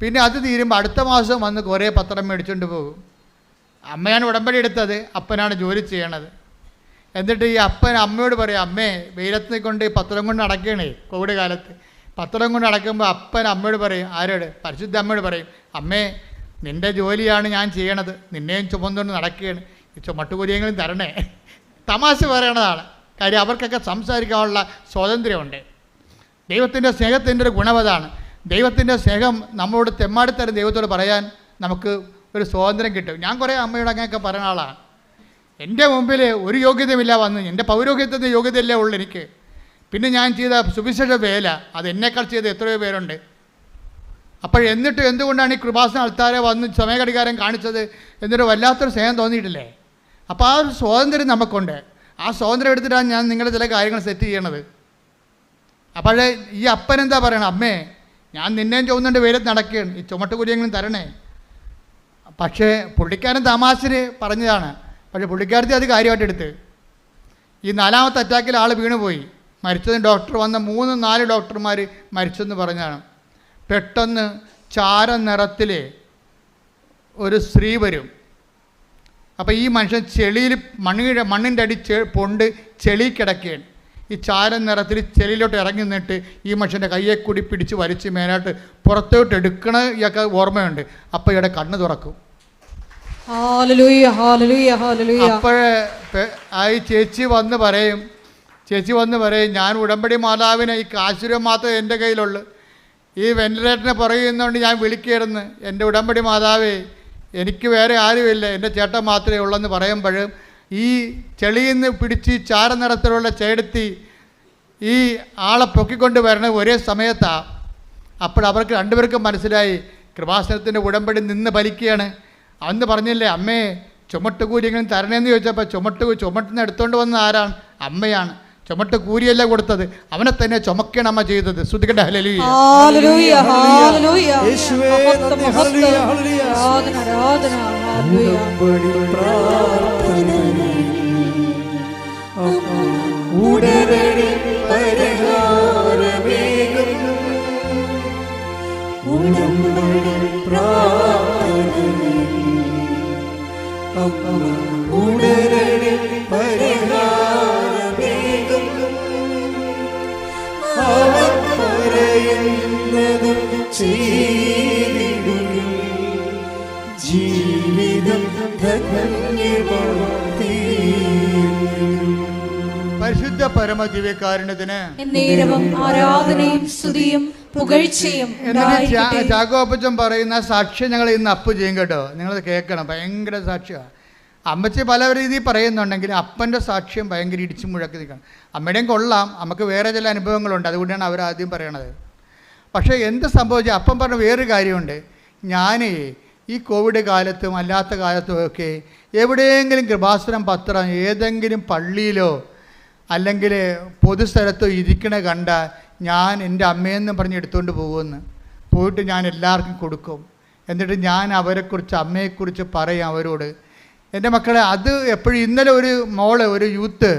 പിന്നെ അത് തീരുമ്പോൾ അടുത്ത മാസം വന്ന് കുറേ പത്രം മേടിച്ചുകൊണ്ട് പോകും. അമ്മയാണ് ഉടമ്പടി എടുത്തത്, അപ്പനാണ് ജോലി ചെയ്യണത്. എന്നിട്ട് ഈ അപ്പൻ അമ്മയോട് പറയും, അമ്മേ വെയിലത്ത് കൊണ്ട് പത്രം കൊണ്ട് നടക്കണേ, കോവിഡ് കാലത്ത് പത്രം കൊണ്ട് നടക്കുമ്പോൾ അപ്പൻ അമ്മയോട് പറയും, ആരോട്? പരിശുദ്ധ അമ്മയോട് പറയും, അമ്മേ നിൻ്റെ ജോലിയാണ് ഞാൻ ചെയ്യണത്, നിന്നെയും ചുമന്നുകൊണ്ട് നടക്കുകയാണ്, ഈ ചുമട്ടുകൂലിയെങ്കിലും തരണേ. തമാശ പറയണതാണ്. കാര്യം അവർക്കൊക്കെ സംസാരിക്കാനുള്ള സ്വാതന്ത്ര്യമുണ്ട്. ദൈവത്തിൻ്റെ സ്നേഹത്തിൻ്റെ ഒരു ഗുണവതാണ്. ദൈവത്തിൻ്റെ സ്നേഹം നമ്മളോട് തെമ്മാടിത്തരം ദൈവത്തോട് പറയാൻ നമുക്ക് ഒരു സ്വാതന്ത്ര്യം കിട്ടും. ഞാൻ കുറേ അമ്മയോട് അങ്ങനെയൊക്കെ പറയുന്ന ആളാണ്. എൻ്റെ മുമ്പിൽ ഒരു യോഗ്യതയുമില്ല വന്ന്, എൻ്റെ പൗരോഹിത്യത്തിൻ്റെ യോഗ്യതയല്ലേ ഉള്ളൂ എനിക്ക്. പിന്നെ ഞാൻ ചെയ്ത സുവിശേഷ വേല അത് എന്നേക്കാൾ ചെയ്ത എത്രയോ പേരുണ്ട്. അപ്പോൾ എന്നിട്ട് എന്തുകൊണ്ടാണ് ഈ കൃപാസന ആൾക്കാരെ വന്ന് സമയഘടികാരം കാണിച്ചത് എന്നൊരു വല്ലാത്തൊരു സ്നേഹം തോന്നിയിട്ടില്ലേ? അപ്പോൾ ആ ഒരു സ്വാതന്ത്ര്യം നമുക്കുണ്ട്. ആ സ്വാതന്ത്ര്യം എടുത്തിട്ടാണ് ഞാൻ നിങ്ങളുടെ ചില കാര്യങ്ങൾ സെറ്റ് ചെയ്യണത്. അപ്പോഴേ ഈ അപ്പൻ എന്താ പറയണം, അമ്മേ ഞാൻ നിന്നെയും ചുവന്നുകൊണ്ട് വെയിലത്ത് നടക്കുകയാണ്, ഈ ചുമട്ടുകൂലിയെങ്കിലും തരണേ. പക്ഷേ പുള്ളിക്കാരൻ തമാശന് പറഞ്ഞതാണ്. പക്ഷേ പുള്ളിക്കാരത്തി അത് കാര്യമായിട്ട് എടുത്ത്. ഈ 4ാമത്തെ അറ്റാക്കിൽ ആൾ വീണുപോയി, മരിച്ചതിന് ഡോക്ടർ വന്ന 3-4 ഡോക്ടർമാർ മരിച്ചെന്ന് പറഞ്ഞാണ്. പെട്ടെന്ന് ചാര നിറത്തിൽ ഒരു സ്ത്രീ വരും. അപ്പോൾ ഈ മനുഷ്യൻ ചെളിയിൽ മണ്ണിൻ്റെ അടി പൊണ്ട് ചെളി കിടക്കുകയാണ്. ഈ ചാര നിറത്തിൽ ചെളിയിലോട്ട് ഇറങ്ങി നിന്നിട്ട് ഈ മനുഷ്യൻ്റെ കയ്യെ കൂടി പിടിച്ച് വലിച്ച് മേലായിട്ട് പുറത്തോട്ട് എടുക്കണ ഇയൊക്കെ ഓർമ്മയുണ്ട്. അപ്പോൾ ഇയാളുടെ കണ്ണ് തുറക്കും. അപ്പോഴേ ആ ചേച്ചി വന്ന് പറയും, ഞാൻ ഉടമ്പടി മാതാവിനെ ഈ കാശുരം മാത്രമേ എൻ്റെ കയ്യിലുള്ളൂ, ഈ വെന്റിലേറ്ററിനെ പറയുന്നതുകൊണ്ട് ഞാൻ വിളിക്കുകയായിരുന്നു, എൻ്റെ ഉടമ്പടി മാതാവേ എനിക്ക് വേറെ ആരുമില്ല, എൻ്റെ ചേട്ടൻ മാത്രമേ ഉള്ളെന്ന് പറയുമ്പോഴും ഈ ചെളിയിൽ നിന്ന് പിടിച്ച് ചാര നിറത്തിലുള്ള ചേടത്തി ഈ ആളെ പൊക്കിക്കൊണ്ട് വരണത് ഒരേ സമയത്താണ്. അപ്പോഴവർക്ക് രണ്ടുപേർക്കും മനസ്സിലായി കൃപാസനത്തിൻ്റെ ഉടമ്പടി നിന്ന് ഫലിക്കുകയാണ്. അന്ന് പറഞ്ഞില്ലേ, അമ്മേ ചുമട്ടുകൂലിയെങ്കിലും തരണേന്ന് ചോദിച്ചപ്പോൾ ചുമട്ടിന് എടുത്തുകൊണ്ട് വന്ന ആരാണ്? അമ്മയാണ്. ചുമട്ട് കൂലിയല്ല കൊടുത്തത്, അവനെ തന്നെ ചുമക്കണം അമ്മ ചെയ്തത്. ശ്രുതികട്ടെ ഹല്ലേലൂയ. പരിശുദ്ധ പരമദിവ്യകാരുണ്യത്തിന് ആരാധനയും സ്തുതിയും പുകഴ്ചയും. എന്നിട്ട് ചാക്കോപ്പച്ചൻ പറയുന്ന സാക്ഷ്യം ഞങ്ങൾ ഇന്ന് അപ്പ് ചെയ്യും കേട്ടോ, നിങ്ങളത് കേൾക്കണം. ഭയങ്കര സാക്ഷ്യമാണ്. അമ്മച്ചി പല രീതിയിൽ പറയുന്നുണ്ടെങ്കിൽ അപ്പൻ്റെ സാക്ഷ്യം ഭയങ്കര ഇടിച്ചു മുഴക്കി നിൽക്കണം. അമ്മയുടെയും കൊള്ളാം, നമുക്ക് വേറെ ചില അനുഭവങ്ങളുണ്ട്, അതുകൊണ്ടാണ് അവരാദ്യം പറയണത്. പക്ഷേ എന്ത് സംഭവിച്ചാൽ അപ്പം പറഞ്ഞ വേറൊരു കാര്യമുണ്ട്. ഞാൻ ഈ കോവിഡ് കാലത്തും അല്ലാത്ത കാലത്തുമൊക്കെ എവിടെയെങ്കിലും കൃപാസനം പത്രം ഏതെങ്കിലും പള്ളിയിലോ അല്ലെങ്കിൽ പൊതുസ്ഥലത്തോ ഇരിക്കണ കണ്ട ഞാൻ എൻ്റെ അമ്മയെന്ന് പറഞ്ഞ് എടുത്തുകൊണ്ട് പോയിട്ട് ഞാൻ എല്ലാവർക്കും കൊടുക്കും. എന്നിട്ട് ഞാൻ അവരെക്കുറിച്ച് അമ്മയെക്കുറിച്ച് പറയും അവരോട്. എൻ്റെ മക്കളെ അത് എപ്പോഴും ഇന്നലെ ഒരു യൂത്ത്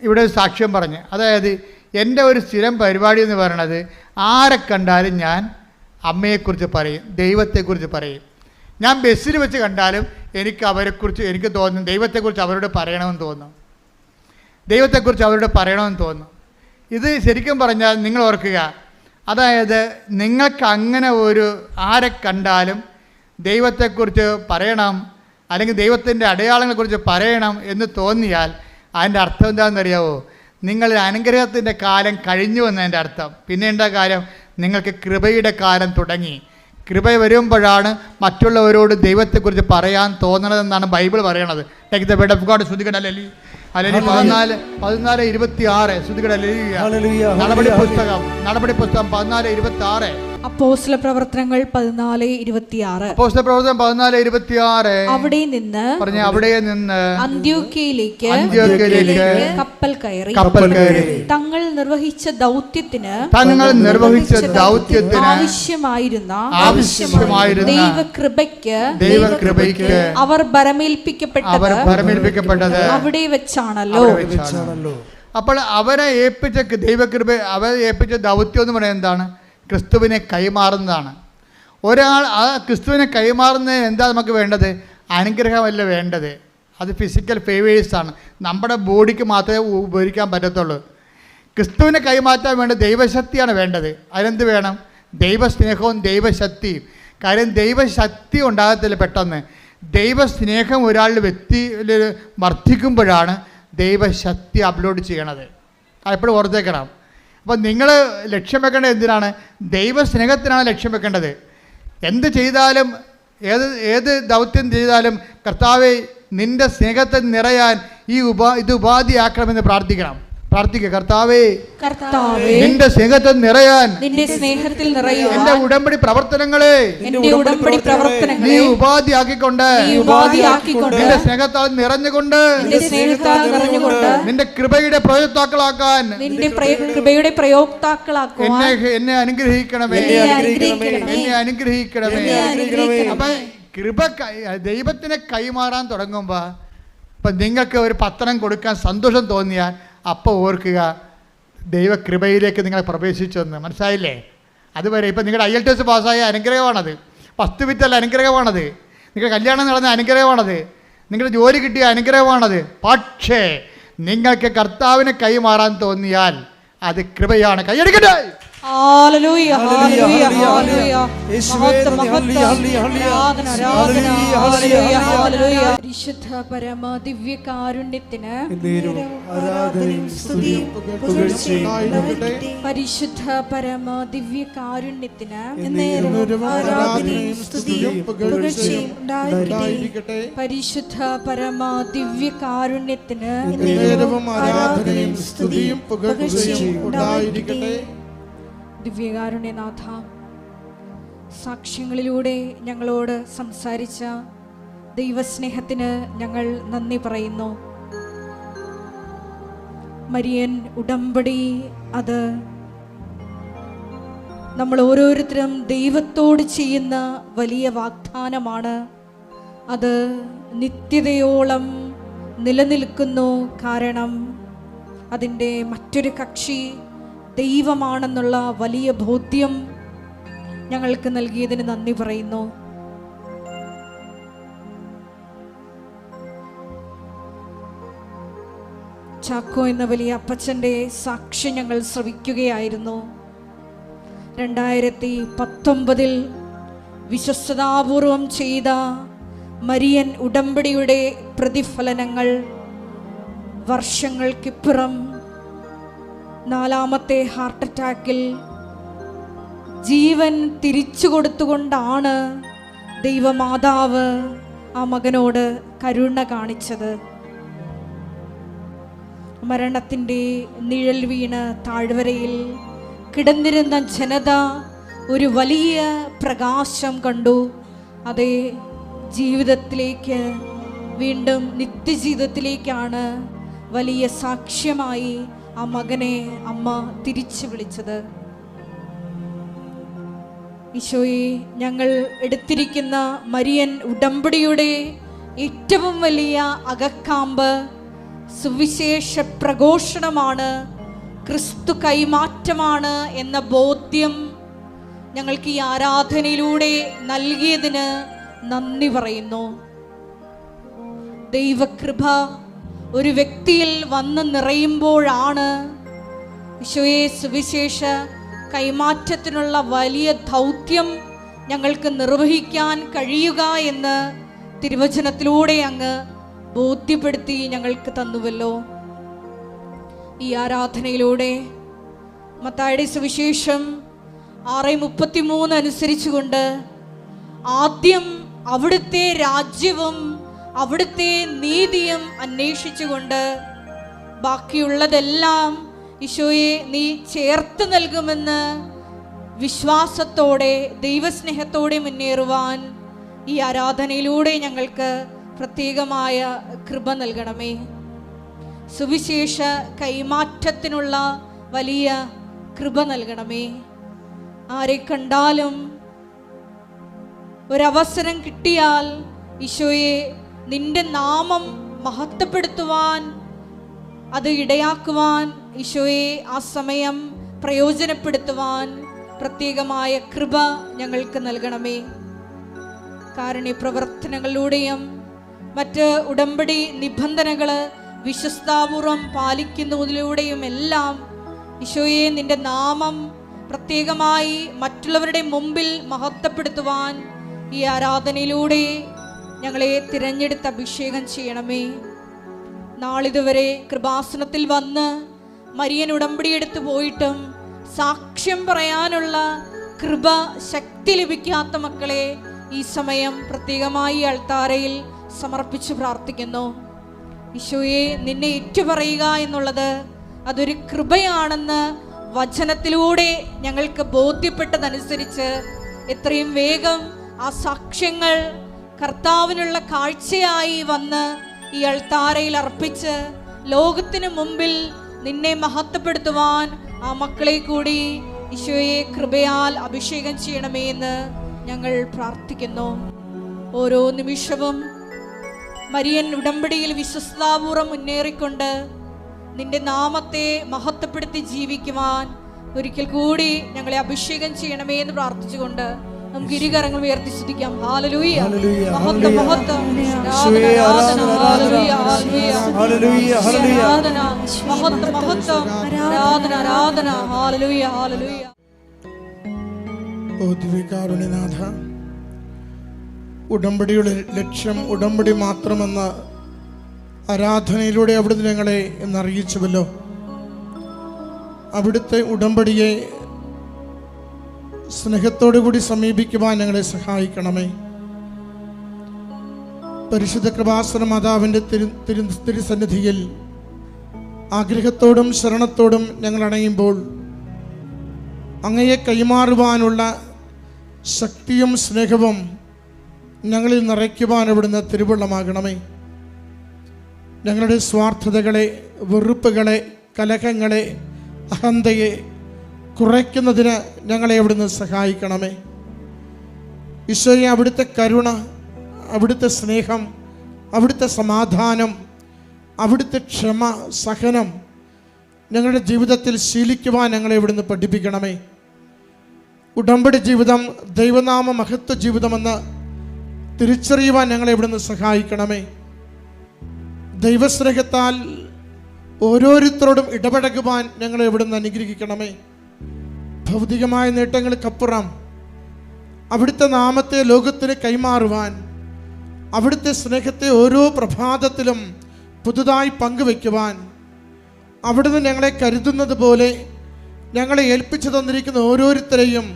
ഇവിടെ സാക്ഷ്യം പറഞ്ഞ്, അതായത് എൻ്റെ ഒരു സ്ഥിരം പരിപാടി എന്ന് പറയണത് ആരെ കണ്ടാലും ഞാൻ അമ്മയെക്കുറിച്ച് പറയും, ദൈവത്തെക്കുറിച്ച് പറയും. ഞാൻ ബസ്സിൽ വെച്ച് കണ്ടാലും എനിക്ക് തോന്നും ദൈവത്തെക്കുറിച്ച് അവരോട് പറയണമെന്ന് തോന്നും. ഇത് ശരിക്കും പറഞ്ഞാൽ നിങ്ങൾ ഓർക്കുക, അതായത് നിങ്ങൾക്ക് അങ്ങനെ ആരെ കണ്ടാലും ദൈവത്തെക്കുറിച്ച് പറയണം അല്ലെങ്കിൽ ദൈവത്തിൻ്റെ അടയാളങ്ങളെക്കുറിച്ച് പറയണം എന്ന് തോന്നിയാൽ അതിൻ്റെ അർത്ഥം എന്താണെന്നറിയാവോ? നിങ്ങൾ അനുഗ്രഹത്തിൻ്റെ കാലം കഴിഞ്ഞു എന്നതിൻ്റെ അർത്ഥം. പിന്നെ എന്താ കാലം? നിങ്ങൾക്ക് കൃപയുടെ കാലം തുടങ്ങി. കൃപ വരുമ്പോഴാണ് മറ്റുള്ളവരോട് ദൈവത്തെക്കുറിച്ച് പറയാൻ തോന്നണതെന്നാണ് ബൈബിൾ പറയണത്. Like the word of God. ശ്രുതികട അല്ലെങ്കിൽ 14:26 ശ്രുതികട. നടപടി പുസ്തകം 14:26 അപ്പോസ്തല പ്രവർത്തനങ്ങൾ 14:26. അപ്പോസ്തല പ്രവർത്തനം 14:26. അവിടെ നിന്ന് അന്ത്യോക്യയിലേക്ക് കപ്പൽ കയറി തങ്ങൾ നിർവഹിച്ച ദൗത്യത്തിന് ആവശ്യമായിരുന്ന ദൈവകൃപയ്ക്ക് അവർ ഭരമേൽപ്പിക്കപ്പെട്ടത് അവിടെ വെച്ചാണല്ലോ. അപ്പോൾ അവരെ ഏൽപ്പിച്ച ദൗത്യം എന്ന് പറയുന്നത് എന്താണ്? ക്രിസ്തുവിനെ കൈമാറുന്നതാണ്. ഒരാൾ ആ ക്രിസ്തുവിനെ കൈമാറുന്നതിന് എന്താ നമുക്ക് വേണ്ടത്? അനുഗ്രഹമല്ല വേണ്ടത്, അത് ഫിസിക്കൽ ഫേവേഴ്സാണ്. നമ്മുടെ ബോഡിക്ക് മാത്രമേ ഉപകരിക്കാൻ പറ്റത്തുള്ളൂ. ക്രിസ്തുവിനെ കൈമാറ്റാൻ വേണ്ട ദൈവശക്തിയാണ് വേണ്ടത്. അതിനെന്ത് വേണം? ദൈവസ്നേഹവും ദൈവശക്തിയും. കാര്യം ദൈവശക്തി ഉണ്ടാകത്തില്ല പെട്ടെന്ന്. ദൈവസ്നേഹം ഒരാളുടെ വ്യക്തിയിൽ വർദ്ധിക്കുമ്പോഴാണ് ദൈവശക്തി അപ്ലോഡ് ചെയ്യണത്. അതെപ്പോഴും ഓർത്തേക്കണം. അപ്പോൾ നിങ്ങൾ ലക്ഷ്യം വെക്കേണ്ടത് എന്തിനാണ്? ദൈവസ്നേഹത്തിനാണ് ലക്ഷ്യം വെക്കേണ്ടത്. എന്ത് ചെയ്താലും ഏത് ദൗത്യം ചെയ്താലും കർത്താവേ നിൻ്റെ സ്നേഹത്തെ നിറയാൻ ഇത് ഉപാധിയാക്കണമെന്ന് പ്രാർത്ഥിക്കണം. കർത്താവേ നിന്റെ സ്നേഹത്തിൽ നിറയാൻ എന്റെ ഉടമ്പടി പ്രവർത്തനങ്ങളെ നീ ഉപാധിയാക്കിക്കൊണ്ട് നിന്റെ സ്നേഹത്താൽ നിറഞ്ഞുകൊണ്ട് നിന്റെ കൃപയുടെ പ്രയോക്താക്കളാക്കാൻ എന്നെ അനുഗ്രഹിക്കണമേ. അപ്പൊ കൃപ ദൈവത്തിനെ കൈമാറാൻ തുടങ്ങുമ്പോൾ ഇപ്പം നിങ്ങൾക്ക് ഒരു പത്രം കൊടുക്കാൻ സന്തോഷം തോന്നിയാൽ അപ്പോൾ ഓർക്കുക ദൈവകൃപയിലേക്ക് നിങ്ങൾ പ്രവേശിച്ചെന്ന്. മനസ്സിലായില്ലേ? അതുവരെ ഇപ്പം നിങ്ങളുടെ IELTS പാസ്സായ അനുഗ്രഹമാണത്, 10 വിത്തല്ല അനുഗ്രഹമാണത്, നിങ്ങളുടെ കല്യാണം നടന്ന അനുഗ്രഹമാണത്, നിങ്ങളുടെ ജോലി കിട്ടിയ അനുഗ്രഹമാണത്. പക്ഷേ നിങ്ങൾക്ക് കർത്താവിനെ കൈമാറാൻ തോന്നിയാൽ അത് കൃപയാണ്. കൈയടിക്കട്ടെ. പരിശുദ്ധ പരമ ദിവ്യകാരുണ്യത്തിന് പരിശുദ്ധ പരമ ദിവ്യകാരുണ്യത്തിന് പരിശുദ്ധ പരമ ദിവ്യകാരുണ്യത്തിന് ദിവ്യകാരുണ്യനാഥ, സാക്ഷ്യങ്ങളിലൂടെ ഞങ്ങളോട് സംസാരിച്ച ദൈവസ്നേഹത്തിന് ഞങ്ങൾ നന്ദി പറയുന്നു. മരിയൻ ഉടമ്പടി അത് നമ്മൾ ഓരോരുത്തരും ദൈവത്തോട് ചെയ്യുന്ന വലിയ വാഗ്ദാനമാണ്. അത് നിത്യതയോളം നിലനിൽക്കുന്നു. കാരണം അതിൻ്റെ മറ്റൊരു കക്ഷി ദൈവമാണെന്നുള്ള വലിയ ബോധ്യം ഞങ്ങൾക്ക് നൽകിയതിന് നന്ദി പറയുന്നു. ചാക്കോ എന്ന വലിയ അപ്പച്ചൻ്റെ സാക്ഷ്യം ഞങ്ങൾ ശ്രവിക്കുകയായിരുന്നു. 2019 വിശ്വസ്തതാപൂർവം ചെയ്ത മരിയൻ ഉടമ്പടിയുടെ പ്രതിഫലനങ്ങൾ വർഷങ്ങൾക്കിപ്പുറം 4ാമത്തെ ഹാർട്ട് അറ്റാക്കിൽ ജീവൻ തിരിച്ചു കൊടുത്തുകൊണ്ടാണ് ദൈവമാതാവ് ആ മകനോട് കരുണ കാണിച്ചത്. മരണത്തിൻ്റെ നിഴൽ വീണ് താഴ്വരയിൽ കിടന്നിരുന്ന ജനത ഒരു വലിയ പ്രകാശം കണ്ടു. അതേ ജീവിതത്തിലേക്ക്, വീണ്ടും നിത്യജീവിതത്തിലേക്കാണ് വലിയ സാക്ഷ്യമായി ആ മകനെ അമ്മ തിരിച്ചു വിളിച്ചത്. ഈശോയെ, ഞങ്ങൾ എടുത്തിരിക്കുന്ന മരിയൻ ഉടമ്പടിയുടെ ഏറ്റവും വലിയ അകക്കാമ്പ് സുവിശേഷ പ്രഘോഷണമാണ്, ക്രിസ്തു കൈമാറ്റമാണ് എന്ന ബോധ്യം ഞങ്ങൾക്ക് ഈ ആരാധനയിലൂടെ നൽകിയതിന് നന്ദി പറയുന്നു. ദൈവകൃപ ഒരു വ്യക്തിയിൽ വന്ന് നിറയുമ്പോഴാണ് ഈശോയെ സുവിശേഷ കൈമാറ്റത്തിനുള്ള വലിയ ദൗത്യം ഞങ്ങൾക്ക് നിർവഹിക്കാൻ കഴിയുക എന്ന് തിരുവചനത്തിലൂടെ അങ്ങ് ബോധ്യപ്പെടുത്തി ഞങ്ങൾക്ക് തന്നുവല്ലോ. ഈ ആരാധനയിലൂടെ മത്തായിയുടെ സുവിശേഷം 6:33 അനുസരിച്ചുകൊണ്ട് ആദ്യം അവിടുത്തെ രാജ്യവും അവിടുത്തെ നീതിയും അന്വേഷിച്ചുകൊണ്ട് ബാക്കിയുള്ളതെല്ലാം ഈശോയെ നീ ചേർത്ത് നൽകുമെന്ന് വിശ്വാസത്തോടെ ദൈവസ്നേഹത്തോടെ മുന്നേറുവാൻ ഈ ആരാധനയിലൂടെ ഞങ്ങൾക്ക് പ്രത്യേകമായ കൃപ നൽകണമേ. സുവിശേഷ കൈമാറ്റത്തിനുള്ള വലിയ കൃപ നൽകണമേ. ആരെ കണ്ടാലും ഒരവസരം കിട്ടിയാൽ ഈശോയെ നിന്റെ നാമം മഹത്വപ്പെടുത്തുവാൻ, അത് ഇടയാക്കുവാൻ ഈശോയെ ആ സമയം പ്രയോജനപ്പെടുത്തുവാൻ പ്രത്യേകമായ കൃപ ഞങ്ങൾക്ക് നൽകണമേ. കാരുണ്യ പ്രവർത്തനങ്ങളിലൂടെയും മറ്റ് ഉടമ്പടി നിബന്ധനകൾ വിശ്വസ്താപൂർവം പാലിക്കുന്നതിലൂടെയും എല്ലാം ഈശോയെ നിന്റെ നാമം പ്രത്യേകമായി മറ്റുള്ളവരുടെ മുമ്പിൽ മഹത്വപ്പെടുത്തുവാൻ ഈ ആരാധനയിലൂടെ ഞങ്ങളെ തിരഞ്ഞെടുത്ത് അഭിഷേകം ചെയ്യണമേ. നാളിതുവരെ കൃപാസനത്തിൽ വന്ന് മരിയൻ ഉടമ്പടിയെടുത്ത് പോയിട്ടും സാക്ഷ്യം പറയാനുള്ള കൃപ ശക്തി ലഭിക്കാത്ത മക്കളെ ഈ സമയം പ്രത്യേകമായി അൾത്താരയിൽ സമർപ്പിച്ച് പ്രാർത്ഥിക്കുന്നു. ഈശോയെ നിന്നെ ഏറ്റുപറയുക എന്നുള്ളത് അതൊരു കൃപയാണെന്ന് വചനത്തിലൂടെ ഞങ്ങൾക്ക് ബോധ്യപ്പെട്ടതനുസരിച്ച് എത്രയും വേഗം ആ സാക്ഷ്യങ്ങൾ കർത്താവിനുള്ള കാഴ്ചയായി വന്ന് ഈ അൾത്താരയിൽ അർപ്പിച്ച് ലോകത്തിന് മുമ്പിൽ നിന്നെ മഹത്വപ്പെടുത്തുവാൻ ആ മക്കളെ കൂടി ഈശോയെ കൃപയാൽ അഭിഷേകം ചെയ്യണമേ എന്ന് ഞങ്ങൾ പ്രാർത്ഥിക്കുന്നു. ഓരോ നിമിഷവും മരിയൻ ഉടമ്പടിയിൽ വിശ്വസ്താപൂർവം മുന്നേറിക്കൊണ്ട് നിന്റെ നാമത്തെ മഹത്വപ്പെടുത്തി ജീവിക്കുവാൻ ഒരിക്കൽ കൂടി ഞങ്ങളെ അഭിഷേകം ചെയ്യണമേ എന്ന് പ്രാർത്ഥിച്ചുകൊണ്ട് നമുക്ക് ഇരുകരങ്ങൾ ഉയർത്തി സ്തുതിക്കാം. ഹല്ലേലൂയ, മഹത്വം മഹത്വം, ആരാധന ഹല്ലേലൂയ ഹല്ലേലൂയ ആരാധന, മഹത്വം മഹത്വം, ആരാധന ആരാധന, ഹല്ലേലൂയ ഹല്ലേലൂയ. ഓ ദിവ്യകാരുണ്യനാഥ, ഉടമ്പടിയുടെ ലക്ഷ്യം ഉടമ്പടി മാത്രമെന്ന ആരാധനയിലൂടെ അവിടുന്ന് ഞങ്ങളെ എന്നറിയിച്ചുവല്ലോ. അവിടുത്തെ ഉടമ്പടിയെ സ്നേഹത്തോടു കൂടി സമീപിക്കുവാൻ ഞങ്ങളെ സഹായിക്കണമേ. പരിശുദ്ധ കൃപാസന മാതാവിൻ്റെ തിരുസന്നിധിയിൽ ആഗ്രഹത്തോടും ശരണത്തോടും ഞങ്ങൾ അണയുമ്പോൾ അങ്ങയെ കൈമാറുവാനുള്ള ശക്തിയും സ്നേഹവും ഞങ്ങളിൽ നിറയ്ക്കുവാൻ അവിടുന്ന് തിരുവുള്ളമാകണമേ. ഞങ്ങളുടെ സ്വാർത്ഥതകളെ, വെറുപ്പുകളെ, കലഹങ്ങളെ, അഹന്തയെ കുറയ്ക്കുന്നതിന് ഞങ്ങളെ അവിടുന്ന് സഹായിക്കണമേ. ഈശോയെ, അവിടുത്തെ കരുണ, അവിടുത്തെ സ്നേഹം, അവിടുത്തെ സമാധാനം, അവിടുത്തെ ക്ഷമ, സഹനം ഞങ്ങളുടെ ജീവിതത്തിൽ ശീലിക്കുവാൻ ഞങ്ങളെ ഇവിടുന്ന് പഠിപ്പിക്കണമേ. ഉടമ്പടി ജീവിതം ദൈവനാമ മഹത്വ ജീവിതമെന്ന് തിരിച്ചറിയുവാൻ ഞങ്ങളെ ഇവിടുന്ന് സഹായിക്കണമേ. ദൈവസ്നേഹത്താൽ ഓരോരുത്തരോടും ഇടപഴകുവാൻ ഞങ്ങളെ ഇവിടുന്ന് അനുഗ്രഹിക്കണമേ. ഭൗതികമായ നേട്ടങ്ങൾക്കപ്പുറം അവിടുത്തെ നാമത്തെ ലോകത്തിന് കൈമാറുവാൻ, അവിടുത്തെ സ്നേഹത്തെ ഓരോ പ്രഭാതത്തിലും പുതുതായി പങ്കുവയ്ക്കുവാൻ, അവിടുന്ന് ഞങ്ങളെ കരുതുന്നത് പോലെ ഞങ്ങളെ ഏൽപ്പിച്ചു തന്നിരിക്കുന്ന ഓരോരുത്തരെയും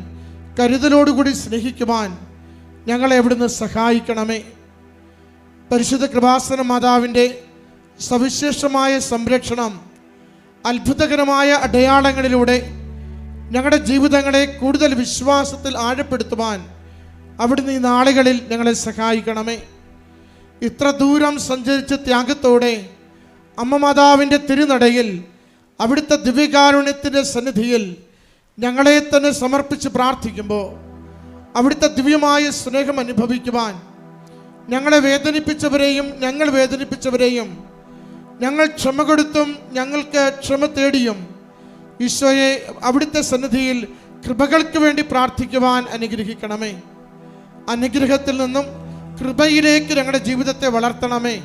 കരുതലോടുകൂടി സ്നേഹിക്കുവാൻ ഞങ്ങളെ അവിടുന്ന് സഹായിക്കണമേ. പരിശുദ്ധ കൃപാസന മാതാവിൻ്റെ സവിശേഷമായ സംരക്ഷണം, അത്ഭുതകരമായ അടയാളങ്ങളിലൂടെ ഞങ്ങളുടെ ജീവിതങ്ങളെ കൂടുതൽ വിശ്വാസത്തിൽ ആഴപ്പെടുത്തുവാൻ അവിടുന്ന് ഈ നാളുകളിൽ ഞങ്ങളെ സഹായിക്കണമേ. ഇത്ര ദൂരം സഞ്ചരിച്ച് ത്യാഗത്തോടെ അമ്മ മാതാവിൻ്റെ തിരുനടയിൽ അവിടുത്തെ ദിവ്യകാരുണ്യത്തിൻ്റെ സന്നിധിയിൽ ഞങ്ങളെ തന്നെ സമർപ്പിച്ച് പ്രാർത്ഥിക്കുമ്പോൾ അവിടുത്തെ ദിവ്യമായ സ്നേഹം അനുഭവിക്കുവാൻ, ഞങ്ങളെ വേദനിപ്പിച്ചവരെയും ഞങ്ങൾ വേദനിപ്പിച്ചവരെയും ഞങ്ങൾ ക്ഷമ കൊടുത്തും ഞങ്ങൾക്ക് ക്ഷമ തേടിയും ഈശോയെ അവിടുത്തെ സന്നിധിയിൽ കൃപകൾക്ക് വേണ്ടി പ്രാർത്ഥിക്കുവാൻ അനുഗ്രഹിക്കണമേ. അനുഗ്രഹത്തിൽ നിന്നും കൃപയിലേക്ക് ഞങ്ങളുടെ ജീവിതത്തെ വളർത്തണമേ.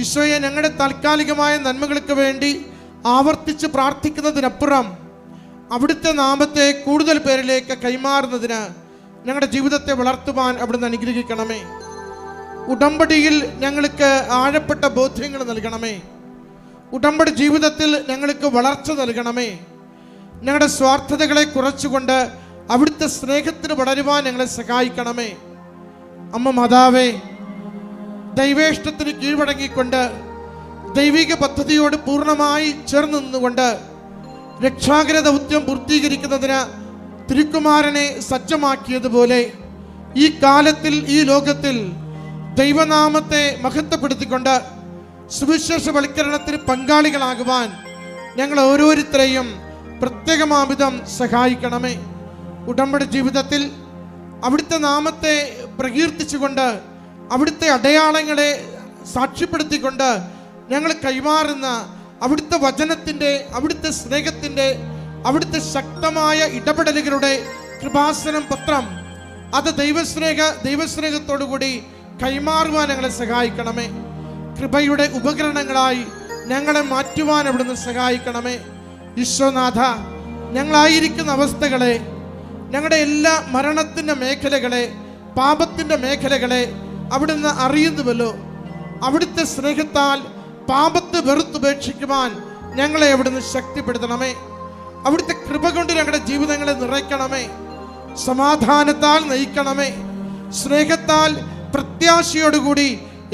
ഈശോയെ, ഞങ്ങളുടെ താൽക്കാലികമായ നന്മകൾക്ക് വേണ്ടി ആവർത്തിച്ച് പ്രാർത്ഥിക്കുന്നതിനപ്പുറം അവിടുത്തെ നാമത്തെ കൂടുതൽ പേരിലേക്ക് കൈമാറുന്നതിന് ഞങ്ങളുടെ ജീവിതത്തെ വളർത്തുവാൻ അവിടുന്ന് അനുഗ്രഹിക്കണമേ. ഉടമ്പടിയിൽ ഞങ്ങൾക്ക് ആഴപ്പെട്ട ബോധ്യങ്ങൾ നൽകണമേ. ഉടമ്പടി ജീവിതത്തിൽ ഞങ്ങൾക്ക് വളർച്ച നൽകണമേ. ഞങ്ങളുടെ സ്വാർത്ഥതകളെ കുറച്ചുകൊണ്ട് അവിടുത്തെ സ്നേഹത്തിന് വളരുവാൻ ഞങ്ങളെ സഹായിക്കണമേ. അമ്മ മാതാവേ, ദൈവേഷ്ടത്തിന് കീഴ്വഴങ്ങിക്കൊണ്ട് ദൈവിക പദ്ധതിയോട് പൂർണ്ണമായി ചേർന്ന് നിന്നുകൊണ്ട് രക്ഷാകര ദൗത്യം പൂർത്തീകരിക്കുന്നതിന് തിരുക്കുമാരനെ സജ്ജമാക്കിയതുപോലെ ഈ കാലത്തിൽ ഈ ലോകത്തിൽ ദൈവനാമത്തെ മഹത്വപ്പെടുത്തിക്കൊണ്ട് സുവിശേഷവൽക്കരണത്തിന് പങ്കാളികളാകുവാൻ ഞങ്ങൾ ഓരോരുത്തരെയും പ്രത്യേകമാവിധം സഹായിക്കണമേ. ഉടമ്പടി ജീവിതത്തിൽ അവിടുത്തെ നാമത്തെ പ്രകീർത്തിച്ചുകൊണ്ട് അവിടുത്തെ അടയാളങ്ങളെ സാക്ഷ്യപ്പെടുത്തിക്കൊണ്ട് ഞങ്ങൾ കൈമാറുന്ന അവിടുത്തെ വചനത്തിൻ്റെ, അവിടുത്തെ സ്നേഹത്തിൻ്റെ, അവിടുത്തെ ശക്തമായ ഇടപെടലുകളുടെ കൃപാസനം പത്രം അത് ദൈവസ്നേഹത്തോടുകൂടി കൈമാറുവാൻ ഞങ്ങളെ സഹായിക്കണമേ. കൃപയുടെ ഉപകരണങ്ങളായി ഞങ്ങളെ മാറ്റുവാൻ അവിടുന്ന് സഹായിക്കണമേ. ഈശോനാഥ, ഞങ്ങളായിരിക്കുന്ന അവസ്ഥകളെ, ഞങ്ങളുടെ എല്ലാ മരണത്തിൻ്റെ മേഖലകളെ, പാപത്തിൻ്റെ മേഖലകളെ അവിടുന്ന് അറിയുന്നുവല്ലോ. അവിടുത്തെ സ്നേഹത്താൽ പാപത്തെ വെറുത്തുപേക്ഷിക്കുവാൻ ഞങ്ങളെ അവിടുന്ന് ശക്തിപ്പെടുത്തണമേ. അവിടുത്തെ കൃപ കൊണ്ട് ഞങ്ങളുടെ ജീവിതങ്ങളെ നിറയ്ക്കണമേ. സമാധാനത്താൽ നയിക്കണമേ. സ്നേഹത്താൽ പ്രത്യാശയോടുകൂടി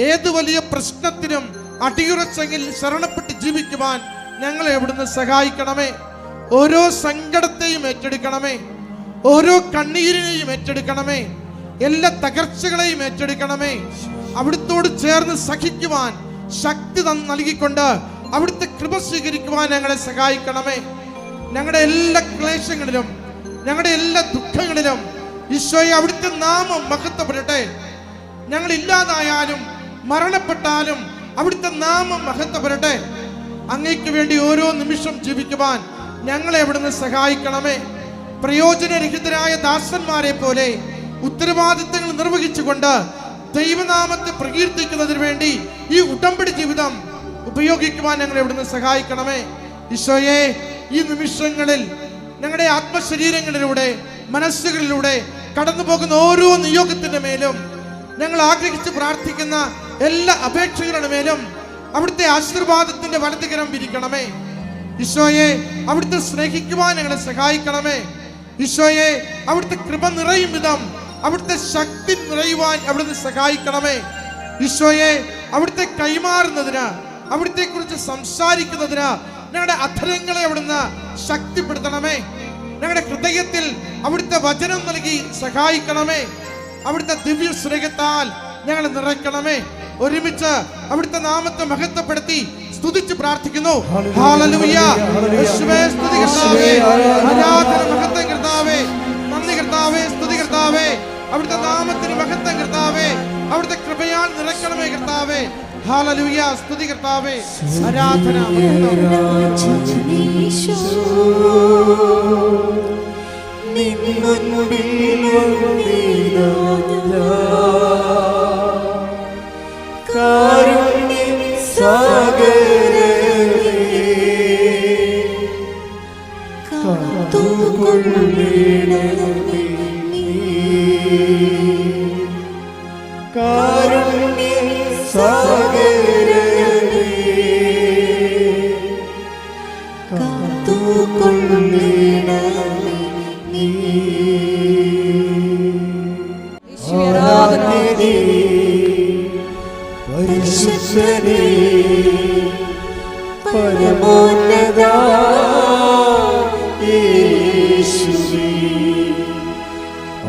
ഏത് വലിയ പ്രശ്നത്തിനും അടിയുറച്ചെങ്കിൽ ശരണപ്പെട്ട് ജീവിക്കുവാൻ ഞങ്ങളെ അവിടുന്ന് സഹായിക്കണമേ. ഓരോ സങ്കടത്തെയും ഏറ്റെടുക്കണമേ. ഓരോ കണ്ണീരിനെയും ഏറ്റെടുക്കണമേ. എല്ലാ തകർച്ചകളെയും ഏറ്റെടുക്കണമേ. അവിടുത്തോട് ചേർന്ന് സഹിക്കുവാൻ ശക്തി നൽകിക്കൊണ്ട് അവിടുത്തെ കൃപ സ്വീകരിക്കുവാൻ ഞങ്ങളെ സഹായിക്കണമേ. ഞങ്ങളുടെ എല്ലാ ക്ലേശങ്ങളിലും, ഞങ്ങളുടെ എല്ലാ ദുഃഖങ്ങളിലും ഈശോയെ അവിടുത്തെ നാമം മഹത്വപ്പെടട്ടെ. ഞങ്ങൾ ഇല്ലാതായാലും മരണപ്പെട്ടാലും അവിടുത്തെ നാമം മഹത്വപ്പെടട്ടെ. അങ്ങയ്ക്ക് വേണ്ടി ഓരോ നിമിഷം ജീവിക്കുവാൻ ഞങ്ങളെ അവിടുന്ന് സഹായിക്കണമേ. പ്രയോജനരഹിതരായ ദാസന്മാരെ പോലെ ഉത്തരവാദിത്തങ്ങൾ നിർവഹിച്ചുകൊണ്ട് ദൈവനാമത്തെ പ്രകീർത്തിക്കുന്നതിന് വേണ്ടി ഈ ഉടമ്പടി ജീവിതം ഉപയോഗിക്കുവാൻ ഞങ്ങളെ അവിടുന്ന് സഹായിക്കണമേ. ഈശോയെ, ഈ നിമിഷങ്ങളിൽ ഞങ്ങളുടെ ആത്മശരീരങ്ങളിലൂടെ, മനസ്സുകളിലൂടെ കടന്നു പോകുന്ന ഓരോ നിയോഗത്തിന്റെ മേലും, ഞങ്ങൾ ആഗ്രഹിച്ച് പ്രാർത്ഥിക്കുന്ന എല്ലാ അപേക്ഷകളുടെ മേലും അവിടുത്തെ ആശീർവാദത്തിന്റെ വലതുകരം വിരിക്കണമേ. ഈശോയെ, അവിടുത്തെ സ്നേഹിക്കുവാൻ ഞങ്ങളെ സഹായിക്കണമേ. ഈശോയെ, അവിടുത്തെ കൃപ നിറയും വിധം അവിടുത്തെ ശക്തി നിറയുവാൻ അവിടുന്ന് സഹായിക്കണമേ. ഈശോയെ, അവിടുത്തെ കൈമാറുന്നതിന്, അവിടുത്തെ കുറിച്ച് സംസാരിക്കുന്നതിന് ഞങ്ങളുടെ അധരങ്ങളെ അവിടുന്ന് ശക്തിപ്പെടുത്തണമേ. ഞങ്ങളുടെ ഹൃദയത്തിൽ അവിടുത്തെ വചനം നൽകി സഹായിക്കണമേ. അവിടുത്തെ ദിവ്യ സ്നേഹത്താൽ ഞങ്ങളെ നിറയ്ക്കണമേ. ഒരുമിച്ച് അവിടുത്തെ നാമത്തെ മഹത്വപ്പെടുത്തി സ്തുതിച്ച് പ്രാർത്ഥിക്കുന്നു. ഹല്ലേലൂയ. യേശുവേ, സ്തുതി കർത്താവേ, ആരാധന മഹത്വം കർത്താവേ, നന്ദി കർത്താവേ, സ്തുതി കർത്താവേ. അവിടുത്തെ നാമത്തിന് മഹത്വം കർത്താവേ, അവിടുത്തെ കൃപയാൽ നിറയ്ക്കണമേ കർത്താവേ. ഹല്ലേലൂയ. സ്തുതി കർത്താവേ, ആരാധന പരമോന്നതാ യേശുവേ,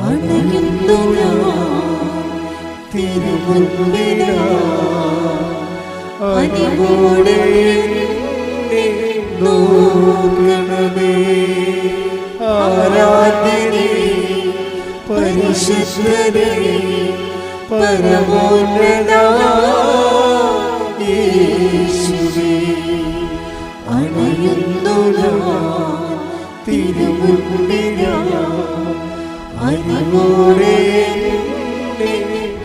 അണയുന്നു ഞാൻ തിരുമുൻപിലാ, അനിവോടെ എന്നെ നോക്കണമേ. ആരാധനേ പരിശുദ്ധനേ, പരമോന്നതാ യേശുവേ, അണയുന്നു ഞാൻ തിരുമുൻപിലാ, അനിവോടെ എന്നെ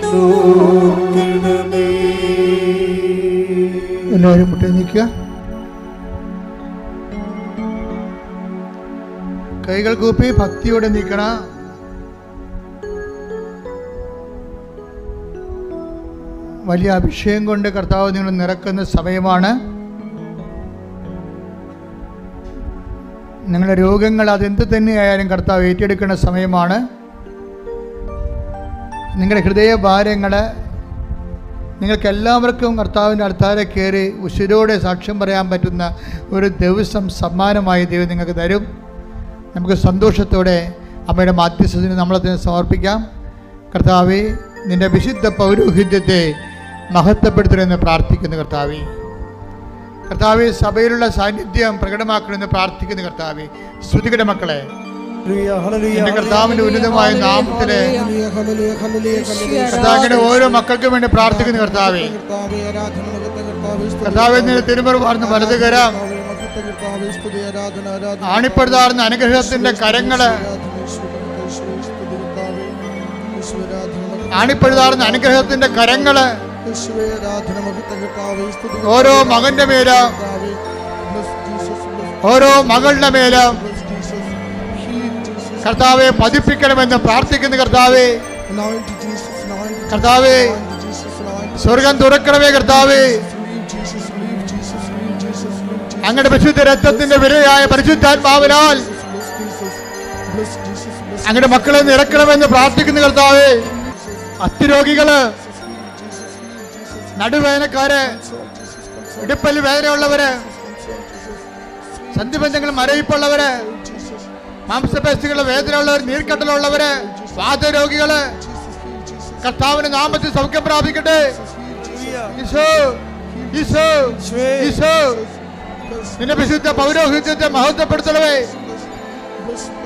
നോക്കണമേ. എല്ലാവരും മുട്ടി നിൽക്കുക. കൈകൾ കൂപ്പി ഭക്തിയോടെ നിൽക്കണം. വലിയ അഭിഷേകം കൊണ്ട് കർത്താവ് നിങ്ങൾ നിറക്കുന്ന സമയമാണ്. നിങ്ങളുടെ രോഗങ്ങൾ അതെന്ത് തന്നെയായാലും കർത്താവ് ഏറ്റെടുക്കുന്ന സമയമാണ്. നിങ്ങളുടെ ഹൃദയഭാരങ്ങൾ നിങ്ങൾക്കെല്ലാവർക്കും കർത്താവിൻ്റെ അടുത്താരെ കയറി ഉശിരോടെ സാക്ഷ്യം പറയാൻ പറ്റുന്ന ഒരു ദിവസം സമ്മാനമായി ദൈവം നിങ്ങൾക്ക് തരും. നമുക്ക് സന്തോഷത്തോടെ അമ്മയുടെ മാധ്യസ്ഥത്തിന് നമ്മളതിനെ സമർപ്പിക്കാം. കർത്താവേ, നിൻ്റെ വിശുദ്ധ പൗരോഹിത്യത്തെ മഹത്വപ്പെടുത്തണമെന്ന് പ്രാർത്ഥിക്കുന്നു. കർത്താവേ, സഭയിലുള്ള സാന്നിധ്യം പ്രകടമാക്കണമെന്ന് പ്രാർത്ഥിക്കുന്നു. കർത്താവേ, സ്തുതിയുടെ മക്കളെ എന്റെ കർത്താവിന്റെ ഉന്നതമായ നാമത്തിലെ കർത്താവിന്റെ ഓരോ മക്കൾക്കും വേണ്ടി പ്രാർത്ഥിക്കുന്നു. കർത്താവേ, നിന്റെ തിരുമുറുവാർന്ന വലതുകരം, ആണിപ്പെടുത്താറുന്ന അനുഗ്രഹത്തിന്റെ കരങ്ങള്, ആണിപ്പെടുത്താറുന്ന അനുഗ്രഹത്തിന്റെ കരങ്ങള് ഓരോ മകന്റെ മേലും ഓരോ മകളുടെ മേലും കർത്താവെ പതിപ്പിക്കണമെന്ന് പ്രാർത്ഥിക്കുന്നു. കർത്താവേ, സ്വർഗം തുറക്കണമേ. കർത്താവേ, അങ്ങയുടെ വിശുദ്ധ രക്തത്തിന്റെ വിലയായ പരിശുദ്ധാത്മാവിനാൽ അങ്ങയുടെ മക്കളെ നിറക്കണമെന്ന് പ്രാർത്ഥിക്കുന്നു. കർത്താവേ, അസ്ഥിരോഗികള്, നടുവേദനക്കാര്, ഇടുപ്പല് വേദനയുള്ളവര്, സന്ധിബന്ധങ്ങൾ മരവിപ്പുള്ളവര്, മാംസപേശികളുടെ വേദനയുള്ളവർ, നീർക്കെട്ടലുള്ളവര്, വാതരോഗികള് കർത്താവിന്റെ നാമത്തിൽ സൗഖ്യം പ്രാപിക്കട്ടെ. ഈശോ, ഈശോ, ഈശോ, നിന്റെ വിശുദ്ധ പൗരോഹിത്യത്തെ മഹത്വപ്പെടുത്തണമേ.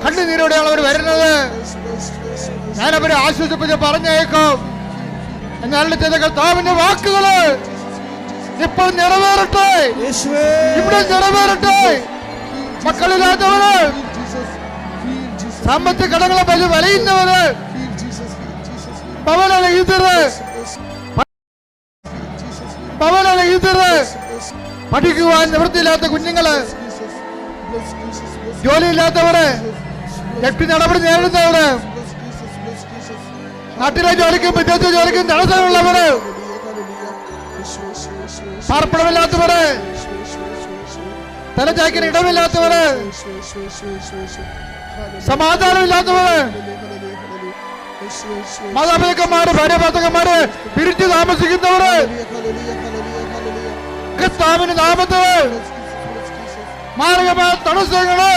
കണ്ണുനീരോടെയാണ് അവർ വരുന്നത്. ഞാനവരെ ആശ്വസിപ്പിച്ച് പറഞ്ഞേക്കും. എന്നാൽ ചെയ്ത കർത്താവിന്റെ വാക്കുകള് ഇപ്പോൾ നിറവേറട്ടെ, ഇവിടെ നിറവേറട്ടെ. മക്കളില്ലാത്തവര്, സാമ്പത്തിക കടങ്ങളെ പല വലയുന്നവര്, പഠിക്കുവാൻ നിവൃത്തിയില്ലാത്ത കുഞ്ഞുങ്ങള്, ജോലിയില്ലാത്തവര്, ജപ്തി നടപടി നേരിടുന്നവര്, നാട്ടിലെ ജോലിക്കും വിദേശ ജോലിക്കും തടസ്സമുള്ളവര്, പാർപ്പിടമില്ലാത്തവര്, തലചായ്ക്കാൻ ഇടമില്ലാത്തവര്, സമാധാനമില്ലാത്തവര്, മാതാപിതാക്കന്മാര്, ഭാര്യാഭർത്താക്കന്മാര് പിരിച്ചു താമസിക്കുന്നവര്, കർത്താവിന്റെ നാമത്തിൽ മാരകമായ തടസ്സങ്ങള്,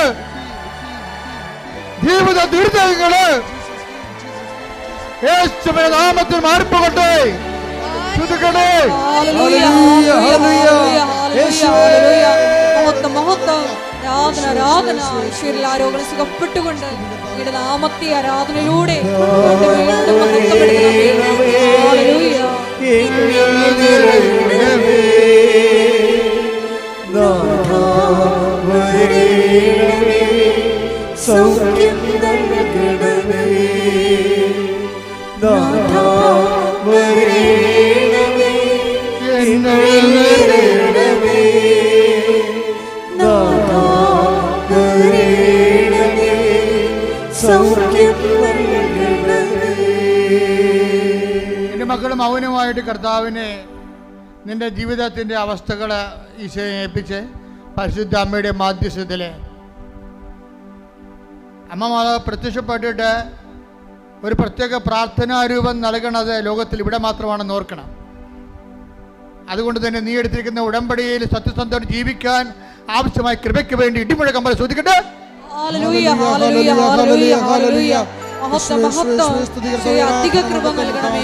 ജീവിത ദുരിതങ്ങള് യേശുവിന്റെ നാമത്തിൽ മാറിപ്പോകട്ടെ. ആരോഗ്യം സുഖപ്പെട്ടുകൊണ്ട് നിങ്ങളുടെ നാമത്തെ ആരാധനയിലൂടെ സൗഖ്യം നൽകണമേ, എന്റെ മക്കൾ മൗനമായിട്ട് കർത്താവിനെ നിന്റെ ജീവിതത്തിന്റെ അവസ്ഥകള് ഈശോയെ ഏൽപ്പിച്ച് പരിശുദ്ധ അമ്മയുടെ മാധ്യസ്ഥത്തില് അമ്മ മാതാവ് പ്രത്യക്ഷപ്പെട്ടിട്ട് ഒരു പ്രത്യേക പ്രാർത്ഥനാരൂപം നൽകണത് ലോകത്തിൽ ഇവിടെ മാത്രമാണെന്ന് ഓർക്കണം. അതുകൊണ്ട് തന്നെ നീ എടുത്തിരിക്കുന്ന ഉടമ്പടിയിൽ സത്യസന്ധയോടെ ജീവിക്കാൻ ആവശ്യമായ കൃപയ്ക്ക് വേണ്ടി ഇടിമുഴക്കം പോലെ ശ്രദ്ധിക്കട്ടെ. അധിക കൃപ നൽകണമേ.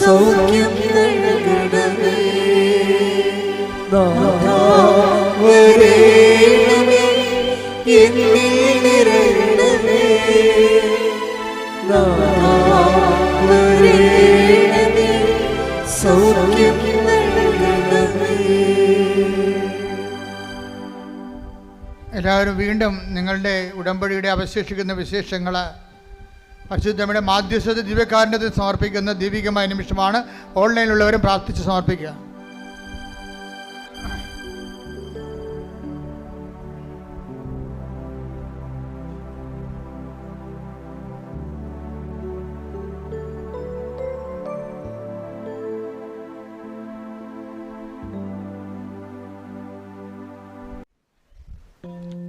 സൗഖ്യം നൽകണമേ, എന്നിൽ നിറയണമേ, സൗഖ്യം നൽകണമേ. എല്ലാവരും വീണ്ടും നിങ്ങളുടെ ഉടമ്പടിയുടെ അവശേഷിക്കുന്ന വിശേഷങ്ങൾ പരിശുദ്ധമ്മയുടെ മാധ്യസ്ഥത ദിവ്യകാരുണ്യത്തിന് സമർപ്പിക്കുന്ന ദൈവികമായ നിമിഷമാണ്. ഓൺലൈനിലുള്ളവരും പ്രാർത്ഥിച്ച് സമർപ്പിക്കുക.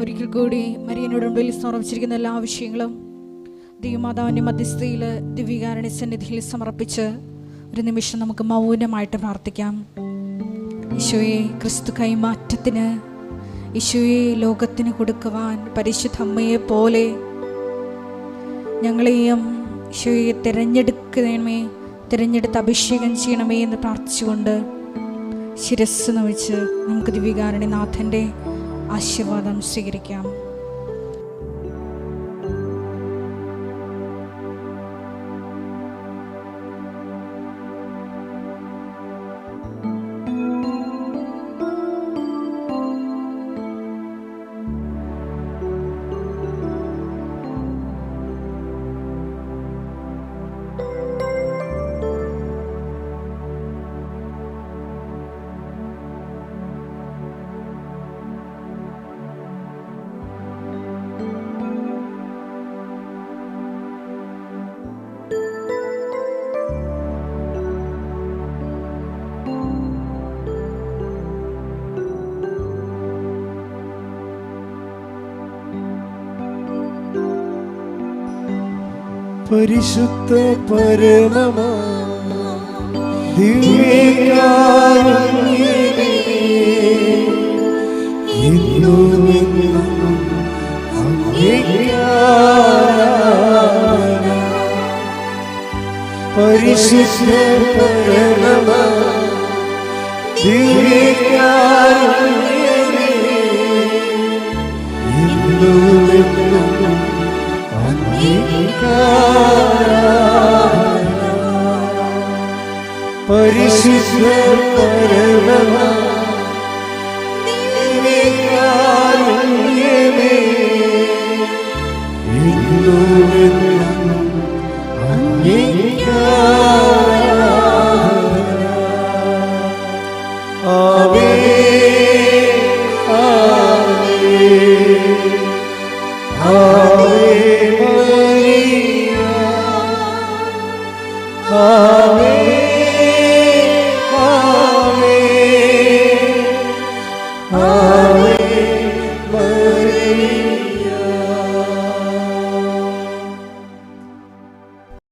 ഒരിക്കൽ കൂടി മരിയനോട് മുമ്പിൽ സമർപ്പിച്ചിരിക്കുന്ന എല്ലാ വിഷയങ്ങളും ദൈവമാതാവിൻ്റെ മധ്യസ്ഥയിൽ ദിവ്യകാരുണ്യ സന്നിധിയിൽ സമർപ്പിച്ച് ഒരു നിമിഷം നമുക്ക് മൗനമായിട്ട് പ്രാർത്ഥിക്കാം. ഈശോയെ, ക്രിസ്തു കൈമാറ്റത്തിന്, ഈശോയെ ലോകത്തിന് കൊടുക്കുവാൻ പരിശുദ്ധ അമ്മയെ പോലെ ഞങ്ങളെയും ഈശോയെ തിരഞ്ഞെടുത്ത് അഭിഷേകം ചെയ്യണമേ എന്ന് പ്രാർത്ഥിച്ചുകൊണ്ട് ശിരസ്സ് നമിച്ച് നമുക്ക് ദിവ്യകാരുണ്യനാഥൻ്റെ ആശീർവാദം സ്വീകരിക്കാം. പരിശുദ്ധ പരമമാ ദിവ്യകാരുണ്യമേ, എന്നുമെന്നും അങ്ങേക്ക് ആരാധന. പരിശുദ്ധ പരമമാ ദിവ്യകാരുണ്യമേ, എന്നുമെന്നും പരിശുദ്ധ പരമമാ ദിവ്യകാരുണ്യമേ, എന്നുമെന്നും അങ്ങേക്ക്